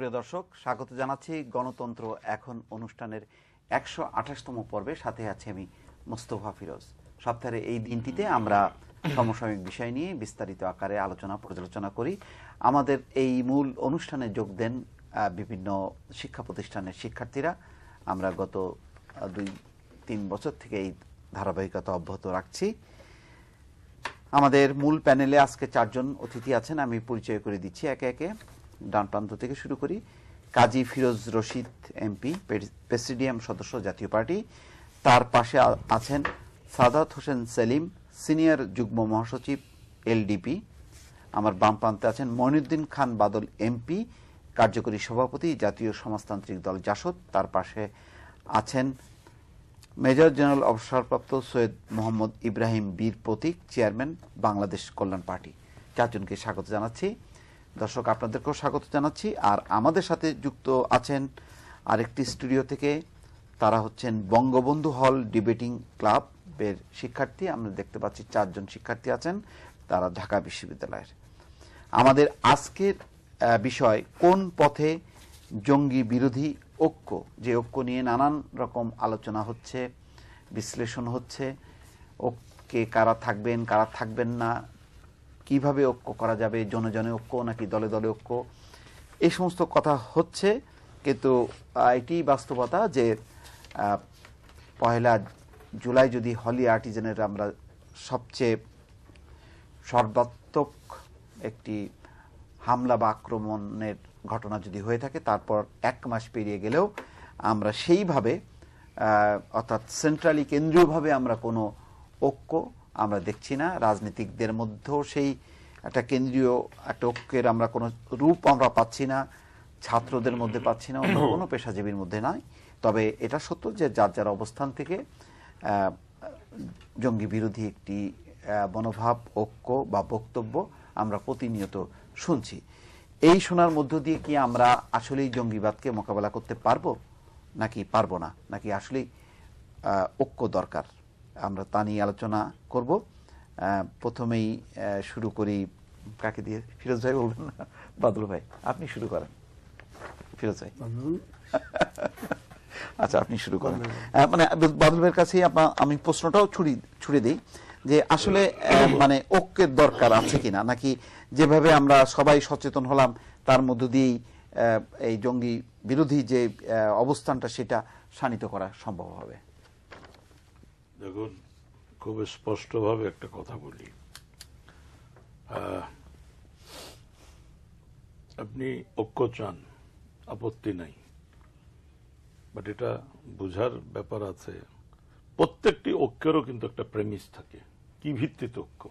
সুপ্রিয় দর্শক, স্বাগত জানাচ্ছি গণতন্ত্র এখন অনুষ্ঠানের ১২৮তম পর্বে। সাথে আছে আমি মোস্তফা ফিরোজ। সপ্তাহের এই দিনটিতে আমরা সমসাময়িক বিষয় নিয়ে বিস্তারিত আকারে আলোচনা পর্যালোচনা করি। আমাদের এই মূল অনুষ্ঠানে যোগ দেন বিভিন্ন শিক্ষা প্রতিষ্ঠানের শিক্ষার্থীরা। আমরা গত ২-৩ বছর থেকে এই ধারাবাহিকতা অব্যাহত রাখছি। আমাদের মূল প্যানেলে আজকে 4 জন অতিথি আছেন, আমি পরিচয় করে দিচ্ছি একে একে। ডান প্রান্ত থেকে শুরু করি। কাজী ফিরোজ রশিদ এমপি, প্রেসিডিয়াম সদস্য, জাতীয় পার্টি। তার পাশে আছেন সাদাত হোসেন সেলিম, সিনিয়র যুগ্ম মহাসচিব, এলডিপি। আমার বাম প্রান্তে আছেন মঈনুদ্দিন খান বাদল এমপি, কার্যকরী সভাপতি, জাতীয় সমাজতান্ত্রিক দল জাসদ। তার পাশে আছেন মেজর জেনারেল অবসরপ্রাপ্ত সৈয়দ মোহাম্মদ ইব্রাহিম বীর প্রতীক, চেয়ারম্যান, বাংলাদেশ কল্যাণ পার্টি। 4 জনকে স্বাগত জানাচ্ছি। দর্শক, আপনাদেরকেও স্বাগত জানাচ্ছি। আর আমাদের সাথে যুক্ত আছেন আরেকটি স্টুডিও থেকে, তারা হচ্ছেন বঙ্গবন্ধু হল ডিবেটিং ক্লাবের শিক্ষার্থী। আমরা দেখতে পাচ্ছি 4 জন শিক্ষার্থী আছেন, তারা ঢাকা বিশ্ববিদ্যালয়ের। আমাদের আজকের বিষয় কোন পথে জঙ্গি বিরোধী ঐক্য, যে ঐক্য নিয়ে নানান রকম আলোচনা হচ্ছে, বিশ্লেষণ হচ্ছে। ঐক্যে কারা থাকবেন, কারা থাকবেন না, কিভাবে ঐক্য করা যাবে, জনে জনে ঐক্য নাকি দলে দলে ঐক্য, এই সমস্ত কথা হচ্ছে। কিন্তু এটি বাস্তবতা যে 1 জুলাই যদি হলি আর্টিজানের আমরা সবচেয়ে সর্বাত্মক একটি হামলা বা আক্রমণের ঘটনা যদি হয়ে থাকে, তারপর 1 মাস পেরিয়ে গেলেও আমরা সেইভাবে অর্থাৎ সেন্ট্রালি কেন্দ্রীয়ভাবে আমরা কোনো ঐক্য আমরা দেখছি না। রাজনীতিকদের মধ্যেও সেই একটা কেন্দ্রীয় একটা ঐক্যের আমরা কোনো রূপ আমরা পাচ্ছি না, ছাত্রদের মধ্যে পাচ্ছি না, অন্য কোনো পেশাজীবীর মধ্যে নাই। তবে এটা সত্য যে যার যার অবস্থান থেকে জঙ্গি বিরোধী একটি মনোভাব, ঐক্য বা বক্তব্য আমরা প্রতিনিয়ত শুনছি। এই শোনার মধ্য দিয়ে কি আমরা আসলেই জঙ্গিবাদকে মোকাবেলা করতে পারবো নাকি পারবো না, নাকি আসলেই ঐক্য দরকার, আমরা তা নিয়ে আলোচনা করব। প্রথমেই শুরু করি, কাকে দিয়ে? ফিরোজ ভাই বলবেন না? বাদল ভাই, আপনি শুরু করেন। ফিরোজ ভাই, আচ্ছা আপনি শুরু করেন। মানে বাদল ভাইয়ের কাছেই আমি প্রশ্নটাও ছুড়ে দিই যে আসলে মানে ঐক্যের দরকার আছে কিনা, নাকি যেভাবে আমরা সবাই সচেতন হলাম তার মধ্য দিয়েই এই জঙ্গি বিরোধী যে অবস্থানটা সেটা শানিত করা সম্ভব হবে? দেখুন, খুব স্পষ্টভাবে একটা কথা বলি। আপনি ঐক্য চান, আপত্তি নাই, বাট এটা বুঝার ব্যাপার আছে। প্রত্যেকটি ঐক্যেরও কিন্তু একটা প্রেমিস থাকে। কি ভিত্তিতে ঐক্য?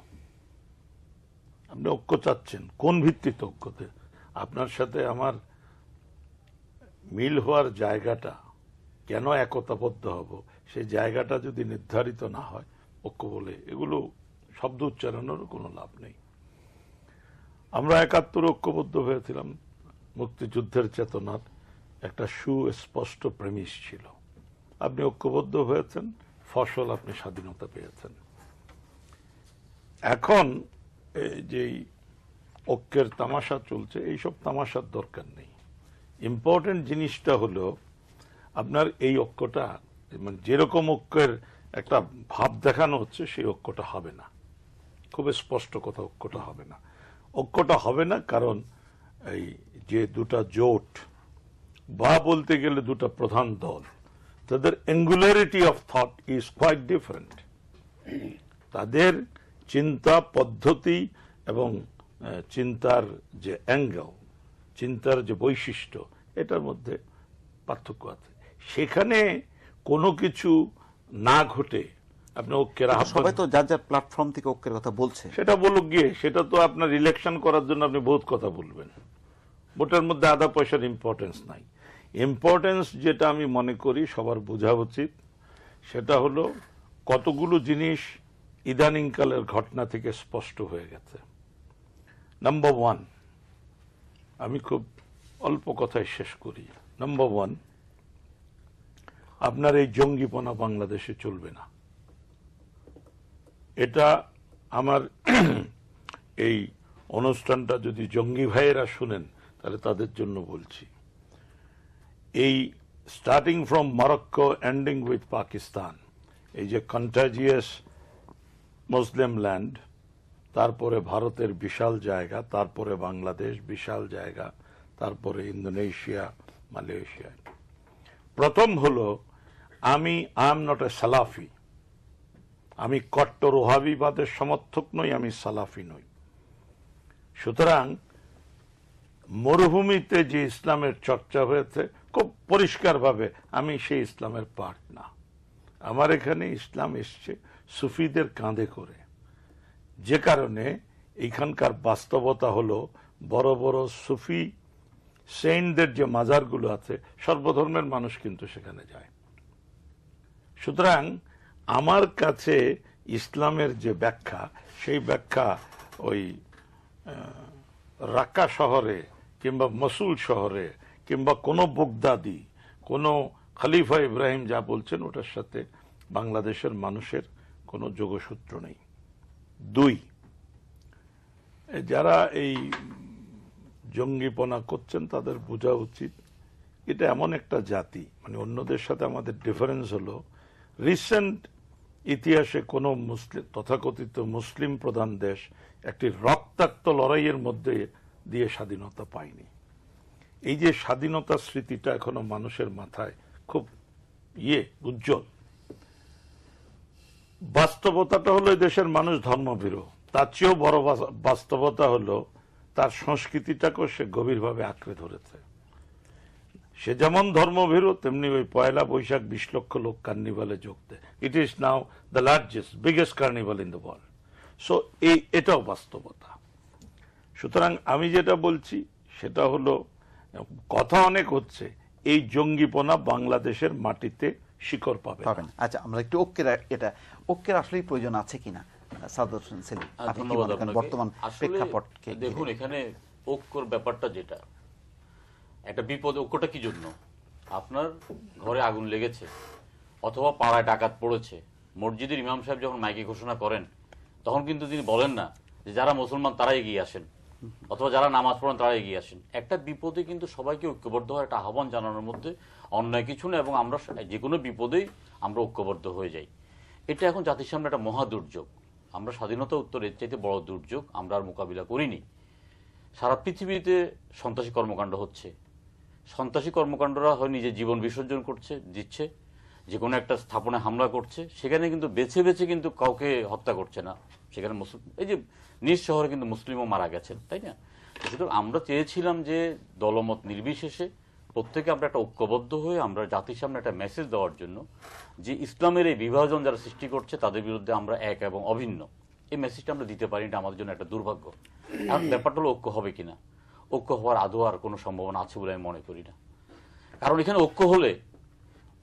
আপনি ঐক্য চাচ্ছেন কোন ভিত্তিতে ঐক্যতে? আপনার সাথে আমার মিল হওয়ার জায়গাটা, কেন একতাবদ্ধ হব, সেই জায়গাটা যদি নির্ধারিত না হয়, ঐক্য বলে এগুলো শব্দ উচ্চারণেরও কোনো লাভ নেই। আমরা ৭১ ঐক্যবদ্ধ হয়েছিলাম, মুক্তিযুদ্ধের চেতনার একটা সুস্পষ্ট প্রেমিস ছিল। আপনি ঐক্যবদ্ধ হয়েছেন, ফসল আপনি স্বাধীনতা পেয়েছেন। এখন যে ঐক্যের তামাশা চলছে, এইসব তামাশার দরকার নেই। ইম্পর্টেন্ট জিনিসটা হলো আপনার এই ঐক্যটা, মানে যেরকম ঐক্যের একটা ভাব দেখানো হচ্ছে সেই ঐক্যটা হবে না। খুব স্পষ্ট কথা, ঐক্যটা হবে না। ঐক্যটা হবে না কারণ এই যে দুটা জোট বা বলতে গেলে দুটা প্রধান দল, তাদের angularity of thought is quite different. তাদের চিন্তা পদ্ধতি এবং চিন্তার যে অ্যাঙ্গেল, চিন্তার যে বৈশিষ্ট্য, এটার মধ্যে পার্থক্য আছে। সেখানে কোনো কিছু না ঘটে আপনি ঐক্যের সবাই তো যার যার প্ল্যাটফর্ম থেকে ঐক্যের কথা বলছে, সেটা বলুক গিয়ে। সেটা তো আপনার ইলেকশন করার জন্য আপনি বহুত কথা বলবেন, ভোটের মধ্যে আধা পয়সার ইম্পর্টেন্স নাই। ইম্পর্টেন্স যেটা আমি মনে করি সবার বোঝা উচিত, সেটা হলো কতগুলো জিনিস ইদানিংকালের ঘটনা থেকে স্পষ্ট হয়ে গেছে। নাম্বার 1, আমি খুব অল্প কথায় শেষ করি। নাম্বার 1, আপনার এই জঙ্গিপনা বাংলাদেশে চলবে না। এটা আমার এই অনুষ্ঠানটা যদি জঙ্গি ভাইয়েরা শুনেন তাহলে তাদের জন্য বলছি, এই starting from Morocco ending with Pakistan, এই যে কন্টাজিয়াস মুসলিম ল্যান্ড, তারপরে ভারতের বিশাল জায়গা, তারপরে বাংলাদেশ বিশাল জায়গা, তারপরে ইন্দোনেশিয়া, মালয়েশিয়া। প্রথম হলো আমি এম নট এ সালাফি, আমি কট্টর ওহাবিবাদের সমর্থক নই, আমি সালাফি নই। সুতরাং মরুভূমিতে যে ইসলামের চর্চা হয়েছে খুব পরিষ্কারভাবে আমি সেই ইসলামের পার্ট না। আমার এখানে ইসলাম এসছে সুফিদের কাঁধে করে, যে কারণে এখানকার বাস্তবতা হলো বড় বড় সুফি সেইনদের যে মাজারগুলো আছে সর্বধর্মের মানুষ কিন্তু সেখানে যায়। সুতরাং আমার কাছে ইসলামের যে ব্যাখ্যা, সেই ব্যাখ্যা ওই রাক্কা শহরে কিংবা মসুল শহরে কিংবা কোনো বগদাদি, কোনো খলিফা ইব্রাহিম যা বলছেন ওটার সাথে বাংলাদেশের মানুষের কোনো যোগসূত্র নেই। দুই, যারা এই জঙ্গিপনা করছেন তাদের বোঝা উচিত এটা এমন একটা জাতি, মানে অন্যদের সাথে আমাদের ডিফারেন্স হলো রিসেন্ট ইতিহাসে কোনো মুসলিম তথাকথিত মুসলিম প্রধান দেশ একটি রক্তাক্ত লড়াইয়ের মধ্যে দিয়ে স্বাধীনতা পায়নি। এই যে স্বাধীনতার স্মৃতিটা এখনো মানুষের মাথায় খুব উজ্জ্বল। বাস্তবতাটা হলো এই দেশের মানুষ ধর্মভীরু, তার চেয়েও বড় বাস্তবতা হলো তার সংস্কৃতিটাকেও সে গভীরভাবে আঁকড়ে ধরেছে। সে যেমন ধর্মভীরু তেমনি ওই পয়লা বৈশাখ 20 লক্ষ লোক কার্নিভালে যোগ দেয়। It is now the largest biggest carnival in the world. So এটাও বাস্তবতা। সুতরাং আমি যেটা বলছি সেটা হলো, কথা অনেক হচ্ছে, এই জঙ্গিপনা বাংলাদেশের মাটিতে শিকড় পাবে না। আচ্ছা, আমরা একটু ঐক্যের আসলে প্রয়োজন আছে কিনা সাদর হোসেন সেলিম, ধন্যবাদ আপনাকে। বর্তমান প্রেক্ষাপটকে দেখুন, এখানে ঐক্যর ব্যাপারটা যেটা একটা বিপদ, ঐক্যটা কি জন্য? আপনার ঘরে আগুন লেগেছে অথবা পাড়ায় ডাকাত পড়েছে, মসজিদের ইমাম সাহেব যখন মাইকে ঘোষণা করেন তখন কিন্তু তিনি বলেন না যে যারা মুসলমান তারা এগিয়ে আসেন অথবা যারা নামাজ পড়েন তারা এগিয়ে আসেন। একটা বিপদে কিন্তু সবাইকে ঐক্যবদ্ধ হওয়ার একটা আহ্বান জানানোর মধ্যে অন্যায় কিছু না, এবং আমরা যে কোনো বিপদেই আমরা ঐক্যবদ্ধ হয়ে যাই। এটা এখন জাতির সামনে একটা মহা দুর্যোগ। আমরা স্বাধীনতা উত্তরের চাইতে বড় দুর্যোগ আমরা আর মোকাবিলা করিনি। সারা পৃথিবীতে সন্ত্রাসী কর্মকাণ্ড হচ্ছে, সন্ত্রাসী কর্মকাণ্ডরা হয় নিজের জীবন বিসর্জন দিচ্ছে, যে কোনো একটা স্থাপনায় হামলা করছে, সেখানে কিন্তু বেছে বেছে কিন্তু কাউকে হত্যা করছে না। সেখানে এই যে নিজ শহরে কিন্তু মুসলিমও মারা গেছেন, তাই না? সুতরাং আমরা চেয়েছিলাম যে দলমত নির্বিশেষে প্রত্যেকে আমরা একটা ঐক্যবদ্ধ হয়ে আমরা জাতির সামনে একটা মেসেজ দেওয়ার জন্য যে ইসলামের এই বিভাজন যারা সৃষ্টি করছে তাদের বিরুদ্ধে আমরা এক এবং অভিন্ন, এই মেসেজটা আমরা দিতে পারি। এটা আমাদের জন্য একটা দুর্ভাগ্য। আর ব্যাপারটা হলো ঐক্য হবে কিনা, ঐক্য হওয়ার আদৌ আর কোনো সম্ভাবনা আছে বলে আমি মনে করি না। কারণ এখানে ঐক্য হলে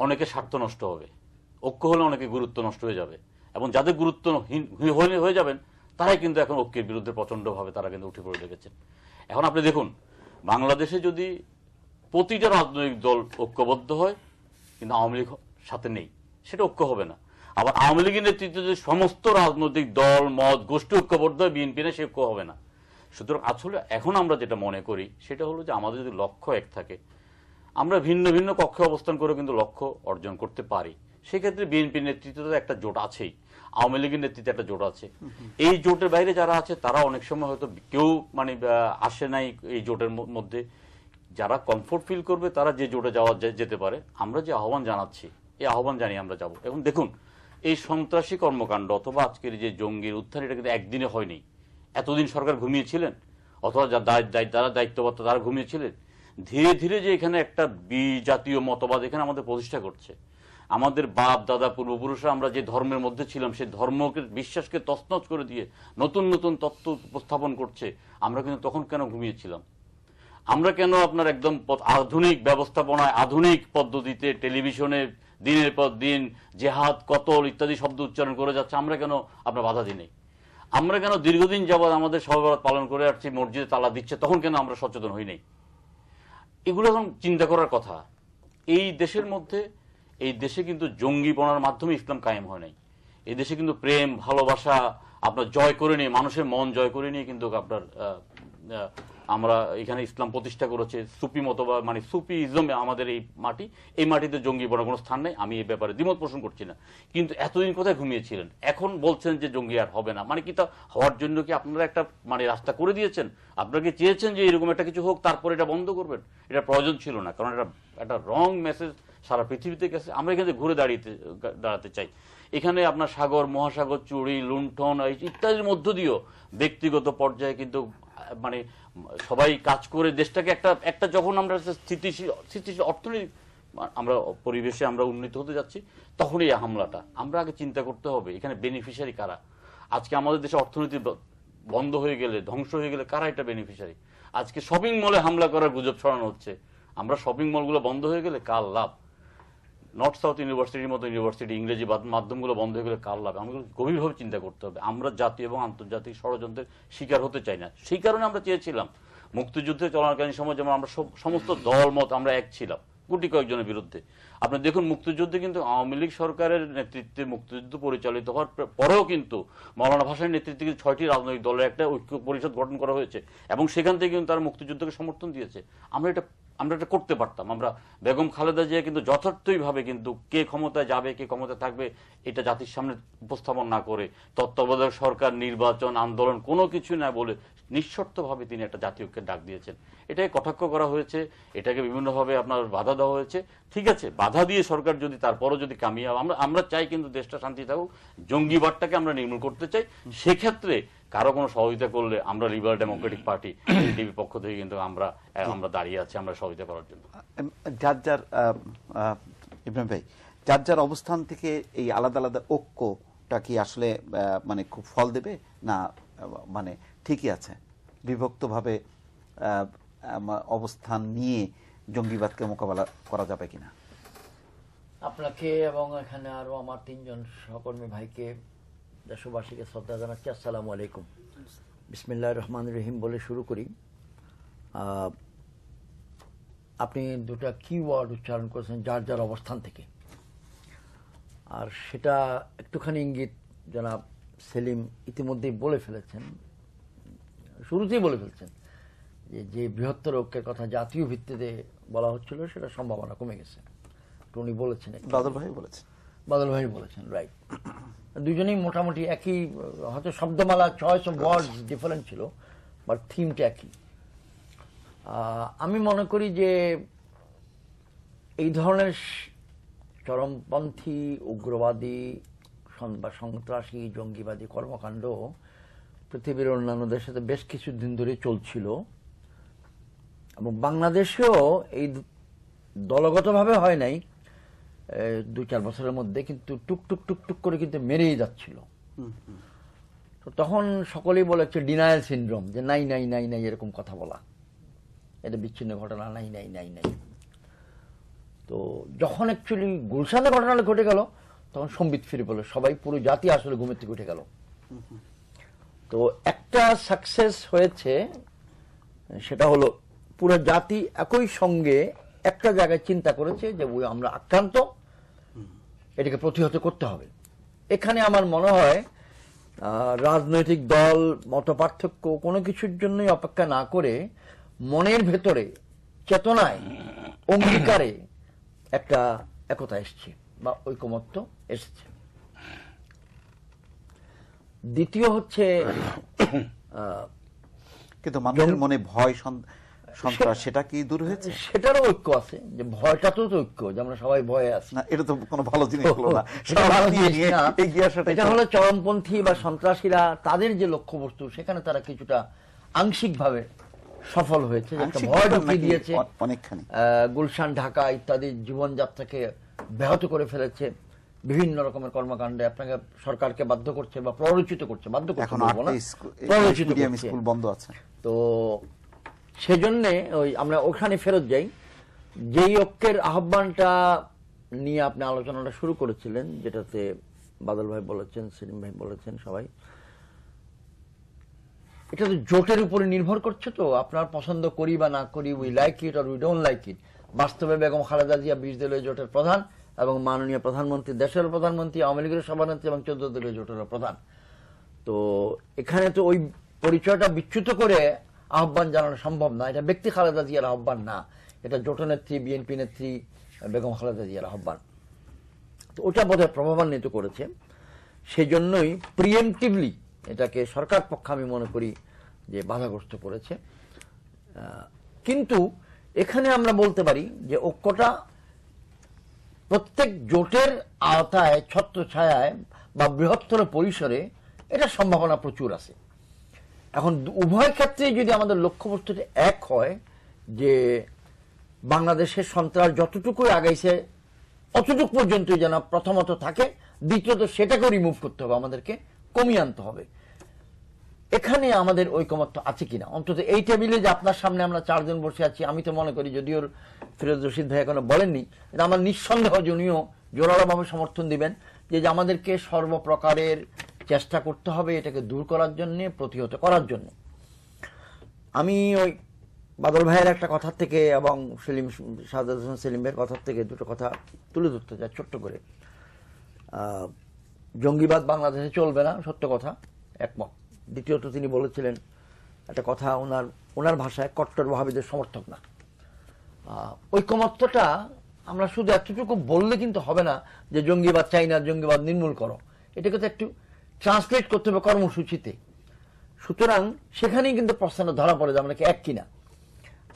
অনেকের স্বার্থ নষ্ট হবে, ঐক্য হলে অনেকে গুরুত্ব নষ্ট হয়ে যাবে, এবং যাদের গুরুত্বহীন হয়ে যাবেন তারাই কিন্তু এখন ঐক্যের বিরুদ্ধে প্রচন্ডভাবে তারা কিন্তু উঠে পড়ে লেগেছেন। এখন আপনি দেখুন, বাংলাদেশে যদি প্রতিটা রাজনৈতিক দল ঐক্যবদ্ধ হয় কিন্তু আওয়ামী লীগ সাথে নেই, সেটা ঐক্য হবে না। আবার আওয়ামী লীগের নেতৃত্বে যদি সমস্ত রাজনৈতিক দল মত গোষ্ঠী ঐক্যবদ্ধ হয়, বিএনপি না, সে ঐক্য হবে না। সুতরাং আসলে এখন আমরা যেটা মনে করি সেটা হলো যে আমাদের যদি লক্ষ্য এক থাকে, আমরা ভিন্ন ভিন্ন কক্ষে অবস্থান করে কিন্তু লক্ষ্য অর্জন করতে পারি। সেক্ষেত্রে বিএনপির নেতৃত্বে একটা জোট আছেই, আওয়ামী লীগের নেতৃত্বে একটা জোট আছে। এই জোটের বাইরে যারা আছে তারা অনেক সময় হয়তো কেউ মানে আসে নাই এই জোটের মধ্যে, যারা কমফোর্ট ফিল করবে তারা যে জোটে যেতে পারে। আমরা যে আহ্বান জানাচ্ছি, এই আহ্বান জানিয়ে আমরা যাব। এখন দেখুন, এই সন্ত্রাসী কর্মকাণ্ড অথবা আজকের যে জঙ্গির উত্থান, এটা কিন্তু একদিনে হয়নি। এতদিন সরকার ঘুমিয়েছিলেন অথবা যারা দায়িত্বপ্রাপ্ত তারা ঘুমিয়েছিলেন। ধীরে ধীরে যে এখানে একটা বিজাতীয় মতবাদ এখানে আমাদের প্রতিষ্ঠা করছে, আমাদের বাপ দাদা পূর্বপুরুষরা আমরা যে ধর্মের মধ্যে ছিলাম সেই ধর্মকে বিশ্বাসকে তছনছ করে দিয়ে নতুন নতুন তত্ত্ব উপস্থাপন করছে। আমরা কিন্তু তখন কেন ঘুমিয়েছিলাম? আমরা কেন আপনার একদম আধুনিক ব্যবস্থাপনায় আধুনিক পদ্ধতিতে টেলিভিশনে দিনের পর দিন জেহাদ কতল ইত্যাদি শব্দ উচ্চারণ করে যাচ্ছে, আমরা কেন আপনার বাধা দিই? আমরা কেন দীর্ঘদিন যাবৎ আমাদের শবে বরাত পালন করে আসছি, মসজিদে তালা দিচ্ছে, তখন কেন আমরা সচেতন হই নাই? এগুলো এখন চিন্তা করার কথা। এই দেশের মধ্যে, এই দেশে কিন্তু জঙ্গিপনার মাধ্যমে ইসলাম কায়েম হয় নাই। এই দেশে কিন্তু প্রেম ভালোবাসা আপনার জয় করে নিয়ে, মানুষের মন জয় করে নিয়ে কিন্তু আপনার আমরা এখানে ইসলাম প্রতিষ্ঠা করেছে, সুফি মতবাদ মানে সুফিজম আমাদের এই মাটি, এই মাটিতে জঙ্গি পড়ার কোনো স্থান নেই, আমি এই ব্যাপারে দ্বিমত পোষণ করছি না। কিন্তু এতদিন কোথায় ঘুমিয়েছিলেন, এখন বলছেন যে জঙ্গি আর হবে না, মানে কি তা হওয়ার জন্য কি আপনারা একটা মানে রাস্তা করে দিয়েছেন? আপনারা কি চেয়েছেন যে এরকম একটা কিছু হোক তারপরে এটা বন্ধ করবেন? এটা প্রয়োজন ছিল না, কারণ এটা একটা রং মেসেজ সারা পৃথিবীতে গেছে। আমরা এখানে ঘুরে দাঁড়াতে চাই। এখানে আপনার সাগর মহাসাগর, চুরি লুণ্ঠন ইত্যাদির মধ্য দিয়েও ব্যক্তিগত পর্যায়ে কিন্তু মানে সবাই কাজ করে দেশটাকে একটা যখন আমরা স্থিতিশীল অর্থনৈতিক আমরা পরিবেশে আমরা উন্নীত হতে যাচ্ছি, তখনই এই হামলাটা। আমরা আগে চিন্তা করতে হবে এখানে বেনিফিশিয়ারি কারা। আজকে আমাদের দেশে অর্থনীতি বন্ধ হয়ে গেলে, ধ্বংস হয়ে গেলে কারা এটা বেনিফিশিয়ারি? আজকে শপিং মলে হামলা করার গুজব ছড়ানো হচ্ছে, আমরা শপিং মলগুলো বন্ধ হয়ে গেলে কার লাভ? নর্থ সাউথ ইউনিভার্সিটির মতো ইউনিভার্সিটি, ইংরেজি মাধ্যমগুলো বন্ধ হয়ে গেলে কার লাভ? আমাকে গভীরভাবে চিন্তা করতে হবে। আমরা জাতীয় এবং আন্তর্জাতিক ষড়যন্ত্রের শিকার হতে চাই না। সেই কারণে আমরা চেয়েছিলাম মুক্তিযুদ্ধে চলাকালীন সময় যেমন আমরা সমস্ত দল মত আমরা এক ছিলাম গুটি কয়েকজনের বিরুদ্ধে। আপনি দেখুন মুক্তিযুদ্ধে কিন্তু আওয়ামী লীগ সরকারের নেতৃত্বে মুক্তিযুদ্ধ পরিচালিত হওয়ার পরেও কিন্তু মওলানা ভাসানীর নেতৃত্বে 6টি রাজনৈতিক দলের একটা ঐক্য পরিষদ গঠন করা হয়েছে এবং সেখান থেকে কিন্তু তারা মুক্তিযুদ্ধকে সমর্থন দিয়েছে। আমরা এটা করতে পারতাম। আমরা বেগম খালেদা জিয়া কিন্তু যথার্থইভাবে কিন্তু কে ক্ষমতায় যাবে কে ক্ষমতায় থাকবে এটা জাতির সামনে উপস্থাপন না করে তত্ত্বাবধায়ক সরকার, নির্বাচন, আন্দোলন কোনো কিছু না বলে নিঃশর্তভাবে তিনি একটা জাতীয় ঐক্যের ডাক দিয়েছেন। এটাকে কটাক্ষ করা হয়েছে, এটাকে বিভিন্নভাবে আপনার বাধা দেওয়া হয়েছে। ঠিক আছে, বাধা দিয়ে সরকার যদি তারপরও যদি কামিয়াব, আমরা চাই কিন্তু দেশটা শান্তি থাকুক, জঙ্গিবাদটাকে আমরা নির্মূল করতে চাই। সেক্ষেত্রে কারো কোনো সহযোগিতা করলে আমরা লিবারেল ডেমোক্রেটিক পার্টি এলডিপির পক্ষ থেকে কিন্তু আমরা দাঁড়িয়ে আছি আমরা সহযোগিতা করার জন্য। ইব্রাহিম ভাই, যার অবস্থান থেকে এই আলাদা আলাদা ঐক্যটা কি আসলে মানে খুব ফল দেবে না মানে ঠিকই আছে, বিভক্তভাবে অবস্থান নিয়ে জঙ্গিবাদকে মোকাবেলা করা যাবে কিনা? আপনাকে এবং এখানে আরো আমার 3 জন সহকর্মী ভাইকে, দেশবাসীকে শ্রদ্ধা জানাচ্ছি। আসসালামু আলাইকুম। বিসমিল্লাহির রহমানির রহিম বলে শুরু করি। আপনি দুটা কিওয়ার্ড উচ্চারণ করেছেন, যার অবস্থান থেকে, আর সেটা একটুখানি ইঙ্গিত জনাব সেলিম ইতিমধ্যেই বলে ফেলেছেন, শুরুতেই বলে ফেলছেন যে বৃহত্তর ঐক্যের কথা জাতীয় ভিত্তিতে বলা হচ্ছিল সেটা সম্ভাবনা কমে গেছে। উনি বলেছেন, বাদল ভাই বলেছেন, রাইট। দুজনেই মোটামুটি একই, হয়তো শব্দমালা চয়েস অফ ওয়ার্ডস ডিফারেন্ট ছিল, বাট থিমটা একই। আমি মনে করি যে এই ধরনের চরমপন্থী, উগ্রবাদী বা সন্ত্রাসী, জঙ্গিবাদী কর্মকাণ্ড পৃথিবীর অন্যান্য দেশের সাথে বেশ কিছুদিন ধরে চলছিল এবং বাংলাদেশেও এই দলগতভাবে হয় নাই 2-4 বছরের মধ্যে, কিন্তু টুকটুক টুকটুক করে কিন্তু মেরেই যাচ্ছিল। তো তখন সকলেই বলেছে ডিনায়াল সিনড্রোম, যে নাই নাই নাই নাই এরকম কথা বলা, এটা বিচ্ছিন্ন ঘটনা, নাই নাই নাই নাই। তো যখন অ্যাকচুয়ালি গুলশানের ঘটনাটা ঘটে গেল তখন সম্বিত ফিরে পড়লো, সবাই পুরো জাতি আসলে ঘুমের থেকে উঠে গেল। তো একটা সাকসেস হয়েছে, সেটা হলো পুরো জাতি একই সঙ্গে একটা জায়গায় চিন্তা করেছে যে আমরা আক্রান্ত, এটাকে প্রতিহত করতে হবে। এখানে আমার মনে হয় রাজনৈতিক দল, মতপার্থক্য কোনো কিছুর জন্যই অপেক্ষা না করে মনের ভেতরে, চেতনায়, অঙ্গীকারে একটা একতা এসছে বা ঐকমত্য এসছে। দ্বিতীয় হচ্ছে কিন্তু মানুষের মনে ভয় সন্ত্রাস, সেটা কি দূর হয়েছে? সেটারও ঐক্য আছে, যে ভয়টা তো ঐক্য, যে আমরা সবাই ভয়ে আছি না, এটা তো কোনো ভালো জিনিস হলো না। এটা হলো চরমপন্থী বা সন্ত্রাসীরা তাদের যে লক্ষ্যবস্তু সেখানে তারা কিছুটা আংশিকভাবে সফল হয়েছে, একটা ভয় ঢুকিয়ে দিয়েছে অনেকখানি। গুলশান, ঢাকা ইত্যাদি জীবনযাত্রাকে ব্যাহত করে ফেলেছে, বিভিন্ন রকমের কর্মকাণ্ডে আপনাকে সরকারকে বাধ্য করছে বা প্ররোচিত করছে, বাধ্য করছে বলবো না, প্ররোচিত করছে। স্কুল বন্ধ আছে। তো সেজন্য আমরা ওখানে ফেরত যাই, যেই ঐক্যের আহ্বানটা নিয়ে আপনি আলোচনাটা শুরু করেছিলেন, যেটাতে বাদল ভাই বলেছেন, সেলিম ভাই বলেছেন, সবাই, এটা তো জোটের উপরে নির্ভর করছে। তো আপনার পছন্দ করি বা না করি, we like it or we don't like it, বাস্তবে বেগম খালেদা জিয়া 20 দলীয় জোটের প্রধান এবং মাননীয় প্রধানমন্ত্রী, দেশের প্রধানমন্ত্রী, আওয়ামী লীগের সভানেত্রী এবং 14 দলীয় জোটের প্রধান। তো এখানে তো ওই পরিচয়টা বিচ্যুত করে আহ্বান জানানো সম্ভব না। এটা ব্যক্তি খালেদা জিয়ার আহ্বান না, এটা জোট নেত্রী, বিএনপি নেত্রী বেগম খালেদা জিয়ার আহ্বান। তো ওটা বোধহয় প্রভাবান্বিত করেছে, সেই জন্যই প্রিএমটিভলি এটাকে সরকার পক্ষ আমি মনে করি যে বাধাগ্রস্ত করেছে। কিন্তু এখানে আমরা বলতে পারি যে ঐক্যটা প্রত্যেক জোটের আওতায়, ছত্রছায়ায় বা বৃহত্তর পরিসরে এটা সম্ভাবনা প্রচুর আছে। এখন উভয় ক্ষেত্রে যদি আমাদের লক্ষ্যবস্তুটা এক হয় যে বাংলাদেশের সন্ত্রাস যতটুকু আগাইছে অতটুকু পর্যন্তই যেন প্রথমত থাকে, দ্বিতীয়ত সেটাকে রিমুভ করতে হবে, আমাদেরকে কমিয়ে আনতে হবে। এখানে আমাদের ঐকমত্য আছে কিনা, অন্তত এই টেবিলে যে আপনার সামনে আমরা 4 জন বসে আছি, আমি তো মনে করি, যদিও ফিরোজ রশিদ ভাই এখনো বলেননি, এটা আমার নিঃসন্দেহ যে উনিও জোরালোভাবে সমর্থন দিবেন যে আমাদেরকে সর্বপ্রকারের চেষ্টা করতে হবে এটাকে দূর করার জন্য, প্রতিহত করার জন্য। আমি ওই বাদল ভাইয়ের একটা কথা থেকে এবং শাহাদাত হোসেন সেলিম ভাইয়ের কথা থেকে দুটো কথা তুলে ধরতে চাই ছোট্ট করে। জঙ্গিবাদ বাংলাদেশে চলবে না, সত্য কথা, একমত। দ্বিতীয়ত তিনি বলেছিলেন একটা কথা, ওনার ভাষায় কট্টর ওয়াহাবিদের সমর্থক না। ঐকমত্যটা আমরা শুধু এতটুকু বললে কিন্তু হবে না যে জঙ্গিবাদ চাই না, জঙ্গিবাদ নির্মূল করো, এটাকে তো একটু ট্রান্সলেট করতে হবে কর্মসূচিতে। সুতরাং সেখানেই কিন্তু প্রশ্ন ধরা পড়ে যে আমরা কি এক কিনা।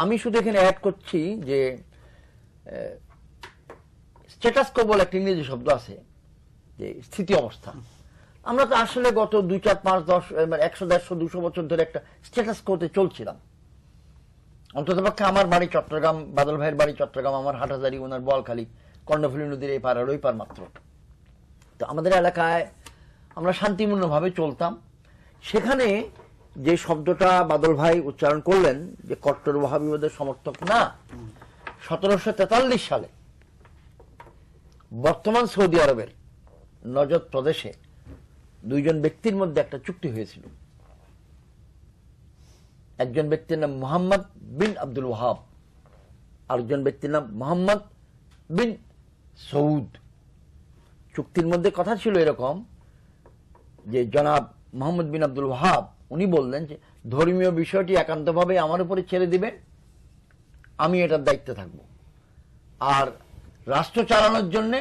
আমি শুধু এখানে অ্যাড করছি যে স্ট্যাটাস কো বলে একটা ইংরেজি শব্দ আছে, যে স্থিতি অবস্থা। আমরা তো আসলে গত 2, 4, 5, 10, 100, 150, 200 বছর ধরে একটা স্ট্যাটাস কোতে চলছিলাম। অন্ততপক্ষে আমার বাড়ি চট্টগ্রাম, বাদল ভাইয়ের বাড়ি চট্টগ্রাম, আমার হাটহাজারী, ওনার বোয়ালখালী, কর্ণফুলী নদীর এই পার আর ওই পার মাত্র। তো আমাদের এলাকায় আমরা শান্তিপূর্ণভাবে চলতাম। সেখানে যে শব্দটা বাদল ভাই উচ্চারণ করলেন যে কট্টর ওয়াহাবিবাদের সমর্থক না, 1743 সালে বর্তমান সৌদি আরবের নজদ প্রদেশে 2 জন ব্যক্তির মধ্যে একটা চুক্তি হয়েছিল। একজন ব্যক্তির নাম মোহাম্মদ বিন আব্দুল ওয়াহাব, আরেকজন ব্যক্তির নাম মোহাম্মদ বিন সৌদ। চুক্তির মধ্যে কথা ছিল এরকম যে জনাব মোহাম্মদ বিন আব্দুল ওয়াহাব উনি বললেন যে ধর্মীয় বিষয়টি একান্তভাবে আমার উপরে ছেড়ে দিবে, আমি এটার দায়িত্বে থাকব, আর রাষ্ট্র চালানোর জন্যে,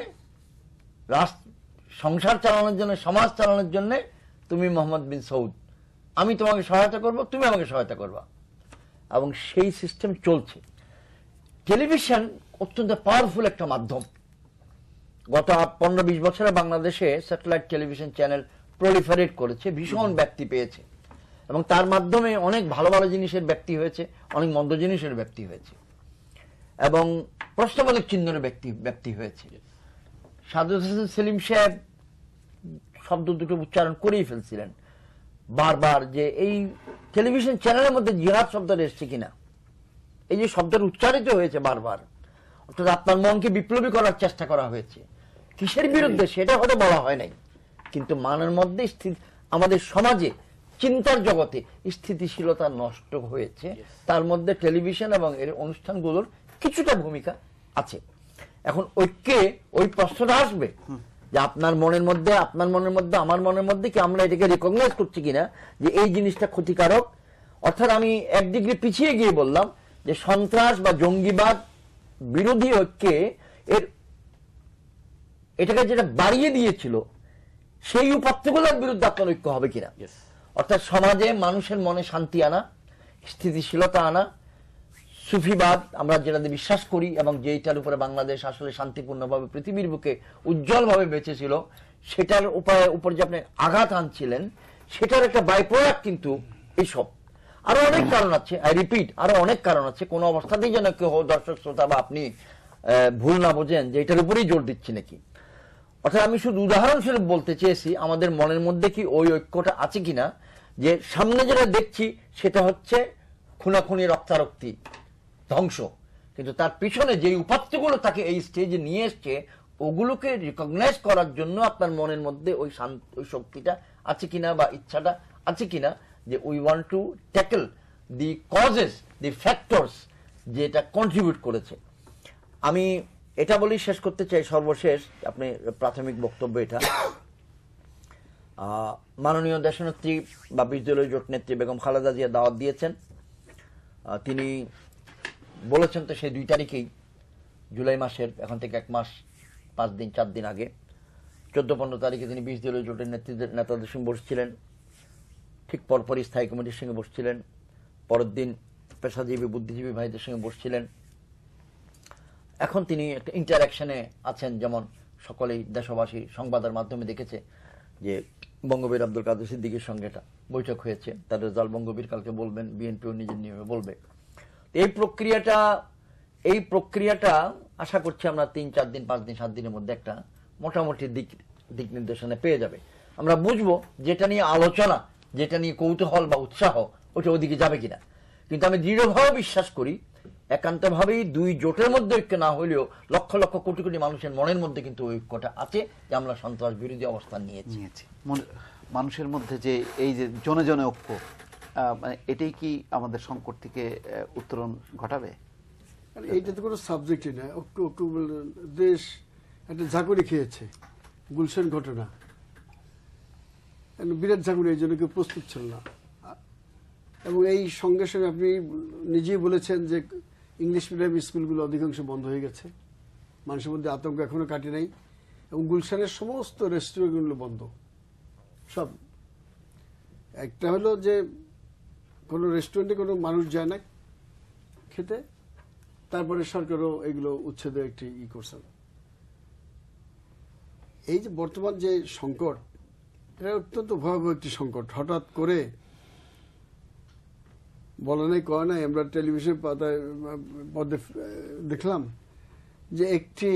সংসার চালানোর জন্য, সমাজ চালানোর জন্য তুমি মোহাম্মদ বিন সৌদ, আমি তোমাকে সহায়তা করব, তুমি আমাকে সহায়তা করবা। এবং সেই সিস্টেম চলছে। টেলিভিশন অত্যন্ত পাওয়ারফুল একটা মাধ্যম। গত 15-20 বছরে বাংলাদেশে স্যাটেলাইট টেলিভিশন চ্যানেল প্রলিফারেট করেছে, ভীষণ ব্যক্তি পেয়েছে, এবং তার মাধ্যমে অনেক ভালো ভালো জিনিসের ব্যক্তি হয়েছে, অনেক মন্দ জিনিসের ব্যক্তি হয়েছে, এবং প্রশ্নবোধক চিহ্নের ব্যক্তি হয়েছে। শাহাদাত হোসেন সেলিম সাহেব শব্দ দুটো উচ্চারণ করেই ফেলছিলেন বারবার যে এই টেলিভিশন চ্যানেলের মধ্যে জিহাদ শব্দটা এসছে কিনা। এই যে শব্দটা উচ্চারিত হয়েছে বারবার, অর্থাৎ আপনার মনকে বিপ্লবী করার চেষ্টা করা হয়েছে। কিসের বিরুদ্ধে সেটা হয়তো বলা হয় নাই, কিন্তু মানের মধ্যে আমাদের সমাজে চিন্তার জগতে স্থিতিশীলতা নষ্ট হয়েছে। তার মধ্যে টেলিভিশন এবং এর অনুষ্ঠানগুলোর কিছুটা ভূমিকা আছে। এখন ঐক্যে ওই প্রশ্নটা আসবে যে আপনার মনের মধ্যে, আমার মনের মধ্যে কি আমরা এটাকে রিকগনাইজ করছি কিনা যে এই জিনিসটা ক্ষতিকারক। অর্থাৎ আমি 1 ডিগ্রি পিছিয়ে গিয়ে বললাম যে সন্ত্রাস বা জঙ্গিবাদ বিরোধী ঐক্যে এটাকে যেটা বাড়িয়ে দিয়েছিল সেই উপাত্তগুলোর বিরুদ্ধে আপনার ঐক্য হবে কিনা। অর্থাৎ সমাজে মানুষের মনে শান্তি আনা, স্থিতিশীলতা আনা, সুফিবাদ আমরা যেটাতে বিশ্বাস করি এবং যেটার উপরে বাংলাদেশ আসলে শান্তিপূর্ণভাবে পৃথিবীর বুকে উজ্জ্বলভাবে বেঁচেছিল, সেটার উপর যে আপনি আঘাত আনছিলেন, সেটার একটা বাই প্রোডাক্ট কিন্তু এইসব। আরো অনেক কারণ আছে, আই রিপিট, আরো অনেক কারণ আছে। কোন অবস্থাতেই যেন কেউ দর্শক শ্রোতা বা আপনি ভুল না বোঝেন যে এটার উপরেই জোর দিচ্ছি নাকি। অর্থাৎ আমি শুধু উদাহরণস্বরূপ বলতে চেয়েছি আমাদের মনের মধ্যে কি ওই ঐক্যটা আছে কিনা, যে সামনে যেটা দেখছি সেটা হচ্ছে খুনাখুনি, রক্তারক্তি, ধ্বংস, কিন্তু তার পিছনে যে উপাত্তগুলো তাকে এই স্টেজে নিয়ে এসছে ওগুলোকে রিকগনাইজ করার জন্য আপনার মনের মধ্যে ওই শক্তিটা আছে কিনা বা ইচ্ছাটা আছে কিনা যে we want to tackle the causes, the factors যেটা কন্ট্রিবিউট করেছে। আমি এটা বলেই শেষ করতে চাই, সর্বশেষ আপনি প্রাথমিক বক্তব্য এটা, মাননীয় দেশনেত্রী বা 20 দলীয় জোট নেত্রী বেগম খালেদা জিয়া দাওয়াত দিয়েছেন তিনি বলেছেন তো সেই 2 তারিখেই জুলাই মাসের, এখন থেকে 1 মাস 5 দিন 4 দিন আগে 14-15 তারিখে তিনি 20 দলীয় জোটের নেতাদের সঙ্গে বসছিলেন, ঠিক পরপরই স্থায়ী কমিটির সঙ্গে বসছিলেন, পরের দিন পেশাজীবী বুদ্ধিজীবী ভাইদের সঙ্গে বসছিলেন। এখন তিনি একটা ইন্টারাকশনে আছেন, যেমন সকলেই দেশবাসী সংবাদের মাধ্যমে দেখেছে যে বঙ্গবীর আব্দুল কাদের সিদ্দিকীর সঙ্গে একটা বৈঠক হয়েছে, তার রেজাল্ট বঙ্গবীর কালকে বলবেন, বিএনপিও নিজের নিয়মে বলবে। এই প্রক্রিয়াটা আশা করছি আমরা 3-4 দিন 5 দিন 7 দিনের মধ্যে একটা মোটামুটি দিক নির্দেশনা পেয়ে যাবে। আমরা বুঝবো যেটা নিয়ে আলোচনা, যেটা নিয়ে কৌতূহল বা উৎসাহ, ওটা ওদিকে যাবে কিনা। কিন্তু আমি দৃঢ়ভাবে বিশ্বাস করি একান্তভাবেই 2 জোটের মধ্যে ঐক্য না হলেও লক্ষ লক্ষ কোটি কোটি মানুষের মনের মধ্যে কিন্তু ঐক্যটা আছে যে আমরা সন্ত্রাস বিরোধী অবস্থান নিয়েছি। মানুষের মধ্যে যে এই যে জনে জনে ঐক্য, মানে এটাই কি আমাদের সংকট থেকে উত্তরণ ঘটাবে? এইটা তো কোনো সাবজেক্টই নয়। ঐক্য ঐক্য দেশ একটা ঝাঁকুনি খেয়েছে, গুলশান ঘটনা বিরাট ঝাঁকুনি, এই জন্য কেউ প্রস্তুত ছিল না। এবং এই সঙ্গে সঙ্গে আপনি নিজেই বলেছেন যে ইংলিশ মিডিয়াম স্কুলগুলো অধিকাংশ বন্ধ হয়ে গেছে, মানুষের মধ্যে আতঙ্ক এখনো কাটে নাই, এবং গুলশানের সমস্ত রেস্টুরেন্টগুলো বন্ধ সব। একটা হলো যে কোনো রেস্টুরেন্টে কোনো মানুষ যায় না খেতে, তারপরে সরকারও এগুলো উচ্ছেদের একটি করছেন। এই যে বর্তমান যে সংকট, এটা অত্যন্ত ভয়াবহ একটি সংকট। হঠাৎ করে বলা নাই কয় নাই, আমরা টেলিভিশন পর্দায় দেখলাম যে একটি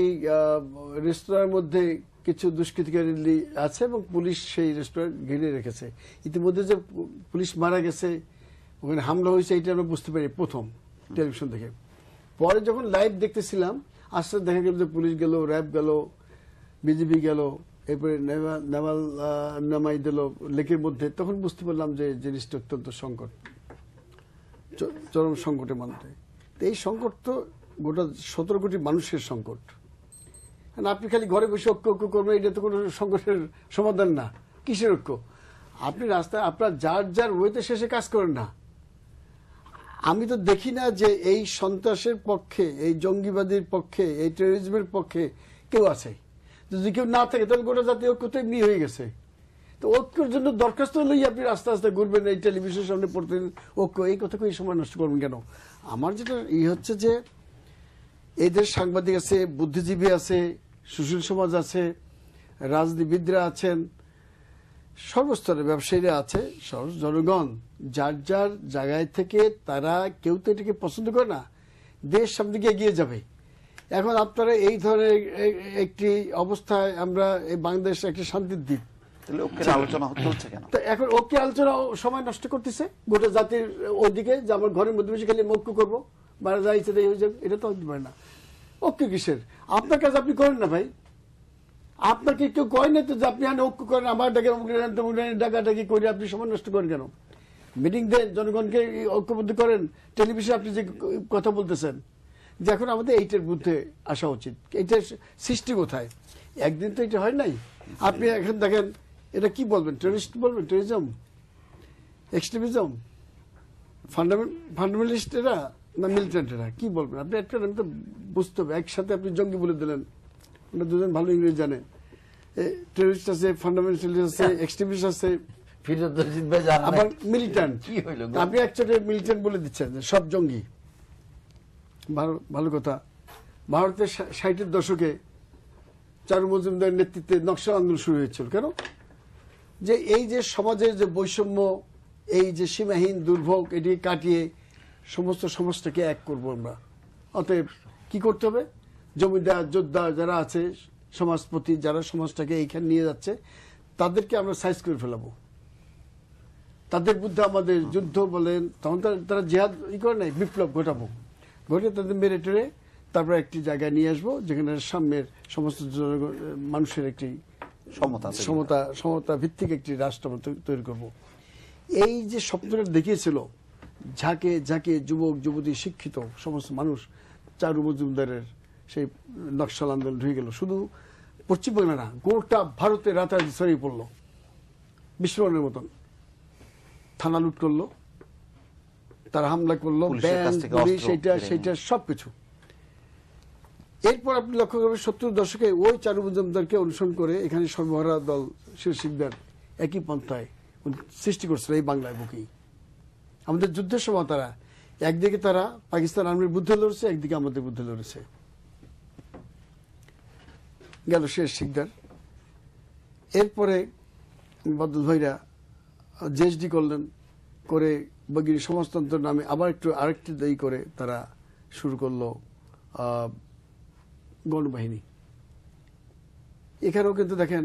রেস্তোরাঁর মধ্যে কিছু দুষ্কৃতিকারী আছে এবং পুলিশ সেই রেস্টুরেন্ট ঘিরে রেখেছে। ইতিমধ্যে যে পুলিশ মারা গেছে, ওখানে হামলা হয়েছে, এটা আমরা বুঝতে পারি প্রথম টেলিভিশন দেখে। পরে যখন লাইভ দেখতেছিলাম, আস্তে দেখা গেল যে পুলিশ গেল, র্যাব গেল, বিজিবি গেল, এরপরে নামাই দিল লেকের মধ্যে, তখন বুঝতে পারলাম যে জিনিসটা অত্যন্ত সংকট, চরম সংকটের মধ্যে। এই সংকট তো গোটা 17 কোটি মানুষের সংকট। আপনি খালি ঘরে বসে ঐক্য ঐক্য করবেন, এটা তো কোনো সংকটের সমাধান না। কিসের ঐক্য? আপনি রাস্তায় আপনার যার যার ওয়েতে শেষে কাজ করেন না। আমি তো দেখি না যে এই সন্ত্রাসের পক্ষে, এই জঙ্গিবাদীর পক্ষে, এই টেরোরিজমের পক্ষে কেউ আছে। যদি কেউ না থাকে তাহলে গোটা জাতীয় ঐক্য তো এমনি হয়ে গেছে। তো ঐক্যের জন্য দরখাস্ত হলেই আপনি আস্তে আস্তে ঘুরবেন, এই টেলিভিশনের সামনে পড়তে ঐক্য, এই কথা এই সময় নষ্ট করবেন কেন? আমার যেটা হচ্ছে যে এদের সাংবাদিক আছে, বুদ্ধিজীবী আছে, সুশীল সমাজ আছে, রাজনীতিবিদরা আছেন, সর্বস্তরের ব্যবসায়ীরা আছে, জনগণ যার যার জায়গায় থেকে তারা কেউ তো এটাকে পছন্দ করে না। দেশ সামনে দিকে এগিয়ে যাবে। এখন আপনারা এই ধরনের একটি অবস্থায়, আমরা এই বাংলাদেশ একটা শান্তির দ্বীপ, আলোচনা হচ্ছে কেন? এখন ওকে আলোচনা সময় নষ্ট করতেছে গোটা জাতির ওইদিকে, যে আমার ঘরের মধ্যে বসে খালি ঐক্য করবো, বাইরে যা ইচ্ছে হয়ে যাবে, এটা তো হতে পারে না। ঐক্য কিসের? আপনার কাজ আপনি করেন না ভাই। আপনাকে কেউ কয় না তো যে আপনি ঐক্য করেন, আমার ডাকাডাকি করে আপনি সময় নষ্ট করেন কেন? মিটিং দেন, জনগণকে ঐক্যবদ্ধ করেন। টেলিভিশনে আপনি যে কথা বলতেছেন যে এখন আমাদের এইটার বিরুদ্ধে আসা উচিত, এইটার সৃষ্টি কোথায়? একদিন তো এটা হয় নাই। আপনি এখন দেখেন, এটা কি বলবেন? টেররিস্ট বলবেন? টেররিজম, এক্সট্রিমিজম, ফান্ডামেন্টালিস্ট এরা না মিলিটেন্ট এরা? কি বলবেন আপনি? একটা তো বুঝতে হবে। একসাথে আপনি জঙ্গি বলে দিলেন, আমরা দুজন ভালো ইংরেজি জানেন। টেররিস্ট আছে, ফান্ডামেন্টালিস্ট আছে, এক্সট্রিমিস্ট আছে, আবার মিলিটেন্ট। আপনি একসাথে মিলিটেন্ট বলে দিচ্ছেন সব জঙ্গি। ভালো কথা। ভারতের 60-এর দশকে চারু মজুমদারের নেতৃত্বে নকশাল আন্দোলন শুরু হয়েছিল। কেন? যে এই যে সমাজের যে বৈষম্য, এই যে সীমাহীন দুর্ভোগ, এটি কাটিয়ে সমস্ত সমাজটাকে এক করবো আমরা। অতএব কি করতে হবে? জমিদার যোদ্ধা যারা আছে, সমাজপতি যারা সমাজটাকে এইখানে নিয়ে যাচ্ছে, তাদেরকে আমরা সাইজ করে ফেলাবো। তাদের বিরুদ্ধে আমাদের যুদ্ধ বলেন, তখন তারা জিহাদ করে নাই, বিপ্লব ঘটাবো, ঘটে তাদের মেরে টেরে তারপর একটি জায়গায় নিয়ে আসবো যেখানে সাম্যের সমস্ত মানুষের একটি সমতা ভিত্তিক একটি রাষ্ট্র তৈরি করব। এই যে স্বপ্নটা দেখিয়েছিল ঝাঁকে ঝাঁকে যুবক যুবতী শিক্ষিত সমস্ত মানুষ, চারু মজুমদারের সেই নকশাল আন্দোলন ঢুকে গেল। শুধু পশ্চিমবাংলা না, গোটা ভারতে রাতারাতি ছড়িয়ে পড়লো বিস্ফোরণের মতন। থানা লুট করলো, তারা হামলা করলো, পুলিশের কাছ ব্যাংক, থেকে পুলিশ, অস্ত্র সেটা কেড়ে সেটা সবকিছু। এরপর আপনি লক্ষ্য করবেন 70 দশকে ওই চারু মজুমদারকে অনুসরণ করে এখানে সর্বহারা দল শের শিকদার একই পন্থায় সৃষ্টি করছিল এই বাংলায় বুকেই। আমাদের যুদ্ধের সময় তারা একদিকে তারা পাকিস্তান আর্মির বিরুদ্ধে লড়ছে, একদিকে আমাদের বিরুদ্ধে লড়েছে। গেল শের শিকদার। এরপরে বদল ভাইরা জেএসডি করলেন, করে বগিরি সমাজতন্ত্র নামে আবার আরেকটি দায়ী করে তারা শুরু করলো গণবাহিনী। এখানেও কিন্তু দেখেন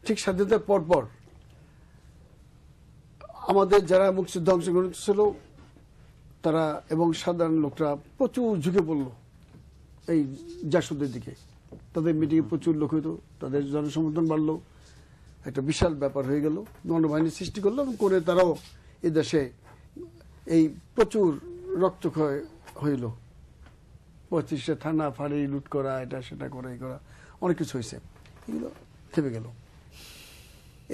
ঠিক স্বাধীনতার পর আমাদের যারা মুক্তিযুদ্ধ অংশগ্রহণ ছিল তারা এবং সাধারণ লোকরা প্রচুর ঝুঁকে পড়ল এই জাসদের দিকে। তাদের মিটিংয়ে প্রচুর লোক হইতো, তাদের জনসমর্থন বাড়লো, একটা বিশাল ব্যাপার হয়ে গেল, গণবাহিনী সৃষ্টি করলো এবং করে তারাও এই দেশে এই প্রচুর রক্তক্ষয় হইল। 35টা থানা ফাঁড়ি লুট করা, এটা সেটা করা, এই করা, অনেক কিছু হয়েছে। এগুলো থেমে গেল।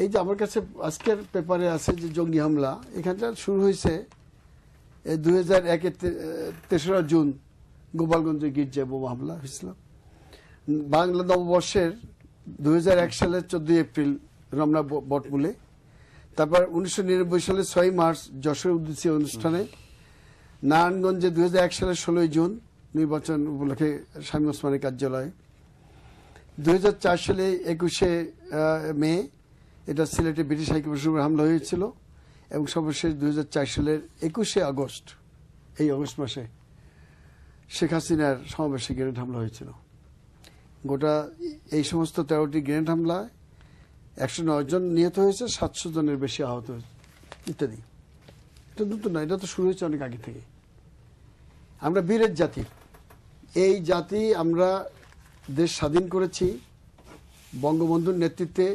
এই যে আমার কাছে আজকের পেপারে আছে যে জঙ্গি হামলা, এখানটা শুরু হয়েছে 2001-এর 3রা জুন গোপালগঞ্জে গির্জায় বোমা হামলা হয়েছিল। বাংলা নববর্ষের 2001 সালের 14 এপ্রিল রমনা বটমূলে। তারপর 1999 সালের 6 মার্চ যশোর উদ্দেশ্যে অনুষ্ঠানে। নারায়ণগঞ্জে 2001 সালের 16 জুন নির্বাচন উপলক্ষে স্বামী ওসমানের কার্যালয়ে। 2004 সালে 21শে মে এটা সিলেটে ব্রিটিশ হাইকমিশনের হামলা হয়েছিল এবং সর্বশেষ 2004 সালের 21শে আগস্ট, এই আগস্ট মাসে শেখ হাসিনার সমাবেশে গ্রেনেড হামলা হয়েছিল। গোটা এই সমস্ত 13টি গ্রেনেড হামলায় 109 জন নিহত হয়েছে, 700 জনের বেশি আহত হয়েছে ইত্যাদি। এটা নতুন না, এটা তো শুরু হয়েছে অনেক আগে থেকে। আমরা বীরের জাতি, এই জাতি আমরা দেশ স্বাধীন করেছি বঙ্গবন্ধুর নেতৃত্বে।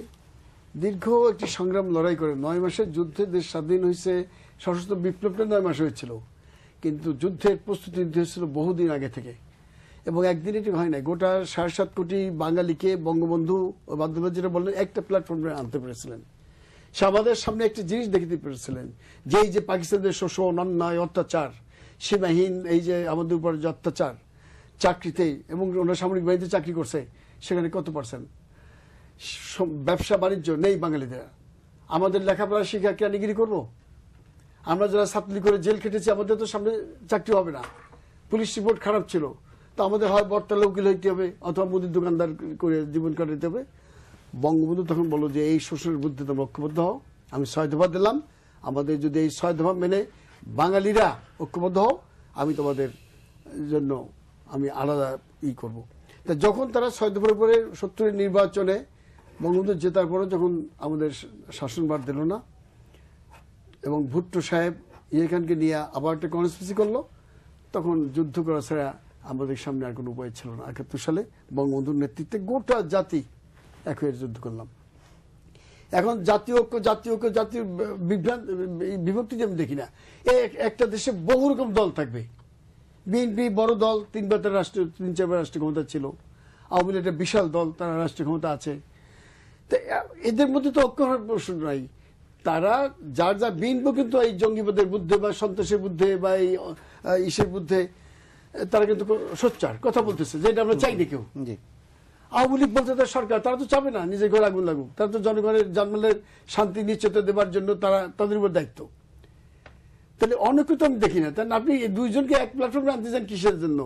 দীর্ঘ একটি সংগ্রাম লড়াই করে 9 মাসের যুদ্ধে দেশ স্বাধীন হয়েছে। সশস্ত্র বিপ্লবটা 9 মাস হয়েছিল, কিন্তু যুদ্ধের প্রস্তুতি নিতে হয়েছিল বহুদিন আগে থেকে এবং একদিন এটি হয় না। গোটা 7.5 কোটি বাঙালিকে বঙ্গবন্ধু বাধ্যবাধী যেটা বললেন একটা প্ল্যাটফর্মে আনতে পেরেছিলেন। সে আমাদের সামনে একটি জিনিস দেখাতে পেরেছিলেন যে এই যে পাকিস্তানের শোষণ, অন্যায়, অত্যাচার, সীমাহীন এই যে আমাদের উপর যে অত্যাচার, চাকরিতে এবং ওনার সামরিক বাহিনীতে চাকরি করছে সেখানে কত %? ব্যবসা বাণিজ্য নেই বাঙালিদের। আমাদের লেখাপড়া শিক্ষা কেরানিগিরি করবো? আমরা যারা ছাত্রলীগ করে জেল খেটেছি আমাদের তো সামনে চাকরি হবে না। পুলিশ রিপোর্ট খারাপ ছিল, তো আমাদের হয় বটতলা উকিল হইতে হবে অথবা মুদির দোকানদার করে জীবন কাটাতে হবে। বঙ্গবন্ধু তখন বলল যে এই শোষণের বিরুদ্ধে তোমরা ঐক্যবদ্ধ হও। আমি 6 দফা দিলাম, আমাদের যদি এই 6 দফা মেনে বাঙালিরা ঐক্যবদ্ধ হও, আমি তোমাদের জন্য আমি আলাদা করব। তা যখন তারা 6 দফার উপরে 70-এর নির্বাচনে বঙ্গবন্ধু জেতার পরে যখন আমাদের শাসনভার দিল না এবং ভুট্টো সাহেব ইয়ে খানকে নিয়ে আবার একটা কনস্পিরেসি করলো, তখন যুদ্ধ করা ছাড়া আমাদের সামনে আর কোনো উপায় ছিল না। 71 সালে বঙ্গবন্ধুর নেতৃত্বে গোটা জাতি এক হয়ে যুদ্ধ করলাম। এখন জাতীয় ঐক্য, জাতীয় বিভক্তি যে আমি দেখি না। একটা দেশে বহু রকম দল থাকবে। বিএনপি বড় দল, 3-4বার রাষ্ট্রীয় ক্ষমতা ছিল। আওয়ামী লীগ একটা বিশাল দল, তারা রাষ্ট্রীয় ক্ষমতা আছে। এদের মধ্যে তো ঐক্য হওয়ার প্রশ্ন নাই। তারা যার যা বিএনপি কিন্তু এই জঙ্গিবাদের বুদ্ধে বা সন্ত্রাসের বুদ্ধে বা এই ইসের বুদ্ধে তারা কিন্তু সোচ্চার কথা বলতেছে, যেটা আমরা চাইনি কেউ। আওয়ামী লীগ বলতে তার সরকার, তারা তো চাবে না নিজের ঘরে আগুন লাগুক। তারা তো জনগণের জানমালের শান্তি নিশ্চিত দেবার জন্য তারা তাদের উপর দায়িত্ব। তাহলে অনেক তো আমি দেখি না। তাহলে আপনি দুইজনকে এক প্ল্যাটফর্মে আনতে চান কিসের জন্য?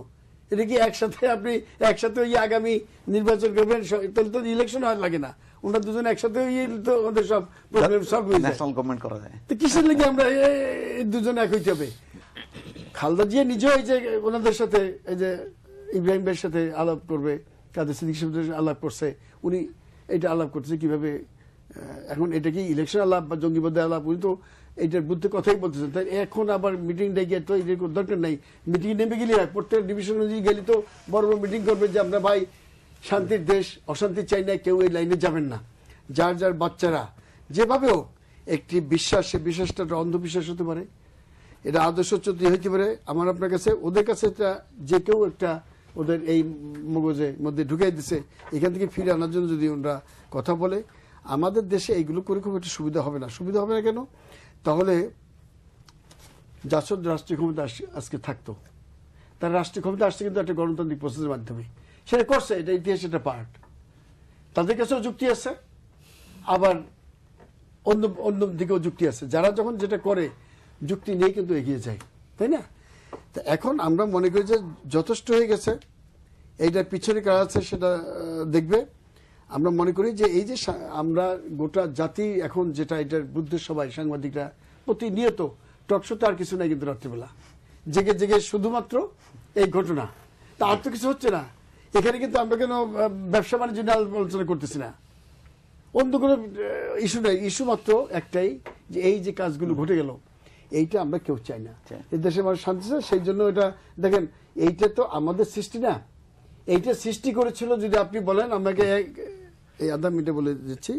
এটা কি একসাথে আপনি একসাথে আগামী নির্বাচন করবেন? তাহলে তো ইলেকশন হয় লাগে না। ওনারা দুজন একসাথে তো ওদের সব প্রবলেম সলভ হয়ে যায়। ন্যাশনাল গভর্নমেন্ট করা যায়। তো কিসের লেগে আমরা দুজন এক হইতে হবে? খালেদা জিয়া নিজেও এই যে ওনাদের সাথে এই যে ইব্রাহিম ভাইয়ের সাথে আলাপ করবে, কাদের সিদ্দিক সাহেবের আলাপ করছে, উনি এটা আলাপ করতেছে কিভাবে। এখন এটা কি ইলেকশন আলাপ বা জঙ্গিবাদের আলাপ? উনি তো এইটার বুদ্ধে কথাই বলতেছেন। তাই এখন আবার মিটিং ডেকে তো এদের দরকার নাই। মিটিং নেমে গেলে হয়, প্রত্যেক ডিভিশন অনুযায়ী গেলে তো বড় বড় মিটিং করবে যে আমরা ভাই শান্তির দেশ, অশান্তি চাই না, কেউ এই লাইনে যাবেন না। যার যার বাচ্চারা যেভাবে হোক একটি বিশ্বাস, সে বিশ্বাসটা অন্ধবিশ্বাস হতে পারে, এটা আদর্শচ্যুতি হইতে পারে। আমার আপনার কাছে ওদের কাছে যে কেউ একটা ওদের এই মগজের মধ্যে ঢুকাই দিছে, এখান থেকে ফিরে আনার জন্য যদি ওরা কথা বলে, আমাদের দেশে এইগুলো করে খুব একটা সুবিধা হবে না। সুবিধা হবে না কেন? তাহলে জাসদ রাষ্ট্রীয় ক্ষমতা আজকে থাকতো, তার রাষ্ট্রীয় ক্ষমতা আসছে কিন্তু একটা গণতান্ত্রিক প্রসেসের মাধ্যমে। সেটা করছে, এটা ইতিহাস, এটা পার্ট। তাদের কাছেও যুক্তি আছে, আবার অন্য অন্য দিকেও যুক্তি আছে। যারা যখন যেটা করে যুক্তি নিয়ে কিন্তু এগিয়ে যায়, তাই না? তো এখন আমরা মনে করি যে যথেষ্ট হয়ে গেছে, এইটার পিছনে কারা আছে সেটা দেখবে। আমরা মনে করি যে এই যে আমরা গোটা জাতি এখন যেটা, এটার বিরুদ্ধে সবাই সাংবাদিকরা প্রতিনিয়ত টকশোতে আর কিছু নাই, কিন্তু রাত্রিবেলা জেগে জেগে শুধুমাত্র এই ঘটনা, তা আর তো কিছু হচ্ছে না এখানে। কিন্তু আমরা কেন ব্যবসা বাণিজ্য নিয়ে আলোচনা করতেছি না, অন্য কোনো ইস্যু নেই। ইস্যু মাত্র একটাই, যে এই যে কাজগুলো ঘটে গেল, এইটা আমরা কেউ চাই না। এই দেশে মানুষ শান্তি চায়, সেই জন্য এটা দেখেন, এইটা তো আমাদের সৃষ্টি না, এইটা সৃষ্টি করেছিল। যদি আপনি বলেন আমাকে, এই আধা মিনিটে বলে দিচ্ছি,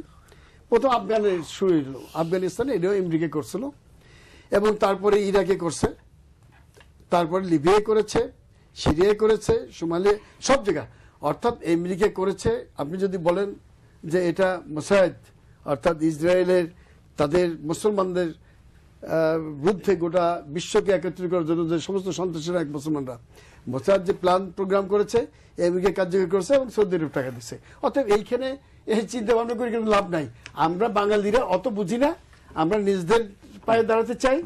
প্রথম আফগানে শুরু হলো, আফগানিস্তানে এটাও আমেরিকা করছিল, এবং তারপরে ইরাকে করছে, তারপরে লিবিয়ায় করেছে, সিরিয়ায় করেছে, সোমালিয়া, সব জায়গায়। অর্থাৎ আমেরিকা করেছে। আপনি যদি বলেন যে এটা মোসাদ, অর্থাৎ ইসরায়েলের তাদের মুসলমানদের বিরুদ্ধে গোটা বিশ্বকে একত্রিত করার জন্য যে সমস্ত সন্ত্রাসীরা এক মুসলমানরা, মোসাদ যে প্ল্যান প্রোগ্রাম করেছে, আমেরিকা কার্যকরী করেছে এবং সৌদি আরব টাকা দিচ্ছে। অতএব এইখানে এই চিন্তা ভাবনা করে কিন্তু লাভ নাই। আমরা বাঙালিরা অত বুঝি না, আমরা নিজেদের পায়ে দাঁড়াতে চাই।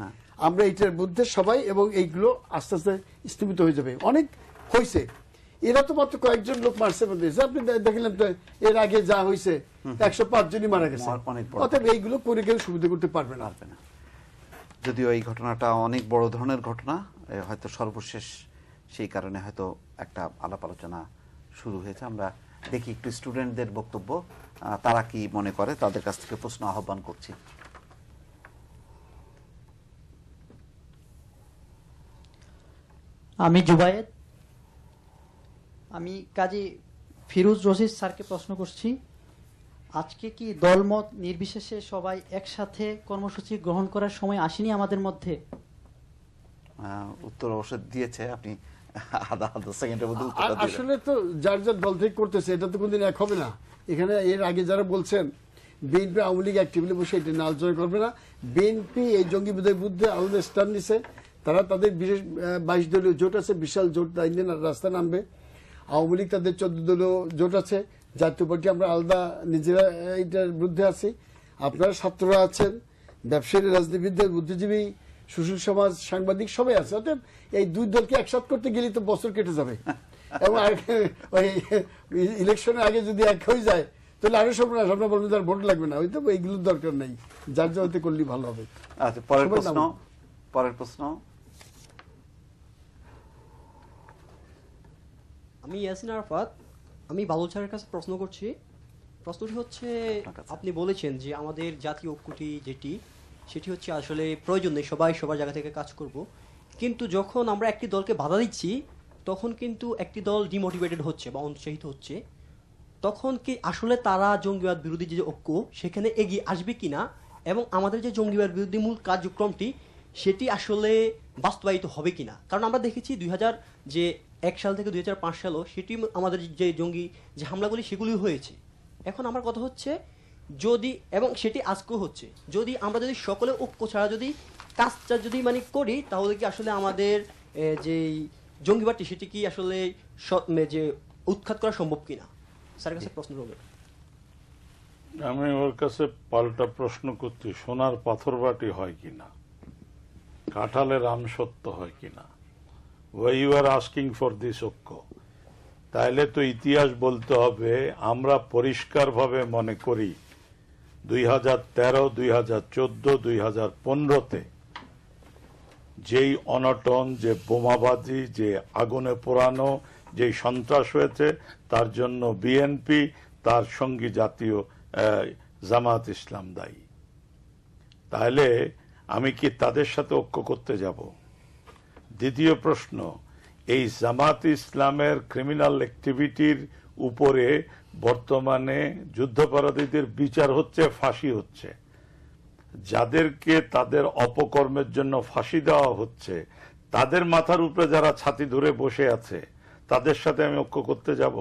আমরা এইটার মধ্যে সবাই, এবং এইগুলো আস্তে আস্তে স্থিমিত হয়ে যাবে। অনেক হয়েছে, এরা তো মাত্র কয়েকজন লোক মারছে। আপনি দেখলেন তো এর আগে যা হয়েছে, 105 জনই মারা গেছে। অতএব এইগুলো করে কেউ সুবিধা করতে পারবে না। যদিও এই ঘটনাটা অনেক বড় ধরনের ঘটনা, হয়তো সর্বশেষ, সেই কারণে হয়তো একটা আলাপ আলোচনা শুরু হয়েছে। আমরা দেখি একটু স্টুডেন্টদের বক্তব্য, তারা কি মনে করে, তাদের কাছ থেকে প্রশ্ন আহ্বান করছি। আমি জুবায়েদ, আমি কাজী ফিরোজ রশিদ স্যারকে প্রশ্ন করছি, আজকে কি দলমত নির্বিশেষে সবাই একসাথে কর্মসূচি গ্রহণ করার সময় আসেনি আমাদের মধ্যে? উত্তর অবশ্য দিয়েছে, আপনি আধা সেকেন্ডের মধ্যে উত্তরটা দিলেন। আসলে তো যার যার দল থেকে করতেছে, এটা তো কোনদিন এক হবে না। এখানে এর আগে যারা বলছেন বিএনপি আওয়ামী লীগ অ্যাক্টিভলি বসে এটা নিয়ে আলোচনা করবে না। বিএনপি এই জঙ্গিবাদের বিরুদ্ধে আলাদা স্ট্যান্ড নিছে, তারা তাদের বিশেষ 22 দলীয় জোট আছে, বিশাল জোট রাস্তা নামবে। আওয়ামী লীগ তাদের 14 দলীয় জোট আছে, জাতীয় পার্টি আমরা আলাদা নিজেরা এটার বিরুদ্ধে আছি। আপনারা ছাত্ররা আছেন, ব্যবসায়ী, রাজনীতিবিদ, বুদ্ধিজীবী, সুশীল সমাজ, সাংবাদিক, সবাই আছে। অতএব এই দুই দলকে একসাথে করতে গেলে তো বছর কেটে যাবে, এবং ওই ইলেকশনের আগে যদি এক হয়ে যায় তাহলে আরো সব না, আপনার বলবেন তার ভোট লাগবে না। হয়তো এইগুলোর দরকার নেই, যার যাতে করলেই ভালো হবে। আচ্ছা, পরের প্রশ্ন। আমি ইয়াসিন আরাফাত, আমি বাদল স্যারের কাছে প্রশ্ন করছি। প্রশ্নটি হচ্ছে, আপনি বলেছেন যে আমাদের জাতীয় ঐক্যটি যেটি, সেটি হচ্ছে আসলে প্রয়োজন নেই, সবাই সবার জায়গা থেকে কাজ করব। কিন্তু যখন আমরা একটি দলকে বাধা দিচ্ছি, তখন কিন্তু একটি দল ডিমোটিভেটেড হচ্ছে বা উৎসাহিত হচ্ছে। তখন কি আসলে তারা জঙ্গিবাদ বিরোধী যে ঐক্য, সেখানে এগিয়ে আসবে কিনা, এবং আমাদের যে জঙ্গিবাদ বিরোধী মূল কার্যক্রমটি সেটি আসলে বাস্তবায়িত হবে কিনা? কারণ আমরা দেখেছি 2001 সাল থেকে 2005 সালও সেটি আমাদের যে জঙ্গি যে হামলাগুলি সেগুলি হয়েছে। এখন আমার কথা হচ্ছে, যদি, এবং সেটি আজকেও হচ্ছে, যদি আমরা যদি সকলে ঐক্য ছাড়া যদি কাজটা যদি মানে করি, তাহলে কি আসলে আমাদের যে জঙ্গিবাদটি সেটি কি আসলে যে উৎখাত করা সম্ভব কিনা? স্যারের কাছে প্রশ্ন রইল। আমি ওর কাছে পাল্টা প্রশ্ন করছি, সোনার পাথর বাটি হয় কিনা, কাঁঠালের আমসত্ব হয় কিনা? Why you are asking for this ঐক্য? তাইলে তো ইতিহাস বলতে হবে। আমরা পরিষ্কারভাবে মনে করি 2013, 2014, 2015-তে যেই অনটন, যে বোমাবাজি, যে আগুনে পোড়ানো, যেই সন্ত্রাস হয়েছে, তার জন্য বিএনপি, তার সঙ্গী জাতীয় জামাত ইসলাম দায়ী। তাহলে আমি কি তাদের সাথে ঐক্য করতে যাব? দ্বিতীয় প্রশ্ন, এই জামাত ইসলামের ক্রিমিনাল অ্যাক্টিভিটির উপরে বর্তমানে যুদ্ধাপরাধীদের বিচার হচ্ছে, ফাঁসি হচ্ছে। যাদেরকে তাদের অপকর্মের জন্য ফাঁসি দেওয়া হচ্ছে, তাদের মাথার উপরে যারা ছাতি ধরে বসে আছে, তাদের সাথে আমি ঐক্য করতে যাব?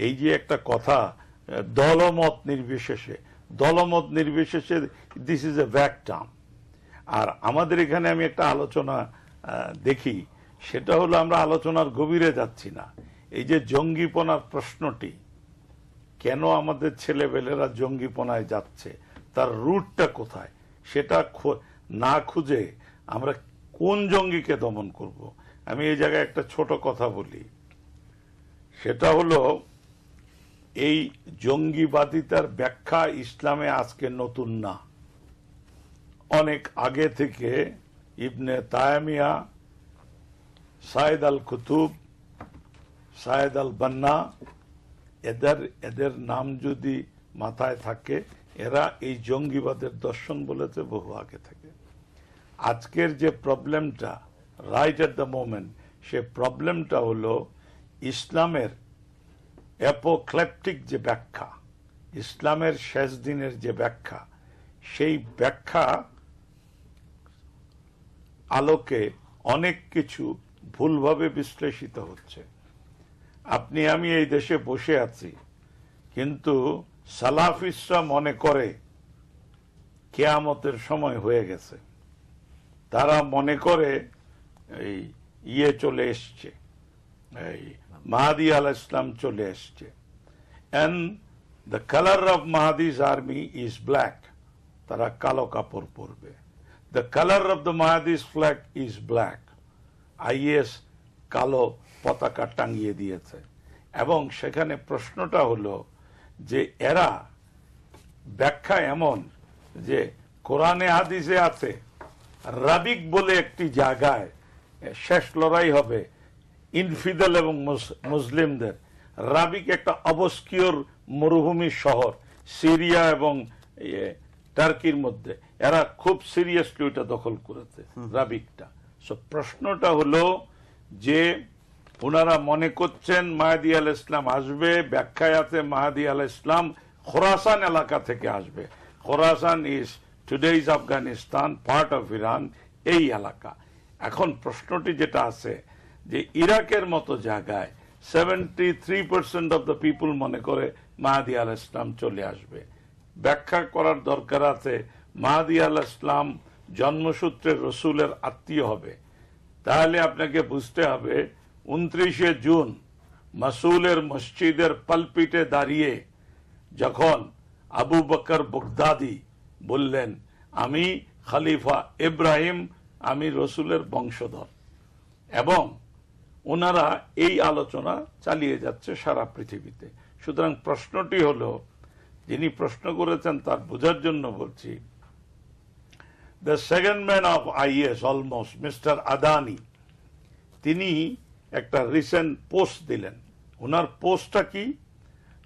এই যে একটা কথা, দলমত নির্বিশেষে, দিস ইজ এ ভ্যাগ টার্ম। আর আমাদের এখানে আমি একটা আলোচনা দেখি, সেটা হলো আমরা আলোচনার গভীরে যাচ্ছি না। এই যে জঙ্গিপনার প্রশ্নটি, কেন আমাদের ছেলেবেলেরা জঙ্গিপনায় যাচ্ছে, তার রুটটা কোথায়, সেটা না খুঁজে আমরা কোন জঙ্গিকে দমন করব। আমি এই জায়গায় একটা ছোট কথা বলি, সেটা হলো এই জঙ্গিবাদিতার ব্যাখ্যা ইসলামে আজকে নতুন না, অনেক আগে থেকে ইবনে তাইমিয়া, সাইদ আল কুতুব, সাইদ আল বান্না, এদের নাম যদি মাথায় থাকে, এরা এই জঙ্গিবাদের দর্শন বলেছে বহু আগে থেকে। আজকের যে প্রবলেমটা রাইট এট দ্য মোমেন্ট, সে প্রবলেমটা হলো ইসলামের অ্যাপোক্লিপ্টিক যে ব্যাখ্যা, ইসলামের শেষ দিনের যে ব্যাখ্যা, সেই ব্যাখ্যা আলোকে অনেক কিছু ভুলভাবে বিশ্লেষিত হচ্ছে। আপনি আমি এই দেশে বসে আছি, কিন্তু সালাফিস্টরা মনে করে কিয়ামতের সময় হয়ে গেছে। তারা মনে করে এই চলে এসছে, এই মাহাদি আলাইহিস সালাম চলে এসছে, and the colour of Mahdi's army is black, তারা কালো কাপড় পরবে। The colour of the Mahdi's flag is black, IS কালো পতাকা টাঙিয়ে দিয়েছে। এবং সেখানে প্রশ্নটা হলো যে এরা ব্যাখ্যা এমন যে কোরআনে হাদিসে আছে রাবিক বলে একটি জায়গায় শেষ লড়াই হবে ইনফিদেল এবং মুসলিমদের। রাবিক একটা অবস্কিওর মরুভূমি শহর সিরিয়া এবং টার্কির মধ্যে, এরা খুব সিরিয়াসলি ওটা দখল করেছে রাবিকটা। সো প্রশ্নটা হলো যে ওনারা মনে করছেন মাহদী আলাইহিস সালাম আসবে, ব্যাখ্যায় আছে মাহদী আলাইহিস সালাম খোরাসান এলাকা থেকে আসবে। Khorasan is today's Afghanistan, part of Iran, এই এলাকা। এখন প্রশ্নটি যেটা আছে যে ইরাকের মতো জায়গায় 73% অফ দ্য পিপুল মনে করে মাহদী আলাইহিস সালাম চলে আসবে। ব্যাখ্যা করার দরকার আছে মাহদী আলাইহিস সালাম জন্মসূত্রে রসুলের আত্মীয় হবে। তাহলে আপনাকে বুঝতে হবে 29শে জুন মাসুলের মসজিদের পালপিটে দাঁড়িয়ে যখন আবু বকর বগদাদি বললেন আমি খলিফা ইব্রাহিম, আমি রসুলের বংশধর, এবং ওনারা এই আলোচনা চালিয়ে যাচ্ছে সারা পৃথিবীতে। সুতরাং প্রশ্নটি হলো, যিনি প্রশ্ন করেছেন তার বোঝার জন্য বলছি, the second man of is almost mister Adani, তিনি একটা রিসেন্ট পোস্ট দিলেন। ওনার পোস্টটা কি,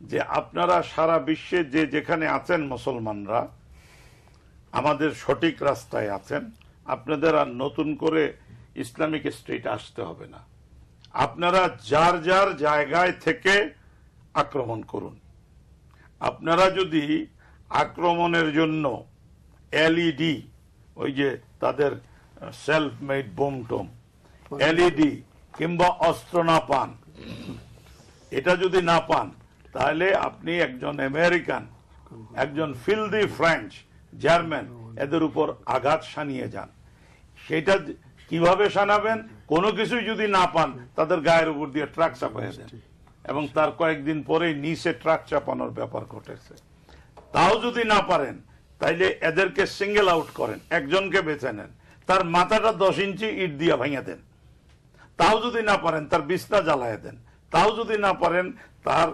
যে আপনারা সারা বিশ্বে যে যেখানে আছেন মুসলমানরা, আমাদের সঠিক রাস্তায় আছেন, আপনাদের আর নতুন করে ইসলামিক স্টেট আসতে হবে না, আপনারা যার যার জায়গায় থেকে আক্রমণ করুন। আপনারা যদি আক্রমণের জন্য এলইডি, ওই যে তাদের self made bomb Tomé, LED কিংবা অস্ত্র না পান, এটা যদি না পান, তাহলে আপনি একজন আমেরিকান, একজন ফিলদি ফ্রেঞ্চ, জার্মান, এদের উপর আঘাত শানিয়ে যান। সেটা কিভাবে শানাবেন? কোনো কিছুই যদি না পান, তাদের গায়ের উপর দিয়ে ট্রাক চাপাইয়া দেন, এবং তার কয়েকদিন পরে নিচে ট্রাক চাপানোর ব্যাপার ঘটেছে। তাও যদি না পারেন, তাইলে এদেরকে সিঙ্গেল আউট করেন, একজনকে বেছে নেন, তার মাথাটা 10 ইঞ্চি ইট দিয়ে ভাঙিয়ে দেন। তাও যদি না পারেন, তার বিছনা জ্বালায় দেন। তাও যদি না পারেন, তার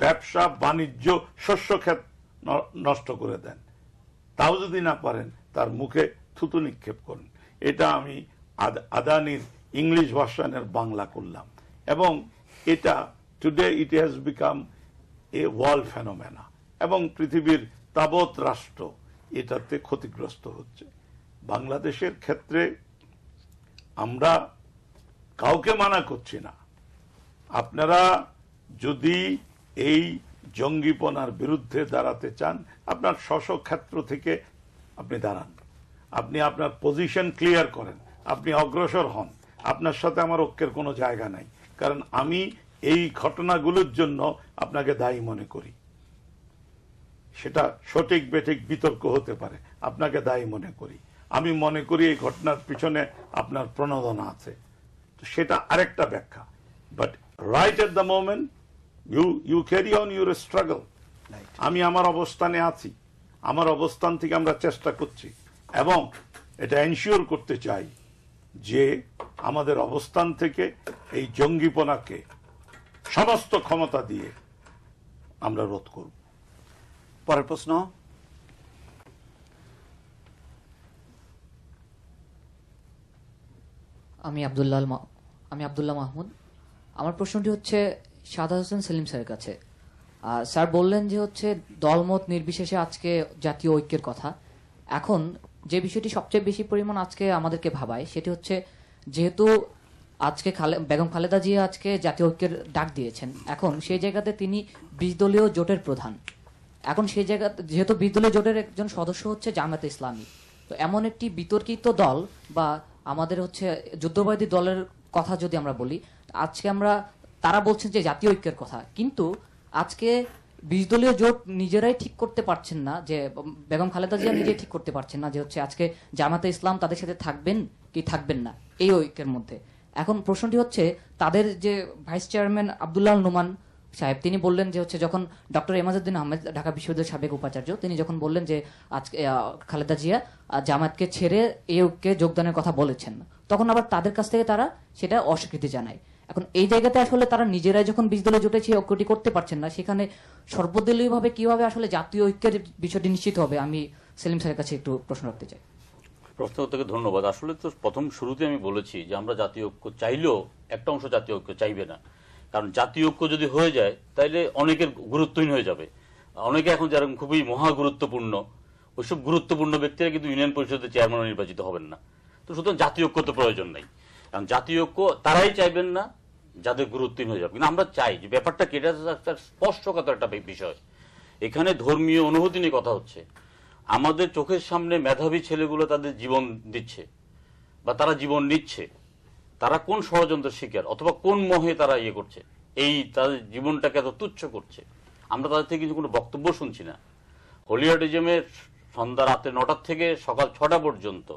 ব্যবসা বাণিজ্য শস্য ক্ষেত নষ্ট করে দেন। তাও যদি না পারেন, তার মুখে থুতু নিক্ষেপ করুন। এটা আমি আদানির ইংলিশ ভার্সনের বাংলা করলাম, এবং এটা today it has become a world phenomena, এবং পৃথিবীর তাবৎ রাষ্ট্র এটাতে ক্ষতিগ্রস্ত হচ্ছে। বাংলাদেশের ক্ষেত্রে আমরা কাউকে মানা করছি না, আপনারা যদি এই জঙ্গিপনার বিরুদ্ধে দাঁড়াতে চান, আপনার স্ব ক্ষেত্র থেকে আপনি দাঁড়ান, আপনি আপনার পজিশন ক্লিয়ার করেন, আপনি অগ্রসর হন। আপনার সাথে আমার ঐক্যের কোনো জায়গা নাই, কারণ আমি এই ঘটনাগুলোর জন্য আপনাকে দায়ী মনে করি। সেটা সঠিক বেঠিক বিতর্ক হতে পারে, আপনাকে দায়ী মনে করি। আমি মনে করি এই ঘটনার পিছনে আপনার প্রণোদনা আছে, তো সেটা আরেকটা ব্যাখ্যা। But right at the moment you carry on your struggle. আমি আমার অবস্থানে আছি, আমার অবস্থান থেকে আমরা চেষ্টা করছি এবং এটা এনশিওর করতে চাই যে আমাদের অবস্থান থেকে এই জঙ্গিপনাকে সমস্ত ক্ষমতা দিয়ে আমরা রোধ করব। পরের প্রশ্ন। আমি আব্দুল্লাহ মাহমুদ। আমার প্রশ্নটি হচ্ছে সাদা হোসেন সেলিম স্যারের কাছে। স্যার বললেন যে হচ্ছে দলমত নির্বিশেষে আজকে জাতীয় ঐক্যের কথা। এখন যে বিষয়টি সবচেয়ে বেশি পরিমাণ আজকে আমাদেরকে ভাবায় সেটি হচ্ছে, যেহেতু আজকে বেগম খালেদা জিয়া আজকে জাতীয় ঐক্যের ডাক দিয়েছেন, এখন সেই জায়গাতে তিনি 20 দলীয় জোটের প্রধান। এখন সেই জায়গাতে যেহেতু 20 দলীয় জোটের একজন সদস্য হচ্ছে জামায়াতে ইসলামী, তো এমন একটি বিতর্কিত দল বা আমাদের হচ্ছে যুদ্ধবাদী দলের কথা যদি আমরা বলি, আজকে তারা বলছেন যে জাতীয় ঐক্যের কথা, কিন্তু আজকে 20 দলীয় জোট নিজেরাই ঠিক করতে পারছেন না, যে বেগম খালেদা জিয়া নিজেই ঠিক করতে পারছেন না যে হচ্ছে আজকে জামায়াতে ইসলাম তাদের সাথে থাকবেন কি থাকবেন না এই ঐক্যের মধ্যে। এখন প্রশ্নটি হচ্ছে, তাদের যে ভাইস চেয়ারম্যান আব্দুল্লাহ নোমান সাহেব তিনি বললেন যে হচ্ছে যখন ডক্টর এমাজউদ্দিন আহমেদ ঢাকা বিশ্ববিদ্যালয়ের সাবেক উপাচার্য তিনি যখন বললেন যে আজকে খালেদা জিয়া জামায়াতকে ছেড়ে এই ঐক্যে যোগদানের কথা বলেছেন, তখন আবার তাদের কাছ থেকে তারা সেটা অস্বীকৃতি জানায়। এখন এই জায়গাতে আসলে তারা নিজেরাই যখন 20 দলে জোটে সেই ঐক্যটি করতে পারছেন না, সেখানে সর্বদলীয়ভাবে কিভাবে আসলে জাতীয় ঐক্যের বিষয়টি নিশ্চিত হবে, আমি সেলিম স্যারের কাছে একটু প্রশ্ন রাখতে চাই। প্রশ্ন থেকে ধন্যবাদ। আসলে তো প্রথম শুরুতে আমি বলেছি যে আমরা জাতীয় ঐক্য চাইলেও একটা অংশ জাতীয় ঐক্য চাইবে না, কারণ জাতীয় ঐক্য যদি হয়ে যায় তাহলে অনেকের গুরুত্বহীন হয়ে যাবে। অনেকে এখন যারা খুবই মহা গুরুত্বপূর্ণ, ওইসব গুরুত্বপূর্ণ ব্যক্তিরা কিন্তু ইউনিয়ন পরিষদের চেয়ারম্যান নির্বাচিত হবেন না। তো সুতরাং জাতীয় ঐক্য তো প্রয়োজন নাই, কারণ জাতীয় ঐক্য তারাই চাইবেন না যাদের গুরুত্বহীন হয়ে যাবে। কিন্তু আমরা চাই যে ব্যাপারটা কেটে একটা স্পর্শকাতর একটা বিষয়। এখানে ধর্মীয় অনুভূতি নিয়ে কথা হচ্ছে। আমাদের চোখের সামনে মেধাবী ছেলেগুলো তাদের জীবন দিচ্ছে বা তারা জীবন নিচ্ছে, তারা কোন ষড়যন্ত্রের শিকার অথবা কোন মোহে তারা ইয়ে করছে, এই তাদের জীবনটাকে এত তুচ্ছ করছে, আমরা তাদের থেকে কিছু কোনো বক্তব্য শুনছি না। হোলিয়ার্ডিজমের সন্ধ্যা রাতে 9টা থেকে সকাল 6টা পর্যন্ত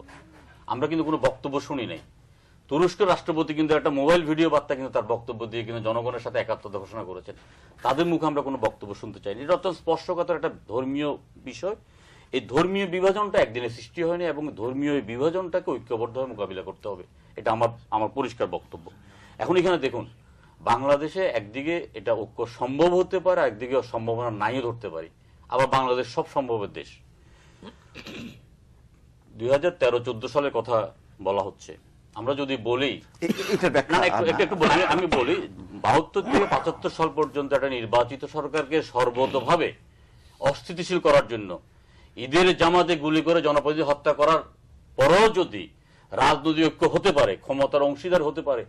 আমরা কিন্তু কোনো বক্তব্য শুনি নাই। তুরস্কের রাষ্ট্রপতি কিন্তু একটা মোবাইল ভিডিও বার্তা কিন্তু তার বক্তব্য দিয়ে কিন্তু জনগণের সাথে একাত্মতা ঘোষণা করেছেন, তাদের মুখে আমরা কোনো বক্তব্য শুনতে চাইনি। এটা অত্যন্ত স্পর্শকাতর একটা ধর্মীয় বিষয়। এই ধর্মীয় বিভাজনটা একদিনে সৃষ্টি হয়নি এবং ধর্মীয় বিভাজনটাকে ঐক্যবদ্ধভাবে মোকাবিলা করতে হবে, এটা আমার পরিষ্কার বক্তব্য। এখন এখানে দেখুন, বাংলাদেশে একদিকে এটা ঐক্য সম্ভব হতে পারে, একদিকে সম্ভাবনা নাইও ধরতে পারি, আবার বাংলাদেশ সব সম্ভবের দেশ। 2013-14 সালের কথা বলা হচ্ছে। আমরা যদি বলি আমি বলি 72 থেকে 75 সাল পর্যন্ত একটা নির্বাচিত সরকারকে সর্বতভাবে অস্থিতিশীল করার জন্য ঈদের জামাতে গুলি করে জনপ্রতিনিধি হত্যা করার পরও যদি রাজনৈতিক ঐক্য হতে পারে, ক্ষমতার অংশীদার হতে পারে,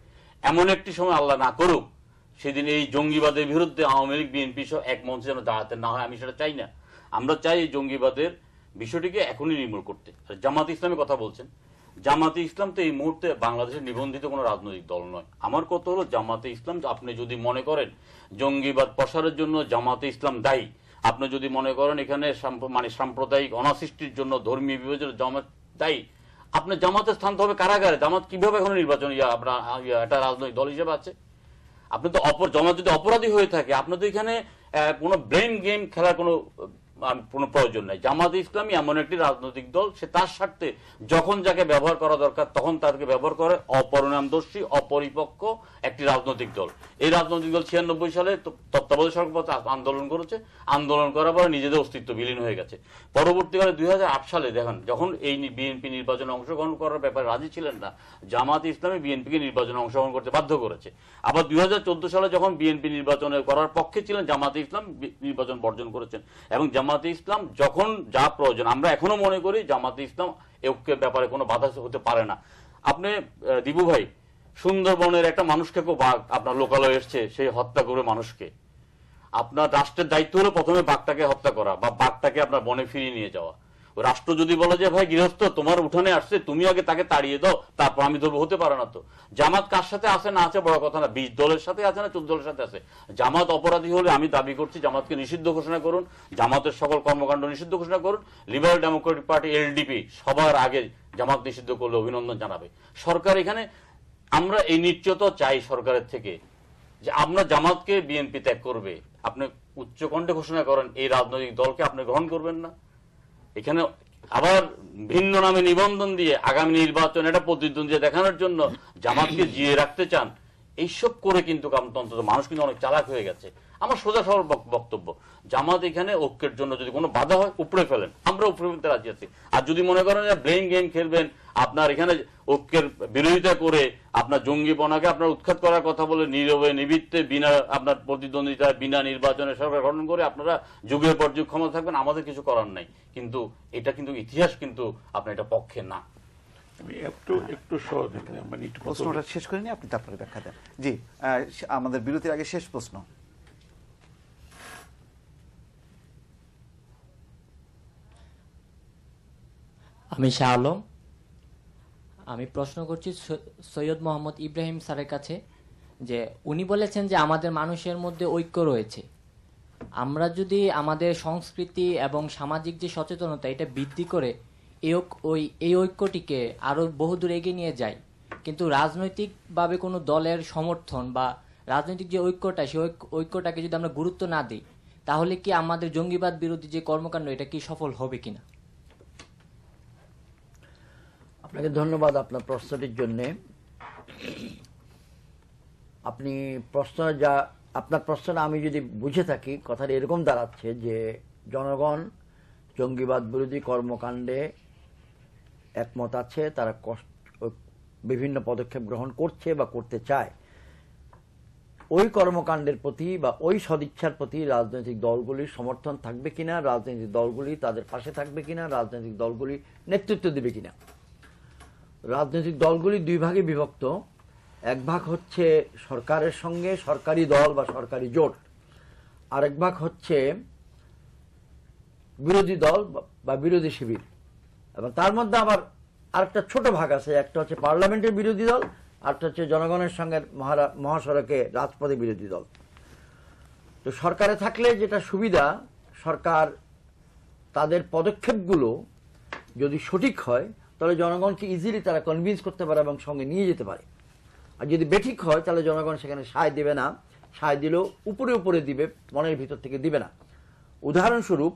এমন একটি সময় আল্লাহ না করুক সেদিন এই জঙ্গিবাদের বিরুদ্ধে আওয়ামী লীগ বিএনপি সহ এক মঞ্চে যেন দাঁড়াতে না হয়, আমি সেটা চাই না। আমরা চাই এই জঙ্গিবাদের বিষয়টিকে এখনই নির্মূল করতে। জামাতে ইসলামের কথা বলছেন, জামাতে ইসলাম তো এই মুহূর্তে বাংলাদেশের নিবন্ধিত কোনো রাজনৈতিক দল নয়। আমার কথা হলো জামাতে ইসলাম, আপনি যদি মনে করেন জঙ্গিবাদ প্রসারের জন্য জামাতে ইসলাম দায়ী, আপনি যদি মনে করেন এখানে সাম্প্রদায়িক অনাসৃষ্টির জন্য ধর্মীয় বিভাজনের জামাত দায়ী, আপনার জামাতের স্থান তো হবে কারাগারে। জামাত কিভাবে এখন নির্বাচন একটা রাজনৈতিক দল হিসেবে আছে? আপনি তো জামাত যদি অপরাধী হয়ে থাকে, আপনার তো এখানে কোনো ব্লেম গেম খেলার কোনো প্রয়োজন নাই। জামাত ইসলামী এমন একটি রাজনৈতিক দল, সে তার স্বার্থে যখন যাকে ব্যবহার করা দরকার তখন তাদেরকে ব্যবহার করে, অপরিণামদর্শী অপরিপক্ক একটি রাজনৈতিক দল। এই রাজনৈতিক দল 96 সালে তত্ত্বাবধায়ক সরকার আন্দোলন করেছে, আন্দোলন করার পরে নিজেদের অস্তিত্ব বিলীন হয়ে গেছে। পরবর্তীকালে 2008 সালে দেখেন, যখন এই বিএনপি নির্বাচনে অংশগ্রহণ করার ব্যাপারে রাজি ছিলেন না, জামাত ইসলামী বিএনপিকে নির্বাচনে অংশগ্রহণ করতে বাধ্য করেছে। আবার 2014 সালে যখন বিএনপি নির্বাচনে করার পক্ষে ছিলেন, জামাতে ইসলাম নির্বাচন বর্জন করেছেন। এবং জামাতে ইসলাম যখন যা প্রয়োজন, আমরা এখনো মনে করি জামাতে ইসলাম ঐক্যের ব্যাপারে কোনো বাধা হতে পারে না। আপনি দিবু ভাই, সুন্দরবনের একটা মানুষকে বাঘ আপনার লোকালয়ে এসছে, সেই হত্যা করে মানুষকে, আপনার রাষ্ট্রের দায়িত্ব হলো প্রথমে বাঘটাকে হত্যা করা বা বাঘটাকে আপনার বনে ফিরিয়ে নিয়ে যাওয়া। রাষ্ট্র যদি বলে যে ভাই গৃহস্থ তোমার উঠানে আসছে, তুমি আগে তাকে তাড়িয়ে দাও, তারপর আমি ধরবো, হতে পারে না তো। জামাত কার সাথে আছে না আছে বড় কথা না, 20 দলের সাথে আছে না 14 দলের সাথে আছে। জামাত অপরাধী হলে আমি দাবি করছি জামাতকে নিষিদ্ধ ঘোষণা করুন, জামাতের সকল কর্মকাণ্ড নিষিদ্ধ ঘোষণা করুন। লিবারেল ডেমোক্রেটিক পার্টি এলডিপি সবার আগে জামাত নিষিদ্ধ করলে অভিনন্দন জানাবে। সরকার এখানে আমরা এই নিশ্চয়তা চাই সরকারের থেকে যে আমরা জামাতকে বিএনপি ত্যাগ করবে, আপনি উচ্চকণ্ঠে ঘোষণা করেন এই রাজনৈতিক দলকে আপনি গ্রহণ করবেন না। এখানে আবার ভিন্ন নামে নিবন্ধন দিয়ে আগামী নির্বাচন এটা প্রতিদ্বন্দ্বিতা দেখানোর জন্য জামাতকে জিয়ে রাখতে চান, এইসব করে কিন্তু অন্তত মানুষ কিন্তু অনেক চালাক হয়ে গেছে। আমার সোজা সরল বক্তব্য, জামাত এখানে ঐক্যের জন্য যদি কোনো বাধা হয় উপড়ে ফেলেন, আমরা উপড়ে ফেলতে রাজি আছি। আর যদি মনে করেন যে ব্লেম গেম খেলবেন, আপনার এখানে ঐক্যের বিরোধিতা করে আপনার জঙ্গিপনাকে আপনার উৎখাত করার কথা বলে নীরবে নিবৃত্তে বিনা আপনার প্রতিদ্বন্দ্বিতা বিনা নির্বাচনে সরকার গঠন করে আপনারা যুগের পর যুগ ক্ষমতা থাকবেন, আমাদের কিছু করার নাই। কিন্তু এটা কিন্তু ইতিহাস কিন্তু আপনার এটা পক্ষে না। আমি একটু সহজ মানে একটু প্রশ্নটা শেষ করে নিয়ে আপনি তারপরে ব্যাখ্যা দেন। জি, আমাদের বিরতির আগে শেষ প্রশ্ন। আমি শাহ আলম, আমি প্রশ্ন করছি সৈয়দ মোহাম্মদ ইব্রাহিম স্যারের কাছে যে উনি বলেছেন যে আমাদের মানুষের মধ্যে ঐক্য রয়েছে, আমরা যদি আমাদের সংস্কৃতি এবং সামাজিক যে সচেতনতা এটা বৃদ্ধি করে এই ঐক্যটিকে আরো বহুদূর এগিয়ে নিয়ে যাই, কিন্তু রাজনৈতিকভাবে কোনো দলের সমর্থন বা রাজনৈতিক যে ঐক্যটা সেই ঐক্যটাকে যদি আমরা গুরুত্ব না দিই, তাহলে কি আমাদের জঙ্গিবাদ বিরোধী যে কর্মকাণ্ড এটা কি সফল হবে কিনা? আপনাকে ধন্যবাদ আপনার প্রশ্নটির জন্য। আপনি আপনার প্রশ্নটা আমি যদি বুঝে থাকি, কথাটা এরকম দাঁড়াচ্ছে যে জনগণ জঙ্গিবাদ বিরোধী কর্মকাণ্ডে একমত আছে, তারা বিভিন্ন পদক্ষেপ গ্রহণ করছে বা করতে চায়। ওই কর্মকাণ্ডের প্রতি বা ওই সদিচ্ছার প্রতি রাজনৈতিক দলগুলির সমর্থন থাকবে কিনা, রাজনৈতিক দলগুলি তাদের পাশে থাকবে কিনা, রাজনৈতিক দলগুলি নেতৃত্ব দেবে কিনা। রাজনৈতিক দলগুলি দুই ভাগে বিভক্ত। এক ভাগ হচ্ছে সরকারের সঙ্গে সরকারি দল বা সরকারি জোট, আরেক ভাগ হচ্ছে বিরোধী দল বা বিরোধী শিবির, এবং তার মধ্যে আবার আরেকটা ছোট ভাগ আছে, একটা হচ্ছে পার্লামেন্টের বিরোধী দল, আরেকটা হচ্ছে জনগণের সঙ্গে মহাসড়কে রাজপথে বিরোধী দল। তো সরকারে থাকলে যেটা সুবিধা, সরকার তাদের পদক্ষেপগুলো যদি সঠিক হয় তাহলে জনগণকে ইজিলি তারা কনভিন্স করতে পারে এবং সঙ্গে নিয়ে যেতে পারে। আর যদি বেঠিক হয় তাহলে জনগণ সেখানে সায় দেবে না, সায় দিলেও উপরে উপরে দিবে, মনের ভিতর থেকে দিবে না। উদাহরণস্বরূপ,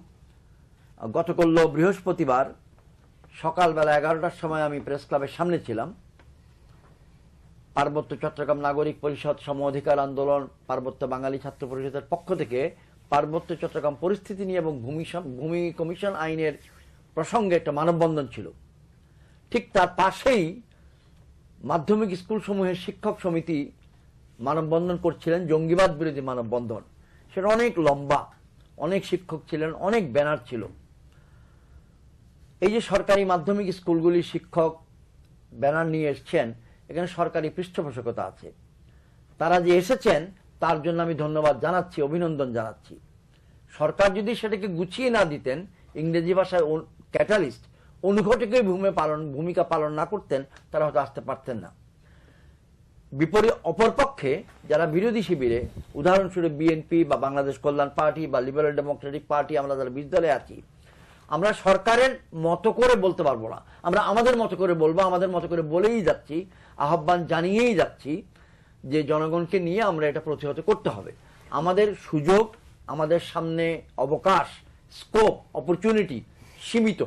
গতকাল বৃহস্পতিবার সকালবেলা 11টার সময় আমি প্রেস ক্লাবের সামনে ছিলাম। পার্বত্য চট্টগ্রাম নাগরিক পরিষদ সম অধিকার আন্দোলন পার্বত্য বাঙালি ছাত্র পরিষদের পক্ষ থেকে পার্বত্য চট্টগ্রাম পরিস্থিতি নিয়ে এবং ভূমি কমিশন আইনের প্রসঙ্গে একটা মানববন্ধন ছিল। ঠিক তার পাশেই মাধ্যমিক স্কুল সমূহের শিক্ষক সমিতি মানববন্ধন করছিলেন, জঙ্গিবাদ বিরোধী মানববন্ধন। সেটা অনেক লম্বা, অনেক শিক্ষক ছিলেন, অনেক ব্যানার ছিল। এই যে সরকারি মাধ্যমিক স্কুলগুলি শিক্ষক ব্যানার নিয়ে এসছেন, এখানে সরকারি পৃষ্ঠপোষকতা আছে। তারা যে এসেছেন তার জন্য আমি ধন্যবাদ জানাচ্ছি, অভিনন্দন জানাচ্ছি। সরকার যদি সেটাকে গুছিয়ে না দিতেন, ইংরেজি ভাষায় ক্যাটালিস্ট, অনুঘটকে ভূমিকা পালন না করতেন, তারা হয়তো আসতে পারতেন না। বিপরীত অপরপক্ষে যারা বিরোধী শিবিরে, উদাহরণস্বরূপ বিএনপি বা বাংলাদেশ কল্যাণ পার্টি বা লিবারেল ডেমোক্রেটিক পার্টি, আমরা যারা বিরোধী দলে আছি, আমরা সরকারের মতো করে বলতে পারবো না, আমরা আমাদের মতো করে বলবো, আমাদের মতো করে বলেই যাচ্ছি, আহ্বান জানিয়েই যাচ্ছি যে জনগণকে নিয়ে আমরা এটা প্রতিহত করতে হবে। আমাদের সুযোগ, আমাদের সামনে অবকাশ, স্কোপ, অপরচুনিটি সীমিত,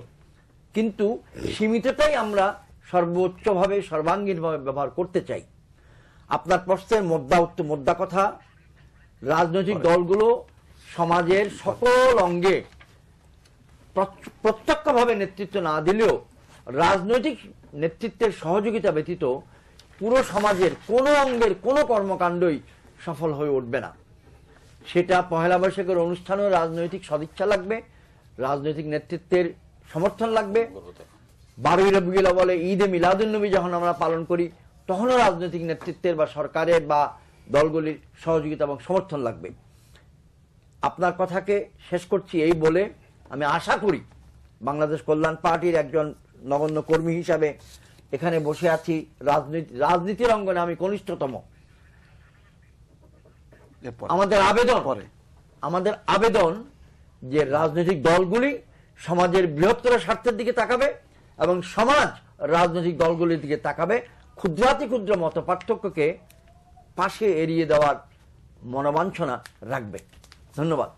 কিন্তু সীমিতটাই আমরা সর্বোচ্চভাবে সর্বাঙ্গীনভাবে ব্যবহার করতে চাই। আপনার প্রশ্নের মোদ্দা কথা, রাজনৈতিক দলগুলো সমাজের সকল অঙ্গে প্রত্যক্ষভাবে নেতৃত্ব না দিলেও রাজনৈতিক নেতৃত্বের সহযোগিতা ব্যতীত পুরো সমাজের কোনো অঙ্গের কোনো কর্মকাণ্ডই সফল হয়ে উঠবে না। সেটা পহেলা বৈশাখের অনুষ্ঠানেও রাজনৈতিক সদিচ্ছা লাগবে, রাজনৈতিক নেতৃত্বের সমর্থন লাগবে। 12ই রবিউল আউয়ালে ঈদে মিলাদুন্নবী যখন আমরা পালন করি, তখনও রাজনৈতিক নেতৃত্বের বা সরকারের বা দলগুলির সহযোগিতা এবং সমর্থন লাগবে। আপনার কথাকে শেষ করছি এই বলে, আমি আশা করি বাংলাদেশ কল্যাণ পার্টির একজন নগণ্য কর্মী হিসাবে এখানে বসে আছি, রাজনীতির অঙ্গনে আমি কনিষ্ঠতম। আমাদের আবেদন যে রাজনৈতিক দলগুলি সমাজের বৃহত্তর স্বার্থের দিকে তাকাবে এবং সমাজ রাজনৈতিক দলগুলির দিকে তাকাবে, ক্ষুদ্রাতি ক্ষুদ্র মত পার্থক্যকে পাশে এড়িয়ে দেওয়ার মনোবাঞ্ছনা রাখবে। ধন্যবাদ।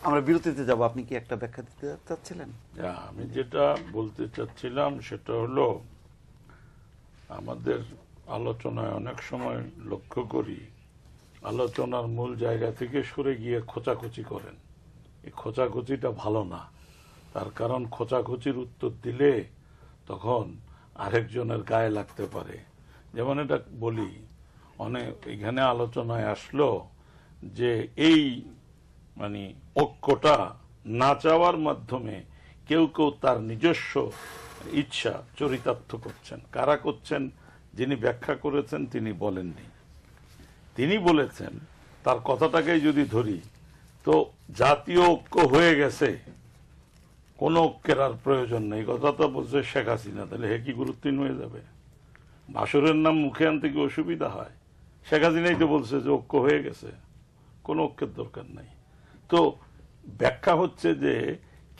আমরা বিরতিতে যাব, আপনি কি একটা ব্যাখ্যা দিতে চাচ্ছিলেন? আমি যেটা বলতে চাচ্ছিলাম সেটা হলো, আমাদের আলোচনায় অনেক সময় লক্ষ্য করি আলোচনার মূল জায়গা থেকে সরে গিয়ে খোঁচাখুচি করেন। এই খোঁচাখুচিটা ভালো না, তার কারণ খোঁচাখুচির উত্তর দিলে তখন আরেকজনের গায়ে লাগতে পারে। যেমন এটা বলি, অনেক এখানে আলোচনায় আসলো যে এই মানে ঐক্যটা না চাওয়ার মাধ্যমে কেউ কেউ তার নিজস্ব ইচ্ছা চরিতার্থ করছেন। কারা করছেন? যিনি ব্যাখ্যা করেছেন তিনি বলেননি। তিনি বলেছেন, তার কথাটাকেই যদি ধরি, তো জাতীয় ঐক্য হয়ে গেছে, কোন ঐক্যের আর প্রয়োজন নেই, কথাটা বলছে শেখ হাসিনা। তাহলে হে কি গুরুত্বহীন হয়ে যাবে? বাসরের নাম মুখে আনতে কি অসুবিধা হয়? শেখ হাসিনাই তো বলছে যে ঐক্য হয়ে গেছে, কোন ঐক্যের দরকার নাই। তো ব্যাখ্যা হচ্ছে যে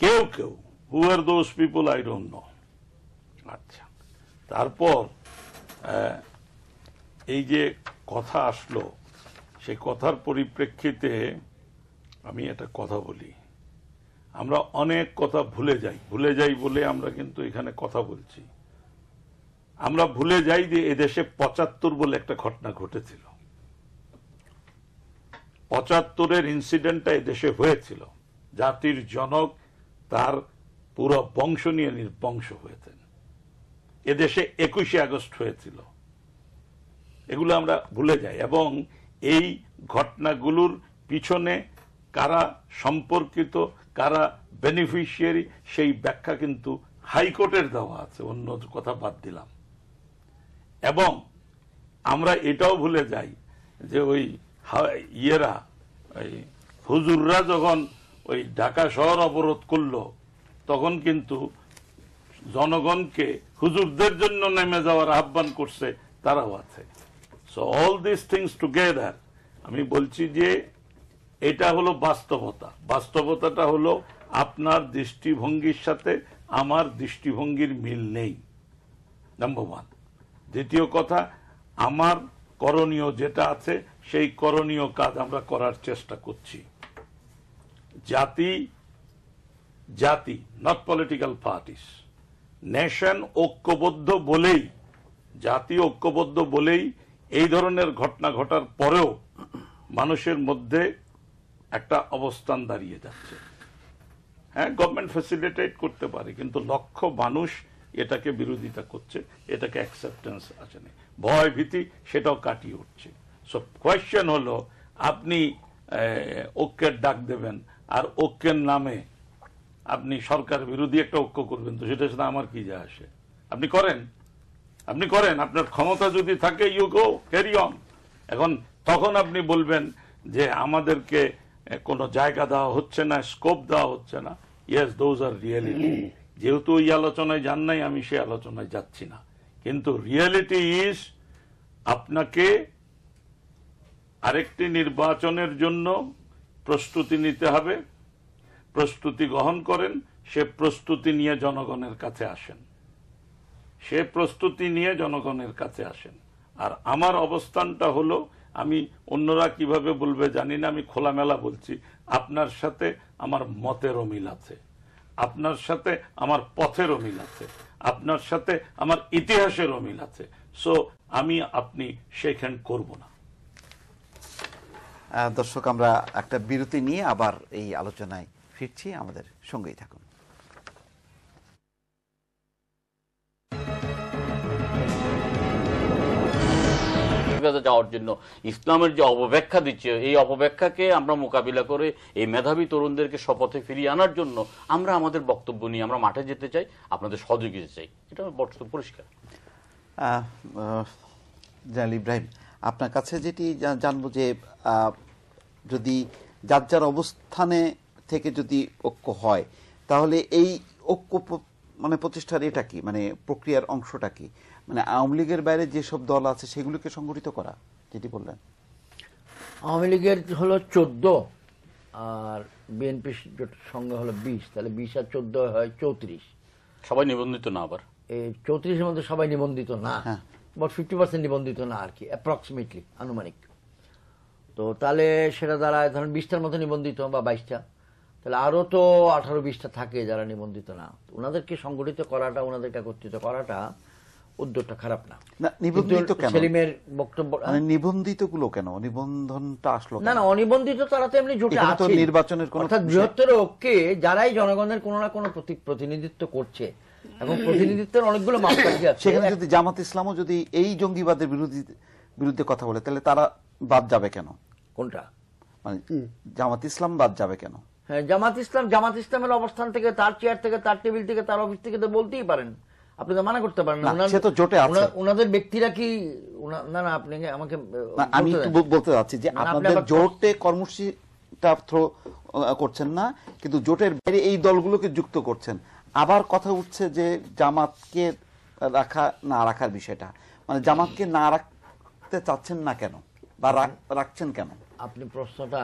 কেউ কেউ, who are those people I don't know. আচ্ছা, তারপর এই যে কথা আসলো, সেই কথার পরিপ্রেক্ষিতে আমি একটা কথা বলি। আমরা অনেক কথা ভুলে যাই বলে আমরা কিন্তু এখানে কথা বলছি। আমরা ভুলে যাই যে এদেশে ৭৫ বলে একটা ঘটনা ঘটেছিল। ৭৫-এর ইনসিডেন্টটা এদেশে হয়েছিল। জাতির জনক তার পুরো বংশ নিয়ে নির্বংশ হয়েছেন। এদেশে ২১শে আগস্ট হয়েছিল। এগুলো আমরা ভুলে যাই, এবং এই ঘটনাগুলোর পিছনে কারা সম্পর্কিত, কারা বেনিফিশিয়ারি, সেই ব্যাখ্যা কিন্তু হাইকোর্টের দেওয়া আছে, অন্য কথা বাদ দিলাম। এবং আমরা এটাও ভুলে যাই যে ওই ইয়েরা, ওই হুজুররা যখন ওই ঢাকা শহর অবরোধ করলো, তখন কিন্তু জনগণকে হুজুরদের জন্য নেমে যাওয়ার আহ্বান করছে, তারাও আছে। So all this things together, আমি বলছি যে এটা হলো বাস্তবতা। বাস্তবতাটা হলো আপনার দৃষ্টিভঙ্গির সাথে আমার দৃষ্টিভঙ্গির মিল নেই, নাম্বার ওয়ান। দ্বিতীয় কথা, আমার করণীয় যেটা আছে সেই করণীয় কাজ আমরা করার চেষ্টা করছি। জাতি, নট পলিটিক্যাল পার্টিস, নেশন ঐক্যবদ্ধ বলেই, জাতি ঐক্যবদ্ধ বলেই এই ধরনের ঘটনা ঘটার পরেও মানুষের মধ্যে একটা অবস্থান দাঁড়িয়ে যাচ্ছে। হ্যাঁ, গভর্নমেন্ট ফ্যাসিলিটেট করতে পারে, কিন্তু লক্ষ মানুষ এটাকে বিরোধিতা করছে, এটাকে অ্যাকসেপ্টেন্স আছে না, ভয় ভীতি সেটাও কাটিয়ে উঠছে। সো কোয়েশ্চেন হলো, আপনি ঐক্যের ডাক দেবেন আর ঐক্যের নামে আপনি সরকার বিরোধী একটা ঐক্য করবেন, তো সেটা সাথে আমার কি যায় আসে? আপনি করেন, আপনার ক্ষমতা যদি থাকে, ইউ গো ক্যারি অন। এখন তখন আপনি বলবেন যে আমাদেরকে কোনো জায়গা দেওয়া হচ্ছে না, স্কোপ দেওয়া হচ্ছে না। Yes, those are reality. যেহেতু ওই আলোচনায় যান নাই, আমি সেই আলোচনায় যাচ্ছি না, কিন্তু রিয়েলিটি ইজ আপনাকে আরেকটি নির্বাচনের জন্য প্রস্তুতি নিতে হবে। প্রস্তুতি গ্রহণ করেন, সে প্রস্তুতি নিয়ে জনগণের কাছে আসেন। আর আমার অবস্থানটা হলো, আমি অন্যরা কিভাবে বলবে জানি না, আমি খোলামেলা বলছি, আপনার সাথে আমার মতেরও মিল আছে, আপনার সাথে আমার পথেরও মিল আছে, আপনার সাথে আমার ইতিহাসেরও মিল আছে। সো আপনি সেখান করব না। দর্শক, আমরা একটা বিরতি নিয়ে আবার এই আলোচনায় ফিরছি, আমাদের সঙ্গেই থাকুন। যাওয়ার জন্য ইসলামের যে অপব্যাখ্যা দিচ্ছে, এই অপব্যাখ্যাকে আমরা মোকাবিলা করে এই মেধাবী তরুণদেরকে শপথে ফিরিয়ে আনার জন্য আমরা আমাদের বক্তব্য নিয়ে আমরা মাঠে যেতে চাই, আপনাদের সহযোগিতা চাই। এটা বর্তমান পরিষ্কার। জালাল ইব্রাহিম, আপনার কাছে যেটি জানবো যে যদি যার যার অবস্থানে থেকে যদি ঐক্য হয়, তাহলে এই ঐক্য মানে প্রতিষ্ঠার এটা কি, মানে প্রক্রিয়ার অংশটা কি? মানে আওয়ামী লীগের বাইরে যেসব দল আছে সেগুলোকে সংগঠিত করা, যেটি বললেন। আওয়ামী লীগের হলো 14 আর বিএনপির সংখ্যা হলো 20, তাহলে 20 আর 14 হয় 34। সবাই নিবন্ধিত না, আবার এই 34-এর মধ্যে সবাই নিবন্ধিত না, হ্যাঁ। বাট 50% নিবন্ধিত না আর কি, অ্যাপ্রক্সিমেটলি, আনুমানিক। তো তাহলে সেটা দাঁড়ায় ধরেন 20টার মতো নিবন্ধিত বা 22টা, তাহলে আরো তো 18-20টা থাকে যারা নিবন্ধিত না। ওনাদেরকে সংগঠিত করাটা, ওনাদেরকে একত্রিত করাটা উদ্যোগটা খারাপ না। না, নিবন্ধিত কেন? সেলিমের বক্তব্য, মানে নিবন্ধিত গুলো কেন, নিবন্ধনটা আসলো না না, অনিবন্ধিত তারা তো এমনি জোটে এখানে তো আছে। নির্বাচনের কোনো অর্থাৎ বিষয়- বৃহত্তর ঐক্যে যারাই জনগণের কোনো না কোনো প্রতিনিধিত্ব করছে, এবং প্রতিনিধিত্বের অনেকগুলো মাপকাঠি আছে। সেখানে যদি জামাত ইসলামও যদি এই জঙ্গিবাদের বিরুদ্ধে কথা বলে, তাহলে তারা বাদ যাবে কেন? কোনটা? মানে জামাত ইসলাম বাদ যাবে কেন? হ্যাঁ, জামাত ইসলামের অবস্থান থেকে, তার চেয়ার থেকে, তার টেবিল থেকে, তার অফিস থেকে তো বলতেই পারেন, আপনি তো মানা করতে পারেন না। না, সে তো জোটে আছে। ওনাদের ব্যক্তিরা কি না না, আপনি আমাকে না, আমি একটু বলতে চাচ্ছি যে মানে আপনি আপনাদের আবার- জোটে কর্মসূচিটা থ্রো করছেন না, কিন্তু জোটের বাইরে এই দলগুলোকে যুক্ত করছেন। আবার কথা উঠছে যে জামাতকে রাখা না রাখার বিষয়টা, মানে জামাতকে না রাখতে চাচ্ছেন না কেন, বা রাখছেন কেন? আপনি প্রশ্নটা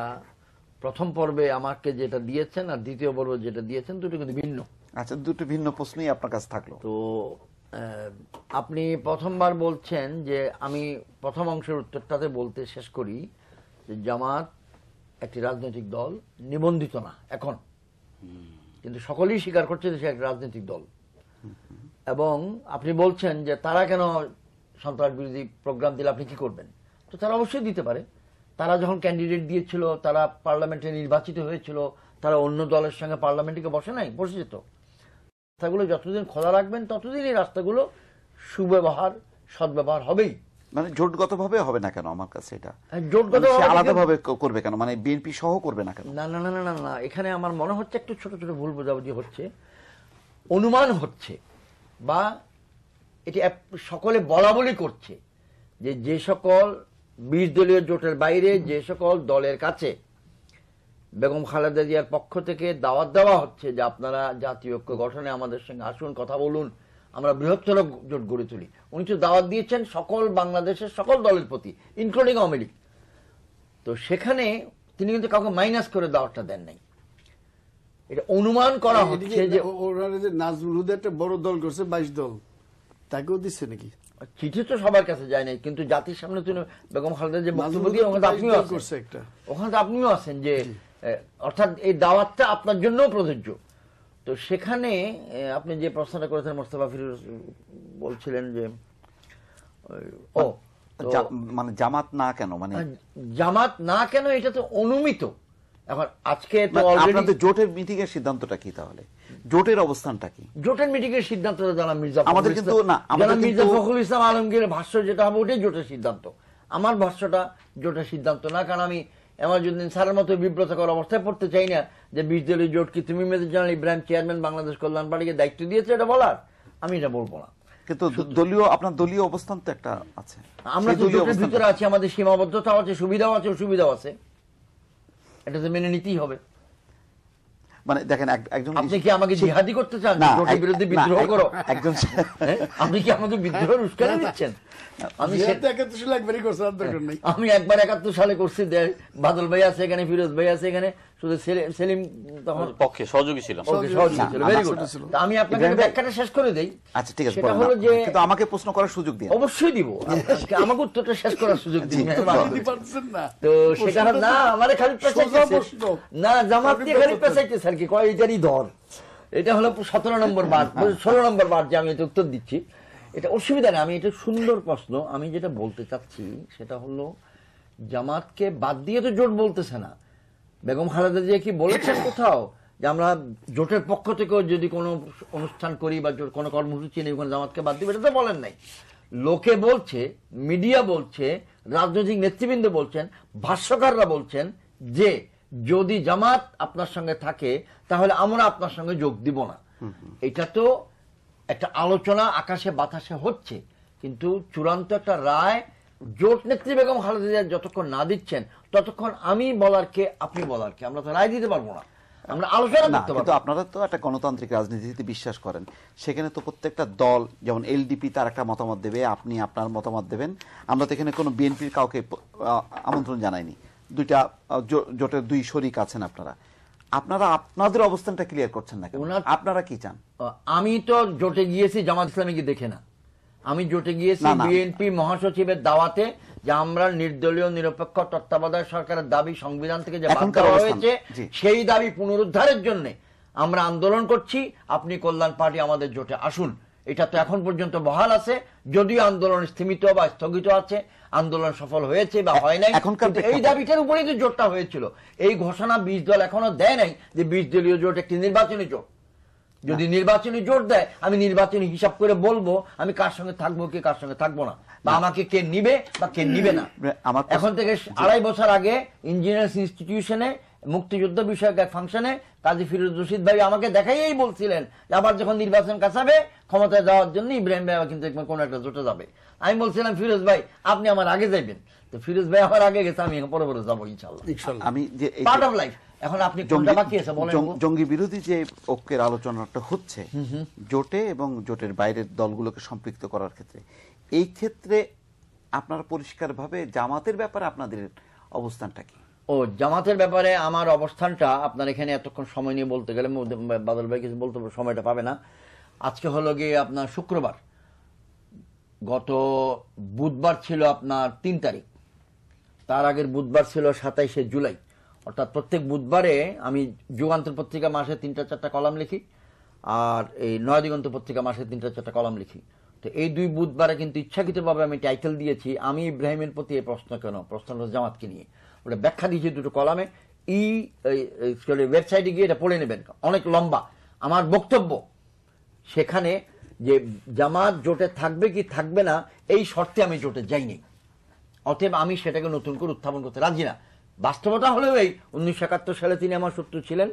প্রথম পর্বে আমাকে যেটা দিয়েছেন আর দ্বিতীয় পর্বে যেটা দিয়েছেন দুটো কিন্তু ভিন্ন। আচ্ছা, দুটো ভিন্ন প্রশ্নই আপনার কাছে থাকলো। তো আপনি প্রথমবার বলছেন যে, আমি প্রথম অংশের উত্তরটাতে বলতে শেষ করি যে জামাত একটি রাজনৈতিক দল, নিবন্ধিত না এখন, কিন্তু সকলেই স্বীকার করছে যে সে একটি রাজনৈতিক দল। এবং আপনি বলছেন যে তারা কেন সন্ত্রাস বিরোধী প্রোগ্রাম দিলে আপনি কি করবেন? তো তারা অবশ্যই দিতে পারে। তারা যখন ক্যান্ডিডেট দিয়েছিল, তারা পার্লামেন্টে নির্বাচিত হয়েছিল, তারা অন্য দলের সঙ্গে পার্লামেন্টে বসে নাই, বসেছে তো। রাস্তাগুলো যতদিন খোলা রাখবেন ততদিন এই রাস্তাগুলো সুব্যবহার, সদ্ব্যবহার হবেই। মানে জোটগতভাবে হবে না কেন? আমার কাছে এটা জোটগত আলাদাভাবে করবে কেন, মানে বিএনপি সহ করবে না কেন? না না না না না, এখানে আমার মনে হচ্ছে একটু ছোট ছোট ভুল বোঝাবুঝি হচ্ছে, অনুমান হচ্ছে, বা এটি সকলে বলা বলি করছে যে যে সকল 20 দলীয় জোটের বাইরে যে সকল দলের কাছে বেগম খালেদা জিয়ার পক্ষ থেকে দাওয়াত দেওয়া হচ্ছে যে আপনারা জাতীয় ঐক্য গঠনে আমাদের সঙ্গে আসুন, কথা বলুন, আমরা বৃহত্তর জোট গড়ে তুলি। উনি তো দাওয়াত দিয়েছেন সকল বাংলাদেশের সকল দলের প্রতি, ইনক্লুডিং আওয়ামী লীগ। তো সেখানে তিনি কিন্তু কাউকে মাইনাস করে দাওয়াতটা দেন নাই। এটা অনুমান করা হচ্ছে যে ওনারা যে নাজমুল হুদা একটা বড় দল করছে, 22 দল, তাকেও দিচ্ছে নাকি? চিঠি তো সবার কাছে যায় নাই, কিন্তু জাতির সামনে তিনি বেগম খালেদা যে বক্তব্য দিয়ে ওখানে আপনিও আছেন, ওখানে তো আপনিও আছেন যে অর্থাৎ এই দাওয়াতটা আপনার জন্যও প্রযোজ্য। তো সেখানে আপনি যে প্রশ্নটা করেছেন, মোস্তফা ফিরোজ বলছিলেন যে মানে জামাত না কেন, মানে জামাত না কেন, এটা তো অনুমিত। এখন আজকে তো আপনাদের জোটের মিটিং এর সিদ্ধান্তটা কি? তাহলে জোটের অবস্থানটা কি? জোটের মিটিং এর সিদ্ধান্ত জানা মির্জা আমাদের কিন্তু না, আমাদের মির্জা ফখরুল ইসলাম আলমগীরের ভাষ্য যেটা হবে ওটাই জোটের সিদ্ধান্ত। আমার ভাষ্যটা জোটের সিদ্ধান্ত না, কারণ আমি এমাজউদ্দিন স্যারের মতো বিব্রতকর অবস্থায় পড়তে চাই না যে 20 দলীয় জোট কি তুমি major general Ibrahim chairman Bangladesh Kalyan পার্টিকে দায়িত্ব দিয়েছে এটা বলার, আমি এটা বলবো না। কিন্তু দলীয়, আপনার দলীয় অবস্থান তো একটা আছে, আমরা তো জোটের ভিতরে আছি, আমাদের সীমাবদ্ধতাও আছে, সুবিধাও আছে, অসুবিধাও আছে, এটা তো মেনে নিতেই হবে। মানে দেখেন, একজন, আপনি কি আমাকে জিহাদি করতে চান, জোটের বিরুদ্ধে বিদ্রোহ করো? একজন আপনি কি আমাকে বিদ্রোহের উস্কানি দিচ্ছেন? আমি 71 সালে করছি, বাদল ভাই আছে এখানে, ফিরোজ ভাই আছে এখানে, শুধু সেলিম তখন পক্ষে সহযোগী ছিলাম। আমি আপনাকে ব্যাখ্যাটা শেষ করে দেই। আচ্ছা ঠিক আছে, সেটা হলো যে কিন্তু আমাকে প্রশ্ন করার সুযোগ দিন। অবশ্যই দিব, আমাকে উত্তরটা শেষ করার সুযোগ দিন। তো সেটা না মানে খালি না, জামাত দিয়ে খালি পেঁচাইতে স্যার কি কয়, এটারই ধর। এটা হলো 17 নম্বর বার, 16 নম্বর বার যে আমি এটা উত্তর দিচ্ছি, এটা অসুবিধা নেই। আমি এটা সুন্দর প্রশ্ন, আমি যেটা বলতে চাচ্ছি সেটা হলো জামাতকে বাদ দিয়ে তো জোট বলতেছে না। বেগম খালেদা জিয়া কি বলেছেন কোথাও যে আমরা জোটের পক্ষ থেকেও যদি কোনো অনুষ্ঠান করি বা কোনো কর্মসূচি নেই ওখানে জামাতকে বাদ দিবে, এটা তো বলেন নাই। লোকে বলছে, মিডিয়া বলছে, রাজনৈতিক নেতৃবৃন্দ বলছেন, ভাষ্যকাররা বলছেন যে যদি জামাত আপনার সঙ্গে থাকে তাহলে আমরা আপনার সঙ্গে যোগ দিব না। এটা তো একটা আলোচনা আকাশে বাতাসে হচ্ছে, কিন্তু চূড়ান্ত একটা রায় জোট নেত্রী বেগম খালেদা জিয়া যতক্ষণ না দিচ্ছেন ততক্ষণ আমি বলার কে, আপনি বলার কে, আমরা তো রায় দিতে পারবো না, আমরা আলোচনা করতে পারবো। কিন্তু আপনারা তো একটা গণতান্ত্রিক রাজনীতিতে বিশ্বাস করেন, সেখানে তো প্রত্যেকটা দল, যেমন এলডিপি তার একটা মতামত দেবে, আপনি আপনার মতামত দেবেন। আমরা তো এখানে কোনো বিএনপির কাউকে আমন্ত্রণ জানাইনি, দুইটা জোটের 2 শরিক আছেন আপনারা। আপনারা আপনাদের অবস্থানটা ক্লিয়ার করছেন না কেন? আপনারা কি চান? আমি তো জোটে গিয়েছি জামাত ইসলামীকে দেখে না, আমি জোটে গিয়েছি না, না। বিএনপি মহাসচিবের দাওয়াতে, যে আমরা নির্দলীয় নিরপেক্ষ তত্ত্বাবধায়ক সরকারের দাবি সংবিধান থেকে যে বাদ এখনকার দেওয়া অবস্থান, হয়েছে জি। সেই দাবি পুনরুদ্ধারের জন্য আমরা আন্দোলন করছি। আপনি কল্যাণ পার্টি আমাদের জোটে আসুন, এটা তো এখন পর্যন্ত বহাল আছে, যদিও আন্দোলন স্থিমিত বা স্থগিত আছে, আন্দোলন সফল হয়েছে বা হয় নাই, এখনকার কিন্তু এই প্রেক্ষাপট- দাবিটার উপরেই তো জোটটা হয়েছিল। এই ঘোষণা 20 দল এখনো দেয় নাই যে 20 দলীয় জোট একটি নির্বাচনী জোট। যদি নির্বাচনী জোট দেয়, আমি নির্বাচনী হিসাব করে বলবো আমি কার সঙ্গে থাকবো, কে কার সঙ্গে থাকবো না, বা আমাকে কে নিবে বা কে নিবে না। আমার এখন থেকে 2.5 বছর আগে ইঞ্জিনিয়ার্স ইনস্টিটিউশনে মুক্তিযুদ্ধ বিষয়ক এক ফাংশনে কাজী ফিরোজ রশিদ ভাই আমাকে দেখাইয়েই বলছিলেন যে আবার যখন নির্বাচন কাছাবে ক্ষমতায় যাওয়ার জন্য ইব্রাহিম ভাই কিন্তু কোন একটা জোটে যাবে। আমি বলছিলাম ফিরোজ ভাই আপনি আমার আগে যাইবেন, তো ফিরোজ ভাই আমার আগে গেছে, আমি পরে পরে যাবো ইনশাল্লাহ। আমি যে এই পার্ট অফ লাইফ। এখন আপনি কোনটা বাকি আছে বলেন? জঙ্গি বিরোধী যে ঐক্যের আলোচনাটা হচ্ছে জোটে এবং জোটের বাইরের দলগুলোকে সম্পৃক্ত করার ক্ষেত্রে, এই ক্ষেত্রে আপনারা পরিষ্কারভাবে জামাতের ব্যাপারে আপনাদের অবস্থানটা কি? ও জামাতের ব্যাপারে আমার অবস্থানটা আপনার এখানে এতক্ষণ সময় নিয়ে বলতে গেলে বাদল ভাই কিছু বলতে সময়টা পাবে না। আজকে হলো গিয়ে আপনার শুক্রবার, গত বুধবার ছিল আপনার 3 তারিখ, তার আগের বুধবার ছিল 27শে জুলাই। অর্থাৎ প্রত্যেক বুধবারে আমি যুগান্তর পত্রিকা মাসে 3-4টা কলাম লিখি, আর এই নয়াদিগন্ত পত্রিকা মাসে 3-4টা কলাম লিখি। তো এই 2 বুধবারে কিন্তু ইচ্ছাকৃতভাবে আমি টাইটেল দিয়েছি আমি ইব্রাহিমের প্রতি এই প্রশ্ন কেন, প্রশ্নটা জামাতকে নিয়ে, ওটা ব্যাখ্যা দিয়েছি 2টো কলামে। ওয়েবসাইটে গিয়ে এটা পড়ে নেবেন, অনেক লম্বা আমার বক্তব্য। সেখানে যে জামাত জোটে থাকবে কি থাকবে না এই শর্তে আমি জোটে যাইনি, অতএব আমি সেটাকে নতুন করে উত্থাপন করতে রাজি না। বাস্তবতা হলেও এই 1971 সালে তিনি আমার শত্রু ছিলেন,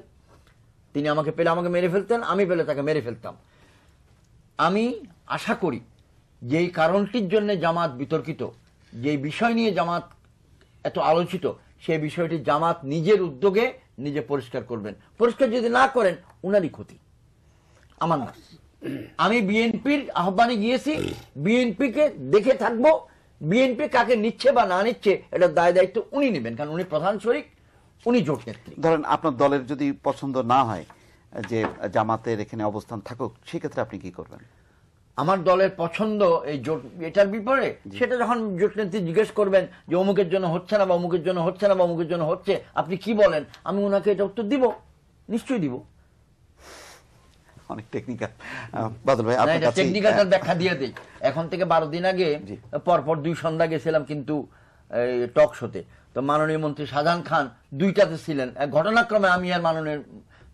তিনি আমাকে পেলে আমাকে মেরে ফেলতেন, আমি পেলে তাকে মেরে ফেলতাম। আমি আশা করি যে এই কারণটির জন্য জামাত বিতর্কিত, যে বিষয় নিয়ে জামাত এত আলোচিত, সেই বিষয়টি জামাত নিজের উদ্যোগে নিজে পরিষ্কার করবেন। পরিষ্কার যদি না করেন উনারই ক্ষতি, আমার না। আমি বিএনপির আহ্বানে গিয়েছি, বিএনপিকে দেখে থাকবো, বিএনপি কাকে নিচ্ছে বা না নিচ্ছে এটা দায় দায়িত্ব উনি নেবেন, কারণ উনি প্রধান শরিক, উনি জোট নেত্রী। ধরেন আপনার দলের যদি পছন্দ না হয় যে জামাতের এখানে অবস্থান থাকুক, সেক্ষেত্রে আপনি কি করবেন? আমার দলের পছন্দ এই জোট এটার বিপরীতে, সেটা যখন জোট নেত্রী জিজ্ঞেস করবেন যে অমুকের জন্য হচ্ছে না বা অমুকের জন্য হচ্ছে না বা অমুকের জন্য হচ্ছে, আপনি কি বলেন, আমি ওনাকে এটা উত্তর দিব, নিশ্চয়ই দিব। অনেক টেকনিক্যাল। বাদল ভাই আপনার কাছে টেকনিক্যাল ব্যাখ্যা দিয়ে দেই। এখন থেকে 12 দিন আগে পরপর 2 সন্ধ্যা গেছিলাম কিন্তু টক শোতে, তো মাননীয় মন্ত্রী শাহজাহান খান 2টাতে ছিলেন। ঘটনাক্রমে আমি আর মাননীয়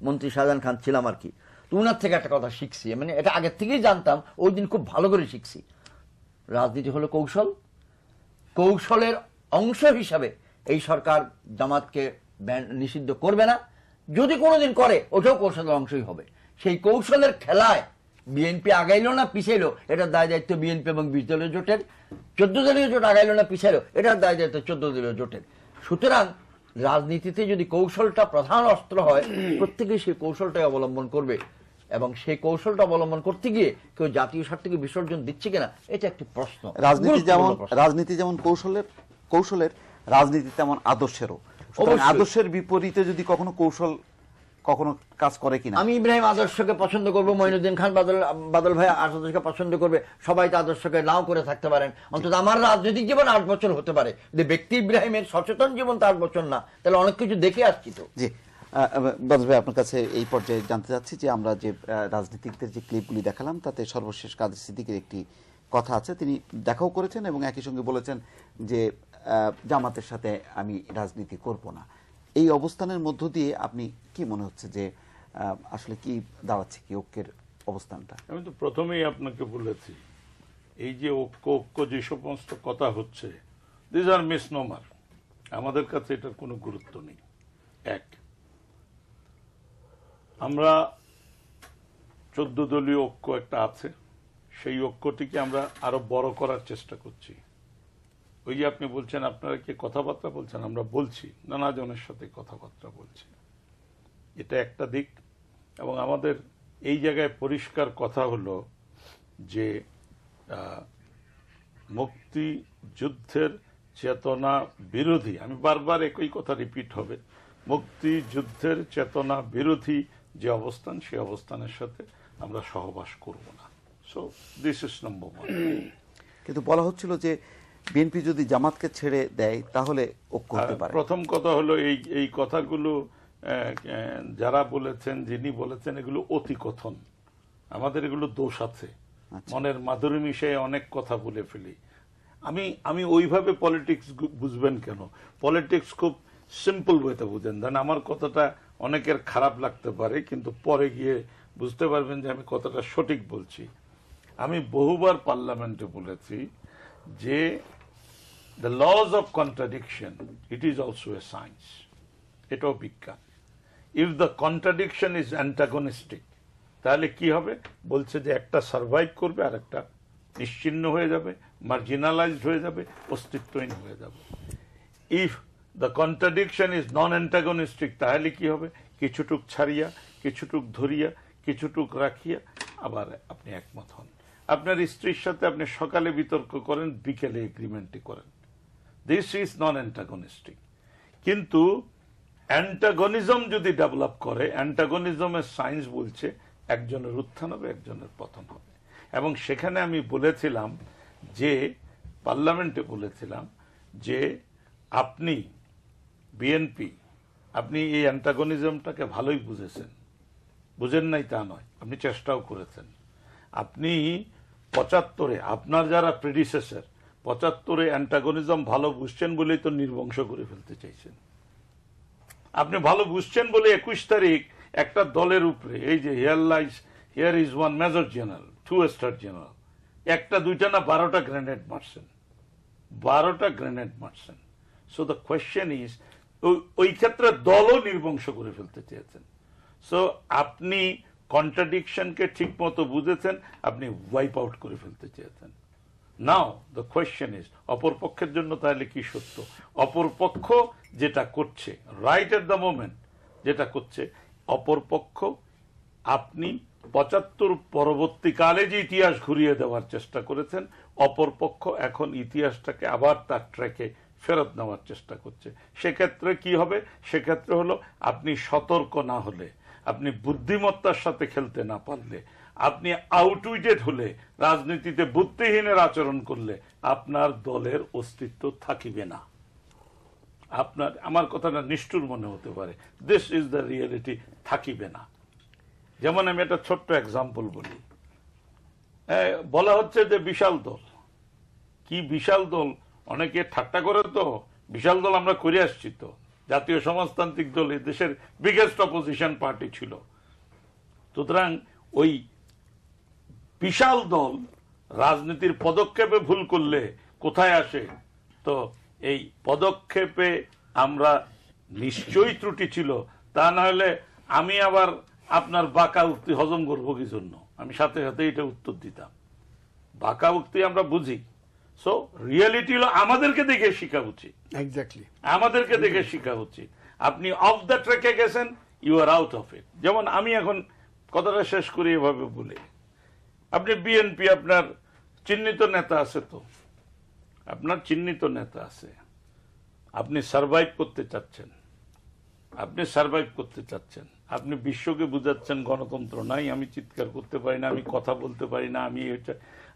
মন্ত্রী শাহজাহান খান ছিলাম আর কি। তো উনার থেকে একটা কথা শিখছি, মানে এটা আগের থেকেই জানতাম, ওই দিন খুব ভালো করে শিখছি। রাজনীতি হলো কৌশল, কৌশলের অংশ হিসাবে এই সরকার জামাতকে নিষিদ্ধ করবে না, যদি কোনোদিন করে ওটাও কৌশলের অংশই হবে। সেই কৌশলের খেলায় বিএনপি আগাইলো না পিছাইলো এটার দায় দায়িত্ব বিএনপি এবং 20 দলীয় জোটের, 14 দলীয় জোট আগাইলো না পিছাইলো এটার দায় দায়িত্ব 14 দলীয় জোটের। সুতরাং রাজনীতিতে যদি কৌশলটা প্রধান অস্ত্র হয়, প্রত্যেকেই সেই কৌশলটাই অবলম্বন করবে, এবং সেই কৌশলটা অবলম্বন করতে গিয়ে কেউ জাতীয় স্বার্থকে বিসর্জন দিচ্ছে কিনা এটা একটি প্রশ্ন। রাজনীতি যেমন কৌশলের রাজনীতি তেমন আদর্শেরও। আদর্শের বিপরীতে যদি কখনো কৌশল কখনো কাজ করে কিনা, আমি ইব্রাহিম আদর্শকে পছন্দ করবো, মঈনুদ্দিন খান বাদল ভাই আদর্শকে পছন্দ করবে, সবাই তো আদর্শকে নাও করে থাকতে পারেন। অন্তত আমার রাজনৈতিক জীবন 8 বছর হতে পারে, যদি ব্যক্তি ইব্রাহিমের সচেতন জীবন তো 8 বছর না, তাহলে অনেক কিছু দেখে আসছি। তো জি বাদল ভাই আপনার কাছে এই পর্যায়ে জানতে চাচ্ছি যে আমরা যে রাজনীতিকদের যে ক্লিপগুলি দেখালাম তাতে সর্বশেষ কাদের সিদ্দিকের একটি কথা আছে, তিনি দেখাও করেছেন এবং একই সঙ্গে বলেছেন যে জামাতের সাথে আমি রাজনীতি করব না। এই অবস্থানের মধ্য দিয়ে আপনি কি মনে হচ্ছে যে আসলে কি দাঁড়াচ্ছে কি ঐক্যের অবস্থানটা? আমি তো প্রথমেই আপনাকে বলেছি, এই যে ঐক্য যে সমস্ত কথা হচ্ছে, দিস আর মিসনোমার, আমাদের কাছে এটার কোনো গুরুত্ব নেই। এক, আমরা 14 দলীয় ঐক্য একটা আছে, সেই ঐক্যটিকে আমরা আরো বড় করার চেষ্টা করছি। ওই যে আপনি বলছেন আপনারা কি কথাবার্তা বলছেন, আমরা বলছি, নানা জনের সাথে কথাবার্তা বলছি, এটা একটা দিক। এবং আমাদের এই জায়গায় পরিষ্কার কথা হলো যে মুক্তিযুদ্ধের চেতনা বিরোধী, আমি বারবার একই কথা রিপিট হবে, মুক্তিযুদ্ধের চেতনা বিরোধী যে অবস্থান, সেই অবস্থানের সাথে আমরা সহবাস করব না। So this is number one. কিন্তু বলা হচ্ছিল যে বিএনপি যদি জামাতকে ছেড়ে দেয় তাহলে ঐক্য হতে পারে। প্রথম কথা হলো এই কথাগুলো যারা বলেছেন, যিনি বলেছেন, এগুলো অতি কথন। আমাদের এগুলো দোষ আছে, মনের মাধুরী মিশিয়ে অনেক কথা বলে ফেলি। আমি ওইভাবে পলিটিক্স বুঝবেন কেন? পলিটিক্স খুব সিম্পল ওয়েতে বুঝেন। দেন আমার কথাটা অনেকের খারাপ লাগতে পারে, কিন্তু পরে গিয়ে বুঝতে পারবেন যে আমি কথাটা সঠিক বলছি। আমি বহুবার পার্লামেন্টে বলেছি যে the laws of contradiction, it is also a science. এটাও বিজ্ঞান। If the contradiction is antagonistic, তাহলে কি হবে? বলছে যে একটা সার্ভাইভ করবে আর একটা নিশ্চিহ্ন হয়ে যাবে, মার্জিনালাইজড হয়ে যাবে, অস্তিত্বহীন হয়ে যাবে। If the contradiction is non-antagonistic, তাহলে কি হবে? কিছুটুক ছাড়িয়া, কিছুটুক ধরিয়া, কিছুটুক রাখিয়া আবার আপনি একমত হন। আপনার স্ত্রীর সাথে আপনি সকালে বিতর্ক করেন, বিকেলে এগ্রিমেন্টই করেন। This is non antagonistic. কিন্তু অ্যান্টাগনিজম যদি ডেভেলপ করে, অ্যান্টাগনিজমের সায়েন্স বলছে একজনের উত্থান হবে, একজনের পতন হবে। এবং সেখানে আমি বলেছিলাম যে, পার্লামেন্টে বলেছিলাম যে আপনি বিএনপি, আপনি এই অ্যান্টাগনিজমটাকে ভালোই বুঝেছেন, বুঝেন নাই তা নয়, আপনি চেষ্টাও করেছেন। আপনি 75-এ আপনার যারা প্রেডিসেসর 75-এ অ্যান্টাগনিজম ভালো বুঝছেন বলেই তো নির্বংশ করে ফেলতে চাইছেন। আপনি ভালো বুঝছেন বলে 21 তারিখ একটা দলের উপরে, এই যে here is one major general, 2 star general, একটা দুইটা না 12টা গ্রেনেড মারছেন, 12টা গ্রেনেড মারছেন। সো দ্য কোয়েশ্চেন ইজ, ওই ক্ষেত্রে দলও নির্বংশ করে ফেলতে চেয়েছেন। সো আপনি কন্ট্রাডিকশনকে ঠিক মতো বুঝেছেন, আপনি ওয়াইপ আউট করে ফেলতে চেয়েছেন। নাও দ্য কোয়েশ্চেন ইজ, অপর পক্ষের জন্য তাহলে কি সত্য? অপর পক্ষ যেটা করছে রাইট এট দ্য মোমেন্ট, যেটা করছে অপর পক্ষ, আপনি 75 পরবর্তীকালে যে ইতিহাস ঘুরিয়ে দেওয়ার চেষ্টা করেছেন, অপর পক্ষ এখন ইতিহাসটাকে আবার তার ট্র্যাকে ফেরত নেওয়ার চেষ্টা করছে। সেক্ষেত্রে কি হবে? সেক্ষেত্রে হলো আপনি সতর্ক না হলে, আপনি বুদ্ধিমত্তার সাথে খেলতে না পারলে, আপনি আউটউইটেড হলে, রাজনীতিতে বুদ্ধিহীনের আচরণ করলে আপনার দলের অস্তিত্ব থাকিবে না। আপনার, আমার কথাটা নিষ্ঠুর মনে হতে পারে, দিস ইজ দ্য রিয়েলিটি, থাকিবে না। যেমন আমি একটা ছোট্ট এক্সাম্পল বলি। বলা হচ্ছে যে বিশাল দল, কি বিশাল দল? অনেকে ঠাট্টা করে, তো বিশাল দল আমরা করে আসছি, তো জাতীয় সমাজতান্ত্রিক দল এই দেশের বিগেস্ট অপোজিশন পার্টি ছিল। সুতরাং ওই বিশাল দল রাজনীতির পদক্ষেপে ভুল করলে কোথায় আসে? তো এই পদক্ষেপে আমরা নিশ্চয়ই ত্রুটি ছিল, তা না হলে আমি আবার আপনার বাঁকা উক্তি হজম করবো কি জন্য? আমি সাথে সাথে এটা উত্তর দিতাম, বাঁকা উক্তি আমরা বুঝি। সো রিয়েলিটি হলো আমাদেরকে দেখে শিখা উচিত, এক্স্যাক্টলি আমাদেরকে দেখে শিখা উচিত। আপনি অফ দ্য ট্র্যাকে গেছেন, you are out of it. যেমন আমি এখন কথাটা শেষ করি এভাবে বলে, আপনি বিএনপি, আপনার চিহ্নিত নেতা আছে, তো আপনার চিহ্নিত নেতা আছে, আপনি সার্ভাইভ করতে চাচ্ছেন, আপনি সার্ভাইভ করতে চাচ্ছেন, আপনি বিশ্বকে বুঝাচ্ছেন গণতন্ত্র নাই, আমি চিৎকার করতে পারি না, আমি কথা বলতে পারি না,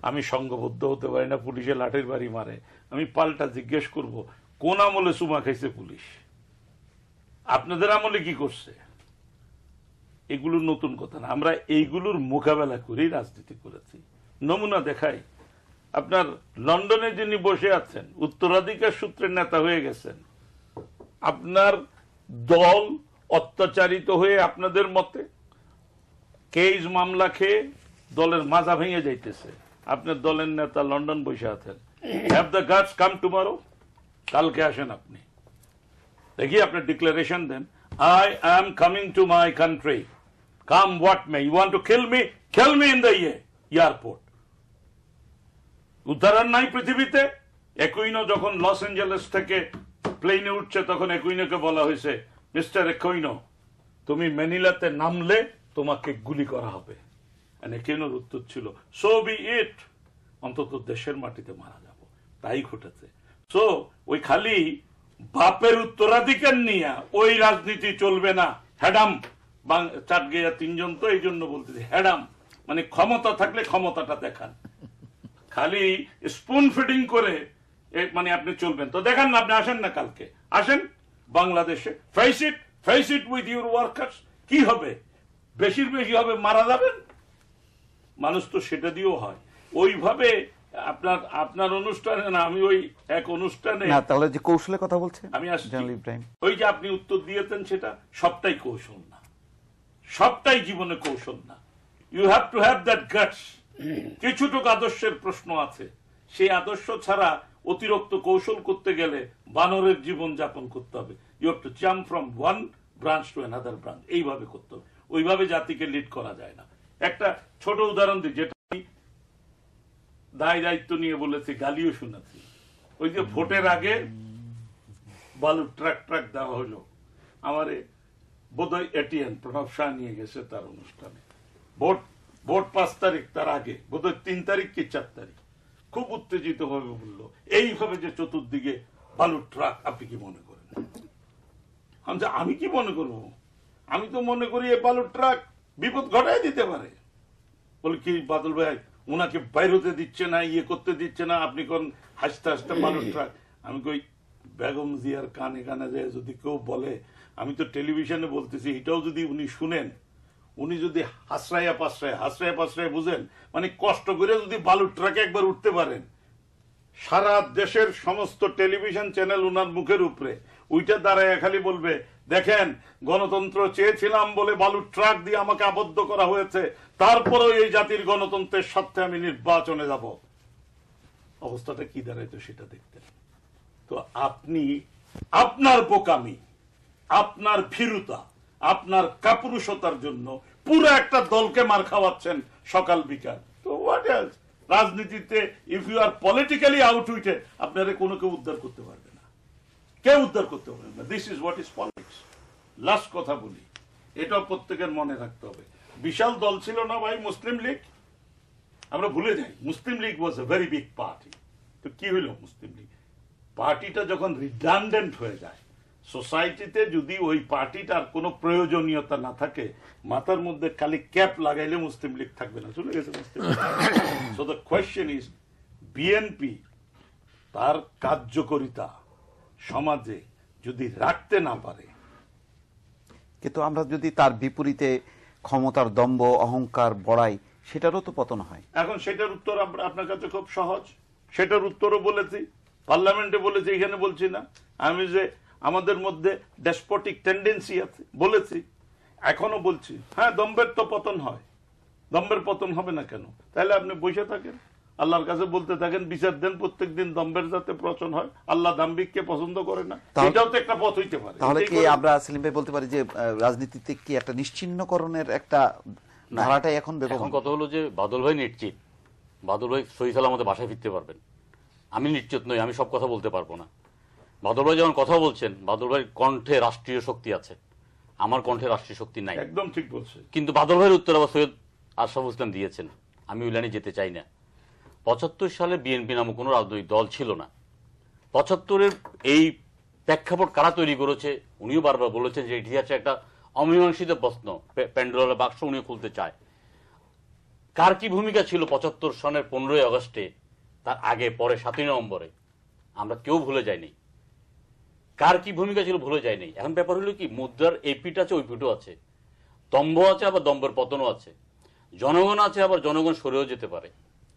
আমি সংঘবদ্ধ হতে পারি না, পুলিশে লাঠির বাড়ি মারে। আমি পাল্টা জিজ্ঞেস করব, কোন আমলে চুমা খাইছে পুলিশ? আপনাদের আমলে কি করছে? এগুলো নতুন কথা না, আমরা এইগুলোর মোকাবেলা করেই রাজনীতি করেছি। নমুনা দেখাই, আপনার লন্ডনে যিনি বসে আছেন, উত্তরাধিকার সূত্রের নেতা হয়ে গেছেন, আপনার দল অত্যাচারিত হয়ে আপনাদের মতে কেস মামলা খেয়ে দলের মাজা ভেঙে যাইতেছে, আপনার দলের নেতা লন্ডন বসে আছেন। Have the guts, come tomorrow, কালকে আসেন আপনি, দেখি আপনি ডিক্লারেশন দেন, I am coming to my country, come what may, you want to kill me, kill me in the airport. উদাহরণ নাই পৃথিবীতে? একুইনো যখন লস এঞ্জেলেস থেকে প্লেনে উঠছে, তখন একুইনোকে বলা হয়েছে, মিস্টার একুইনো, তুমি ম্যানিলাতে নামলে তোমাকে গুলি করা হবে। একুইনোর উত্তর ছিল, সো বি ইট, অন্তত দেশের মাটিতে মারা যাব। তাই ঘটেছে। সো ওই খালি বাপের উত্তরাধিকার নিয়ে ওই রাজনীতি চলবে না। হ্যাডাম চাটগেয়া তিনজন তো এই জন্য বলতেছে হ্যাডাম, মানে ক্ষমতা থাকলে ক্ষমতাটা দেখান, খালি স্পুন ফিডিং করে মানে আপনি চলবেন তো দেখান না। আপনি আসেন না, কালকে আসেন বাংলাদেশে, face it with your workers. কি হবে? বেশির বেশি হবে, মারা যাবেন। মানুষ তো সেটা দিয়েও হয়। ওইভাবে আপনার অনুষ্ঠানে না, আমি ওই এক অনুষ্ঠানে না, তাহলে যে কৌশলের কথা বলছেন আমি আসছি, জেনারেল ইব্রাহিম, ওই যে আপনি উত্তর দিয়েছেন সেটা সবটাই কৌশল না, সবটাই জীবনে কৌশল না। You have to have that guts. কিছুটুকু আদর্শের প্রশ্ন আছে, সেই আদর্শ ছাড়া অতিরিক্ত কৌশল করতে গেলে বানরের জীবন যাপন করতে হবে। You have to jump from one branch to another branch, এইভাবে করতে হবে। ওইভাবে জাতিকে লিড করা যায় না। একটা ছোট উদাহরণ দিই, যেটা দায় দায়িত্ব নিয়ে বলেছি, গালিও শোনাচ্ছি। ওই যে ভোটের আগে বালু ট্রাক দেওয়া হলো, আমারে বোধহয় এটিএন প্রণব শাহ নিয়ে গেছে তার অনুষ্ঠানে। ভোট 5 তারিখ, তার আগে বোধহয় 3 তারিখ কি 4 তারিখ, খুব উত্তেজিত ভাবে বললো এইভাবে যে চতুর্দিকে বালুর ট্রাক, আপনি কি মনে করেন? আমি কি মনে করব? আমি তো মনে করি এই বালুর ট্রাক বিপদ ঘটাই দিতে পারে। বলে কি বাদল ভাই, ওনাকে বাইর হতে দিচ্ছে না, ইয়ে করতে দিচ্ছে না, আপনি কোন হাসতে হাসতে বালুর ট্রাক। আমি কই বেগম জিয়ার কানে কানে যায় যদি কেউ বলে, আমি তো টেলিভিশনে বলতেছি, এটাও যদি উনি শুনেন, উনি যদি হাসরাইয়া পাসরাইয়া বুঝেন, মানে কষ্ট করে যদি বালুর ট্রাকে একবার উঠতে পারেন, সারা দেশের সমস্ত টেলিভিশন চ্যানেল উনার মুখের উপরে ওইটা দাঁড়ায় খালি বলবে, দেখেন গণতন্ত্র চেয়েছিলাম বলে বালুর ট্রাক দিয়ে আমাকে আবদ্ধ করা হয়েছে, তারপরেও এই জাতির গণতন্ত্রের স্বার্থে আমি নির্বাচনে যাব। অবস্থাটা কি দাঁড়াইতো সেটা দেখতেন। তো আপনি আপনার বোকামি, আপনার ভীরুতা, আপনার কাপুরুষতার জন্য পুরো একটা দলকে মার খাওয়াচ্ছেন সকাল বিকাল। তো হোয়াট এলস? রাজনীতিতে ইফ ইউ আর পলিটিক্যালি আউটউইটেড, আপনারা কোনো কেউ উদ্ধার করতে পারবে না, কেউ উদ্ধার করতে পারবে না। This is what is politics. Last কথা বলি, এটাও প্রত্যেকের মনে রাখতে হবে। বিশাল দল ছিল না ভাই মুসলিম লীগ, আমরা ভুলে যাই মুসলিম লীগ ওয়াজ এ ভেরি বিগ পার্টি। তো কি হইল মুসলিম লীগ? পার্টিটা যখন রিডান্ডেন্ট হয়ে যায়, সোসাইটিতে যদি ওই পার্টিটার কোনো প্রয়োজনীয়তা না থাকে, মাথার মধ্যে খালি ক্যাপ লাগাইলে মুসলিম লীগ থাকবে না, চলে গেছে Muslim League. So the question is, BNP তার কার্যকারিতা সমাজে যদি রাখতে না পারে, কিন্তু আমরা যদি তার বিপরীতে ক্ষমতার দম্ভ অহংকার বড়াই, সেটারও তো পতন হয়। এখন সেটার উত্তর আপনার কাছে খুব সহজ। সেটার উত্তরও বলেছি, পার্লামেন্টে বলেছি, এখানে বলছি না আমি যে আমাদের মধ্যে ডেসপোটিক টেন্ডেন্সি আছে, বলেছি, এখনো বলছি। হ্যাঁ, দম্ভের তো পতন হয়, দম্ভের পতন হবে না কেন? তাহলে আপনি বসে থাকেন, আল্লাহর কাছে বলতে থাকেন, বিচার দেন প্রত্যেকদিন দম্ভের যাতে পতন হয়। আল্লাহ দাম্ভিককে পছন্দ করে না, এটাও তো একটা পথ হইতে পারে। তাহলে কি আমরা সেলিম ভাই বলতে পারি যে রাজনীতিতে কি একটা নিশ্চিহ্নকরণের একটা ধারাটাই এখন এখন কথা হলো যে বাদল ভাই নিশ্চিত, বাদল ভাই সহি সালামতে বাসায় ফিরতে পারবেন। আমি নিশ্চিত নই, আমি সব কথা বলতে পারবো না। বাদল ভাই যখন কথা বলছেন, বাদল ভাইয়ের কণ্ঠে রাষ্ট্রীয় শক্তি আছে, আমার কণ্ঠে রাষ্ট্রীয় শক্তি নাই। একদম ঠিক বলছে। কিন্তু বাদল ভাইয়ের উত্তর আবার সৈয়দ আশরাফুল ইসলাম দিয়েছেন, আমি ওই লাইনে যেতে চাই না। ৭৫ সালে বিএনপি নামক কোনো রাজনৈতিক দল ছিল না। ৭৫-এর এই প্রেক্ষাপট কারা তৈরি করেছে, উনিও বারবার বলেছেন যে এটি হচ্ছে একটা অমীমাংসিত প্রশ্ন, প্যান্ডোরার বাক্স উনিও খুলতে চায়। কার কি ভূমিকা ছিল ৭৫ সনের 15ই আগস্টে, তার আগে পরে 7ই নভেম্বরে, আমরা কেউ ভুলে যাইনি। কার কি ভূমিকা ছিল ভুলে যায়নি। এখন ব্যাপার হলো কি, মুদ্রার এই পিঠ আছে ওই পিঠও আছে, দম্ভ আছে আবার দম্ভের পতনও আছে, জনগণ আছে আবার জনগণ সরেও যেতে পারে,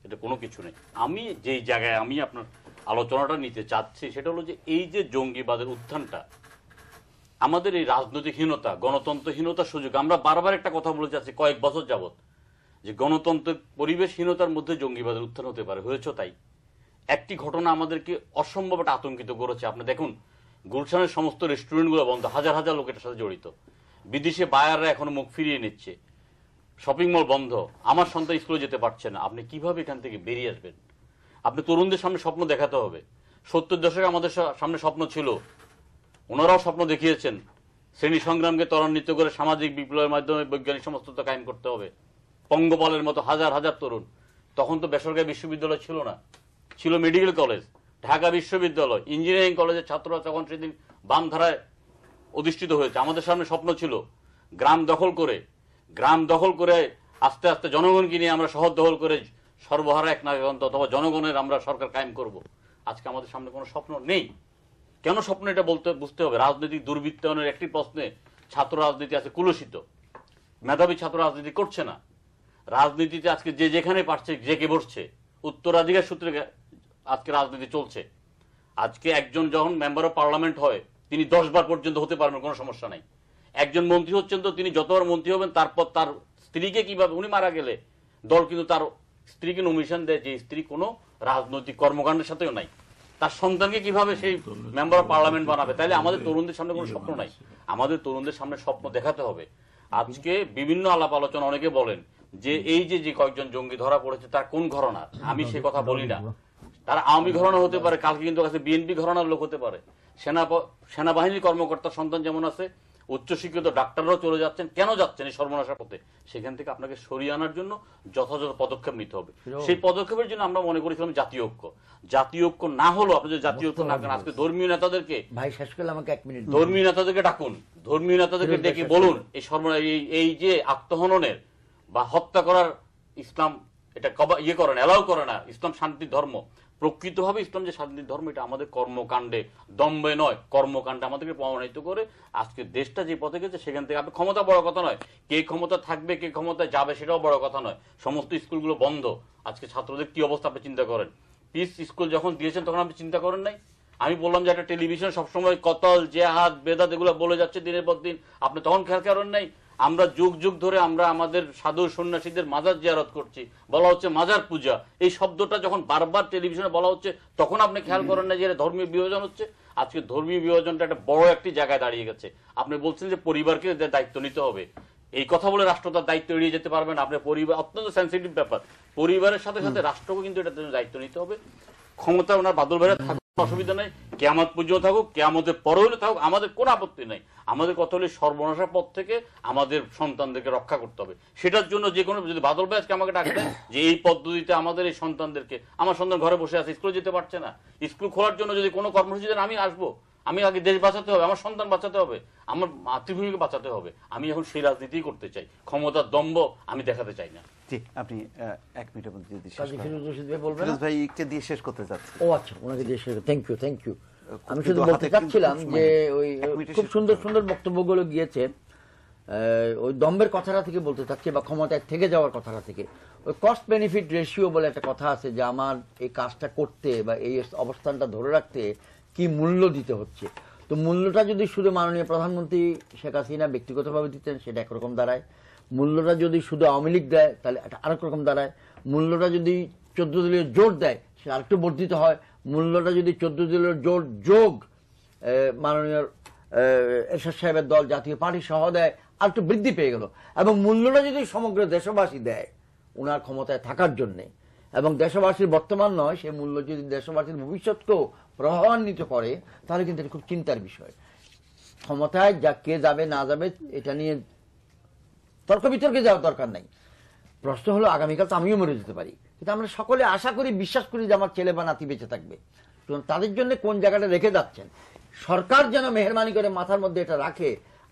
এটা কোনো কিছু নেই। আমি যেই জায়গায় আমি আপনার আলোচনাটা নিতে চাচ্ছি সেটা হলো যে এই যে জঙ্গিবাদের উত্থানটা, আমাদের এই রাজনৈতিকহীনতা, গণতন্ত্রহীনতার সুযোগ, আমরা বারবার একটা কথা বলে যাচ্ছি কয়েক বছর যাবত যে গণতন্ত্রের পরিবেশহীনতার মধ্যে জঙ্গিবাদের উত্থান হতে পারে, হয়েছে তাই। একটি ঘটনা আমাদেরকে অসম্ভব একটা আতঙ্কিত করেছে। আপনি দেখুন, গুলশানের সমস্ত রেস্টুরেন্টগুলো বন্ধ, হাজার হাজার লোক এটার সাথে জড়িত, বিদেশে বায়াররা এখনো মুখ ফিরিয়ে নিচ্ছে, শপিং মল বন্ধ, আমার সন্তান স্কুলে যেতে পারছে না। আপনি কিভাবে এখান থেকে বেরিয়ে আসবেন? আপনি তরুণদের সামনে স্বপ্ন দেখাতে হবে। 70 দশকে আমাদের সামনে স্বপ্ন ছিল, ওনারাও স্বপ্ন দেখিয়েছেন, শ্রেণী সংগ্রামকে ত্বরান্বিত করে সামাজিক বিপ্লবের মাধ্যমে বৈজ্ঞানিক সমস্ততা কায়েম করতে হবে। পঙ্গপালের মতো হাজার হাজার তরুণ, তখন তো বেসরকারি বিশ্ববিদ্যালয় ছিল না, ছিল মেডিকেল কলেজ, ঢাকা বিশ্ববিদ্যালয় ইঞ্জিনিয়ারিং কলেজের ছাত্ররা তখন সেদিন বাম ধারায় অধিষ্ঠিত হয়েছে। আমাদের সামনে স্বপ্ন ছিল গ্রাম দখল করে আস্তে আস্তে জনগণকে নিয়ে আমরা শহর দখল করে সর্বহারা এক নায়কতন্ত্র অথবা জনগণের আমরা সরকার কায়েম করব। আজকে আমাদের সামনে কোনো স্বপ্ন নেই। কেন স্বপ্ন এটা বুঝতে হবে। রাজনৈতিক দুর্বৃত্তায়নের একটি প্রশ্নে ছাত্র রাজনীতি আছে কুলসিত, মেধাবী ছাত্র রাজনীতি করছে না। রাজনীতিতে আজকে যে যেখানে পারছে জেকে বসছে, উত্তরাধিকার সূত্রে আজকে রাজনীতি চলছে। আজকে একজন যখন মেম্বার অফ পার্লামেন্ট হয় তিনি 10 বার পর্যন্ত হতে পারবেন, কোনো সমস্যা নাই। একজন মন্ত্রী হচ্ছেন তো তিনি যতবার মন্ত্রী হবেন তারপর তার স্ত্রীকে কিভাবে, উনি মারা গেলে দল কিন্তু তার স্ত্রীকে নমিনেশন দেয় যে স্ত্রী কোনো রাজনৈতিক কর্মকাণ্ডের সাথেও নাই, তার সন্তানকে কিভাবে সেই মেম্বার অফ পার্লামেন্ট বানাবে। তাইলে আমাদের তরুণদের সামনে কোনো স্বপ্ন নাই, আমাদের তরুণদের সামনে স্বপ্ন দেখাতে হবে। আজকে বিভিন্ন আলাপ আলোচনা অনেকে বলেন যে এই যে কয়েকজন জঙ্গি ধরা পড়েছে তার কোন ঘরানার, আমি সে কথা বলি না। তারা আওয়ামী ঘরানা হতে পারে, কালকে কিন্তু কাছে বিএনপি ঘরানার লোক হতে পারে। সেনাবাহিনীর কর্মকর্তার সন্তান যেমন আছে, উচ্চশিক্ষিত ডাক্তাররাও চলে যাচ্ছেন। কেন যাচ্ছেন এই সর্বনাশার পথে? সেখান থেকে আপনাকে সরিয়ে আনার জন্য যথাযথ পদক্ষেপ নিতে হবে। সেই পদক্ষেপের জন্য আমরা মনে করেছিলাম জাতীয় ঐক্য না হলো, আপনি যদি জাতীয় ঐক্য না করেন, আজকে ধর্মীয় নেতাদেরকে ডাকুন, ধর্মীয় নেতাদেরকে ডেকে বলুন এই যে আত্মহননের বা হত্যা করার ইসলাম এটা এলাও করে না। ইসলাম শান্তির ধর্ম, প্রকৃতভাবে ইসলাম যে শান্তির ধর্ম, এটা আমাদের কর্মকাণ্ডে, দম্বে নয়, কর্মকাণ্ডে আমাদেরকে প্রমাণিত করে আজকে দেশটা যে পথে গেছে সেখান থেকে। আপনি ক্ষমতা বড় কথা নয়, কে ক্ষমতা থাকবে কে ক্ষমতায় যাবে সেটাও বড় কথা নয়। সমস্ত স্কুলগুলো বন্ধ, আজকে ছাত্রদের কি অবস্থা আপনি চিন্তা করেন। পিস স্কুল যখন দিয়েছেন তখন আপনি চিন্তা করেন নাই? আমি বললাম যে একটা টেলিভিশন সবসময় কতল জেহাদ বেদাত এগুলো বলে যাচ্ছে দিনের পর দিন, আপনি তখন খেয়াল করেন নাই? আমরা যুগ যুগ ধরে আমরা আমাদের সাধু সন্ন্যাসীদের মাজার জিয়ারত করছি, বলা হচ্ছে মাজার পূজা। এই শব্দটা যখন বারবার টেলিভিশনে বলা হচ্ছে তখন আপনি খেয়াল করেন না যে ধর্মীয় বিভাজন হচ্ছে। আজকে ধর্মীয় বিভাজনটা একটা বড় একটি জায়গায় দাঁড়িয়ে গেছে। আপনি বলছেন যে পরিবারকে দায়িত্ব নিতে হবে, এই কথা বলে রাষ্ট্র তার দায়িত্ব এড়িয়ে যেতে পারবেন। আপনার পরিবার অত্যন্ত সেন্সিটিভ ব্যাপার, পরিবারের সাথে সাথে রাষ্ট্রকে কিন্তু এটার জন্য দায়িত্ব নিতে হবে। ক্ষমতা ওনার বাদল ভাইরা থাকুক, অসুবিধা নাই, কেয়ামত পর্যন্ত থাকুক, কেয়ামতের পরে হলে থাকুক, আমাদের কোনো আপত্তি নাই। আমাদের কথা হলে সর্বনাশার পথ থেকে আমাদের সন্তানদেরকে রক্ষা করতে হবে। সেটার জন্য যে কোনো, যদি বাদল ভাই আজকে আমাকে ডাকতেন যে এই পদ্ধতিতে আমাদের এই সন্তানদেরকে, আমার সন্তান ঘরে বসে আছে, স্কুলে যেতে পারছে না, স্কুল খোলার জন্য যদি কোনো কর্মসূচি দেন আমি আসবো। আমি আগে দেশ বাঁচাতে হবে, আমার সন্তান বাঁচাতে হবে, আমার মাতৃভূমিকে বাঁচাতে হবে। আমি এখন সেই রাজনীতি করতে চাই, ক্ষমতার দম্ভ আমি দেখাতে চাই না। জি, আপনি 1 মিনিটের মধ্যে যদি ফিরোজ ভাই কে দিয়ে শেষ করতে চাচ্ছি। ও আচ্ছা, ওনাকে দিয়ে শেষ। Thank you. আমি শুধু বলতে চাচ্ছিলাম যে ওই খুব সুন্দর বক্তব্যগুলো গিয়েছে, ওই দম্বের কথাটা থেকে বলতে চাচ্ছি, বা ক্ষমতায় থেকে যাওয়ার কথাটা থেকে। ওই কস্ট বেনিফিট রেশিও বলে একটা কথা আছে, যে আমার এই কাজটা করতে বা এই অবস্থানটা ধরে রাখতে কি মূল্য দিতে হচ্ছে। তো মূল্যটা যদি শুধু মাননীয় প্রধানমন্ত্রী শেখ হাসিনা ব্যক্তিগতভাবে দিতেন সেটা একরকম দাঁড়ায়, মূল্যটা যদি শুধু আওয়ামী লীগ দেয় তাহলে এটা আরেক রকম দাঁড়ায়, মূল্যটা যদি 14 দলীয় জোট দেয় সেটা আরেকটু বর্ধিত হয়, মূল্যটা যদি 14 দলীয় জোট যোগ মাননীয় এরশাদ সাহেবের দল জাতীয় পার্টি সহ দেয় আর একটু বৃদ্ধি পেয়ে গেল। এবং মূল্যটা যদি সমগ্র দেশবাসী দেয় ওনার ক্ষমতায় থাকার জন্যে, এবং দেশবাসীর বর্তমান নয়, সেই মূল্য যদি দেশবাসীর ভবিষ্যৎকেও প্রভাবান্বিত করে, তাহলে কিন্তু এটা খুব চিন্তার বিষয়। ক্ষমতায় কে যাবে না যাবে এটা নিয়ে তর্ক বিতর্কে যাওয়ার দরকার নাই। প্রশ্ন হলো আগামীকাল তো আমিও মরে যেতে পারি, কিন্তু আমরা সকলে আশা করি, বিশ্বাস করি যে আমার ছেলে বা নাতি বেঁচে থাকবে। তাদের জন্য কোন জায়গাটা রেখে যাচ্ছেন, সরকার যেন মেহরবানি করে মাথার মধ্যে এটা রাখে,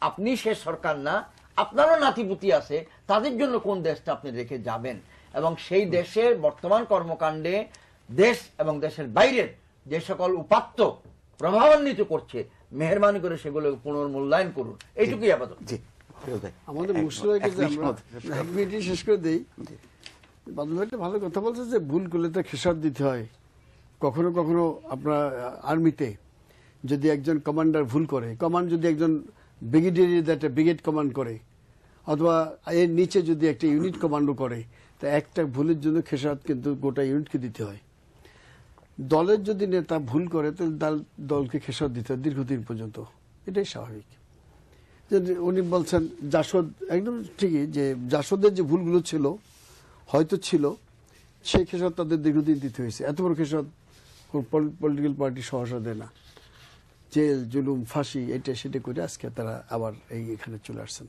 আপনি শেষ সরকার না, আপনারও নাতিপুতি আছে, তাদের জন্য কোন দেশটা আপনি রেখে যাবেন। এবং সেই দেশের বর্তমান কর্মকাণ্ডে দেশ এবং দেশের বাইরের যে সকল উপাত্ত প্রভাবান্বিত করছে, মেহরবানি করে সেগুলো পুনর্মূল্যায়ন করুন, এইটুকুই আপাতত। আমাদের মুশতাক শেষ করে দেই। বাদল ভাই ভালো কথা বলছে যে ভুল করলে তো খেসার দিতে হয়। কখনো কখনো আপনার আর্মিতে যদি একজন কমান্ডার ভুল করে, যদি একজন ব্রিগেডিয়ার একটা ব্রিগেড কমান্ড করে, অথবা এর নিচে যদি একটা ইউনিট কমান্ডো করে, তা একটা ভুলের জন্য খেসারত কিন্তু গোটা ইউনিটকে দিতে হয়। দলের যদি নেতা ভুল করে তাহলে দলকে খেসারত দিতে হয় দীর্ঘদিন পর্যন্ত, এটাই স্বাভাবিক। উনি বলছেন জাসদ, একদম ঠিকই, যে জাসদের যে ভুলগুলো ছিল হয়তো ছিল, সেই খেসারত তাদের দীর্ঘদিন দিতে হয়েছে। এত বড় খেসারত পলিটিক্যাল পার্টি সহসা দেয় না। জেল জুলুম ফাঁসি এটা সেটা করে আজকে তারা আবার এখানে চলে আসছেন।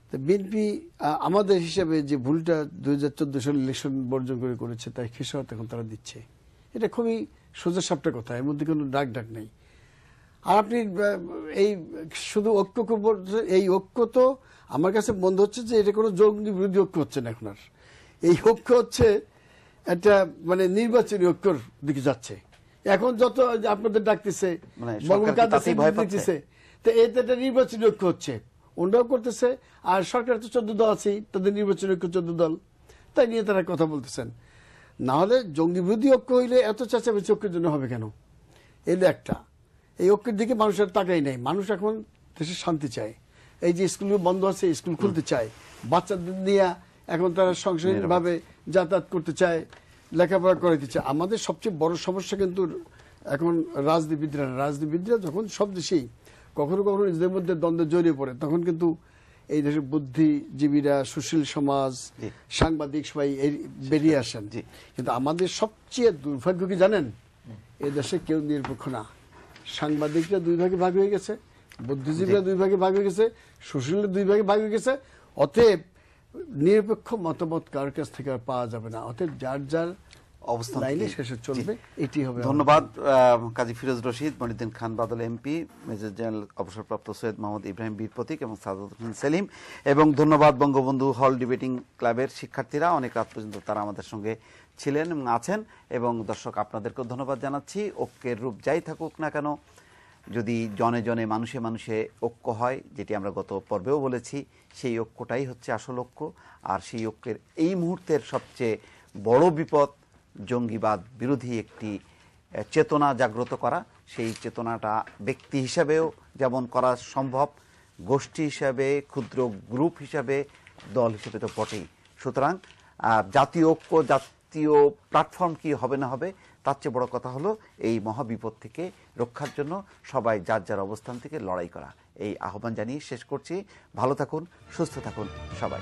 তো বিএনপি আমাদের হিসাবে যে ভুলটা 2014 সালে ইলেকশন বর্জন করেছে, তাই খেসারত এখন তারা দিচ্ছে। এটা খুবই সোজা সাপটা কথা, এর মধ্যে কোনো ডাক নেই। আর আপনি এই শুধু ঐক্য, এই ঐক্য তো আমার কাছে মনে হচ্ছে যে এটা কোনো জঙ্গি বিরোধী ঐক্য হচ্ছে না এখন আর। এই ঐক্য হচ্ছে একটা মানে নির্বাচনী ঐক্যর দিকে যাচ্ছে। এখন যত আপনাদের ডাকতেছে দিতেছে, তো এতে একটা নির্বাচনী ঐক্য হচ্ছে, ওনারাও করতেছে, আর সরকার তো 14 দল আছে, তাদের নির্বাচনী ঐক্য 14 দল, তাই নিয়ে তারা কথা বলতেছেন। না হলে জঙ্গি বিরোধী ঐক্য হইলে এত চেঁচামেচি ঐক্যের জন্য হবে কেন? এলে একটা এই ঐক্যের দিকে মানুষের তাকাই নাই। মানুষ এখন দেশে শান্তি চায়। এই যে স্কুলগুলো বন্ধ আছে, স্কুল খুলতে চায়, বাচ্চাদের নিয়ে এখন তারা সংসারীভাবে যাতায়াত করতে চায়, লেখাপড়া করাইতে চায়। আমাদের সবচেয়ে বড় সমস্যা কিন্তু এখন রাজনীতিবিদরা যখন সব দেশেই কখনো কখনো নিজেদের মধ্যে দ্বন্দ্বে জড়িয়ে পড়ে, তখন কিন্তু এই দেশের বুদ্ধিজীবীরা, সুশীল সমাজ, সাংবাদিক সবাই বেরিয়ে আসেন। কিন্তু আমাদের সবচেয়ে দুর্ভাগ্য কি জানেন? এই দেশে কেউ নিরপেক্ষ না। সাংবাদিকরা 2 ভাগে ভাগ হয়ে গেছে, বুদ্ধিজীবীরা 2 ভাগে ভাগ হয়ে গেছে, সুশীলরা 2 ভাগে ভাগ হয়ে গেছে। অতএব নিরপেক্ষ মতামত কার কাছ থেকে আর পাওয়া যাবে না। অতএব যার যার অবস্থান লাইনে শেষে চলবে, এটি হবে। ধন্যবাদ কাজী ফিরোজ রশিদ, মনিউদ্দিন খান বাদল এমপি, মেজর জেনারেল অবসরপ্রাপ্ত সৈয়দ মোহাম্মদ ইব্রাহিম বীর প্রতীক এবং সাদাত হোসেন সেলিম, এবং ধন্যবাদ বঙ্গবন্ধু হল ডিবেটিং ক্লাবের শিক্ষার্থীরা, অনেক রাত পর্যন্ত তারা আমাদের সঙ্গে ছিলেন এবং আছেন। এবং দর্শক আপনাদেরকেও ধন্যবাদ জানাচ্ছি। ঐক্যের রূপ যাই থাকুক না কেন, যদি জনে জনে মানুষে মানুষে ঐক্য হয়, যেটি আমরা গত পর্বেও বলেছি, সেই ঐক্যটাই হচ্ছে আসল ঐক্য। আর সেই ঐক্যের এই মুহূর্তের সবচেয়ে বড় বিপদ জঙ্গিবাদ বিরোধী একটি চেতনা জাগ্রত করা। সেই চেতনাটা ব্যক্তি হিসাবেও যেমন করা সম্ভব, গোষ্ঠী হিসাবে, ক্ষুদ্র গ্রুপ হিসাবে, দল হিসেবে তো বটেই। সুতরাং জাতীয় ঐক্য, জাতীয় প্ল্যাটফর্ম কি হবে না হবে, তার চেয়ে বড় কথা হলো এই মহাবিপদ থেকে রক্ষার জন্য সবাই যার যার অবস্থান থেকে লড়াই করা। এই আহ্বান জানিয়ে শেষ করছি। ভালো থাকুন, সুস্থ থাকুন সবাই।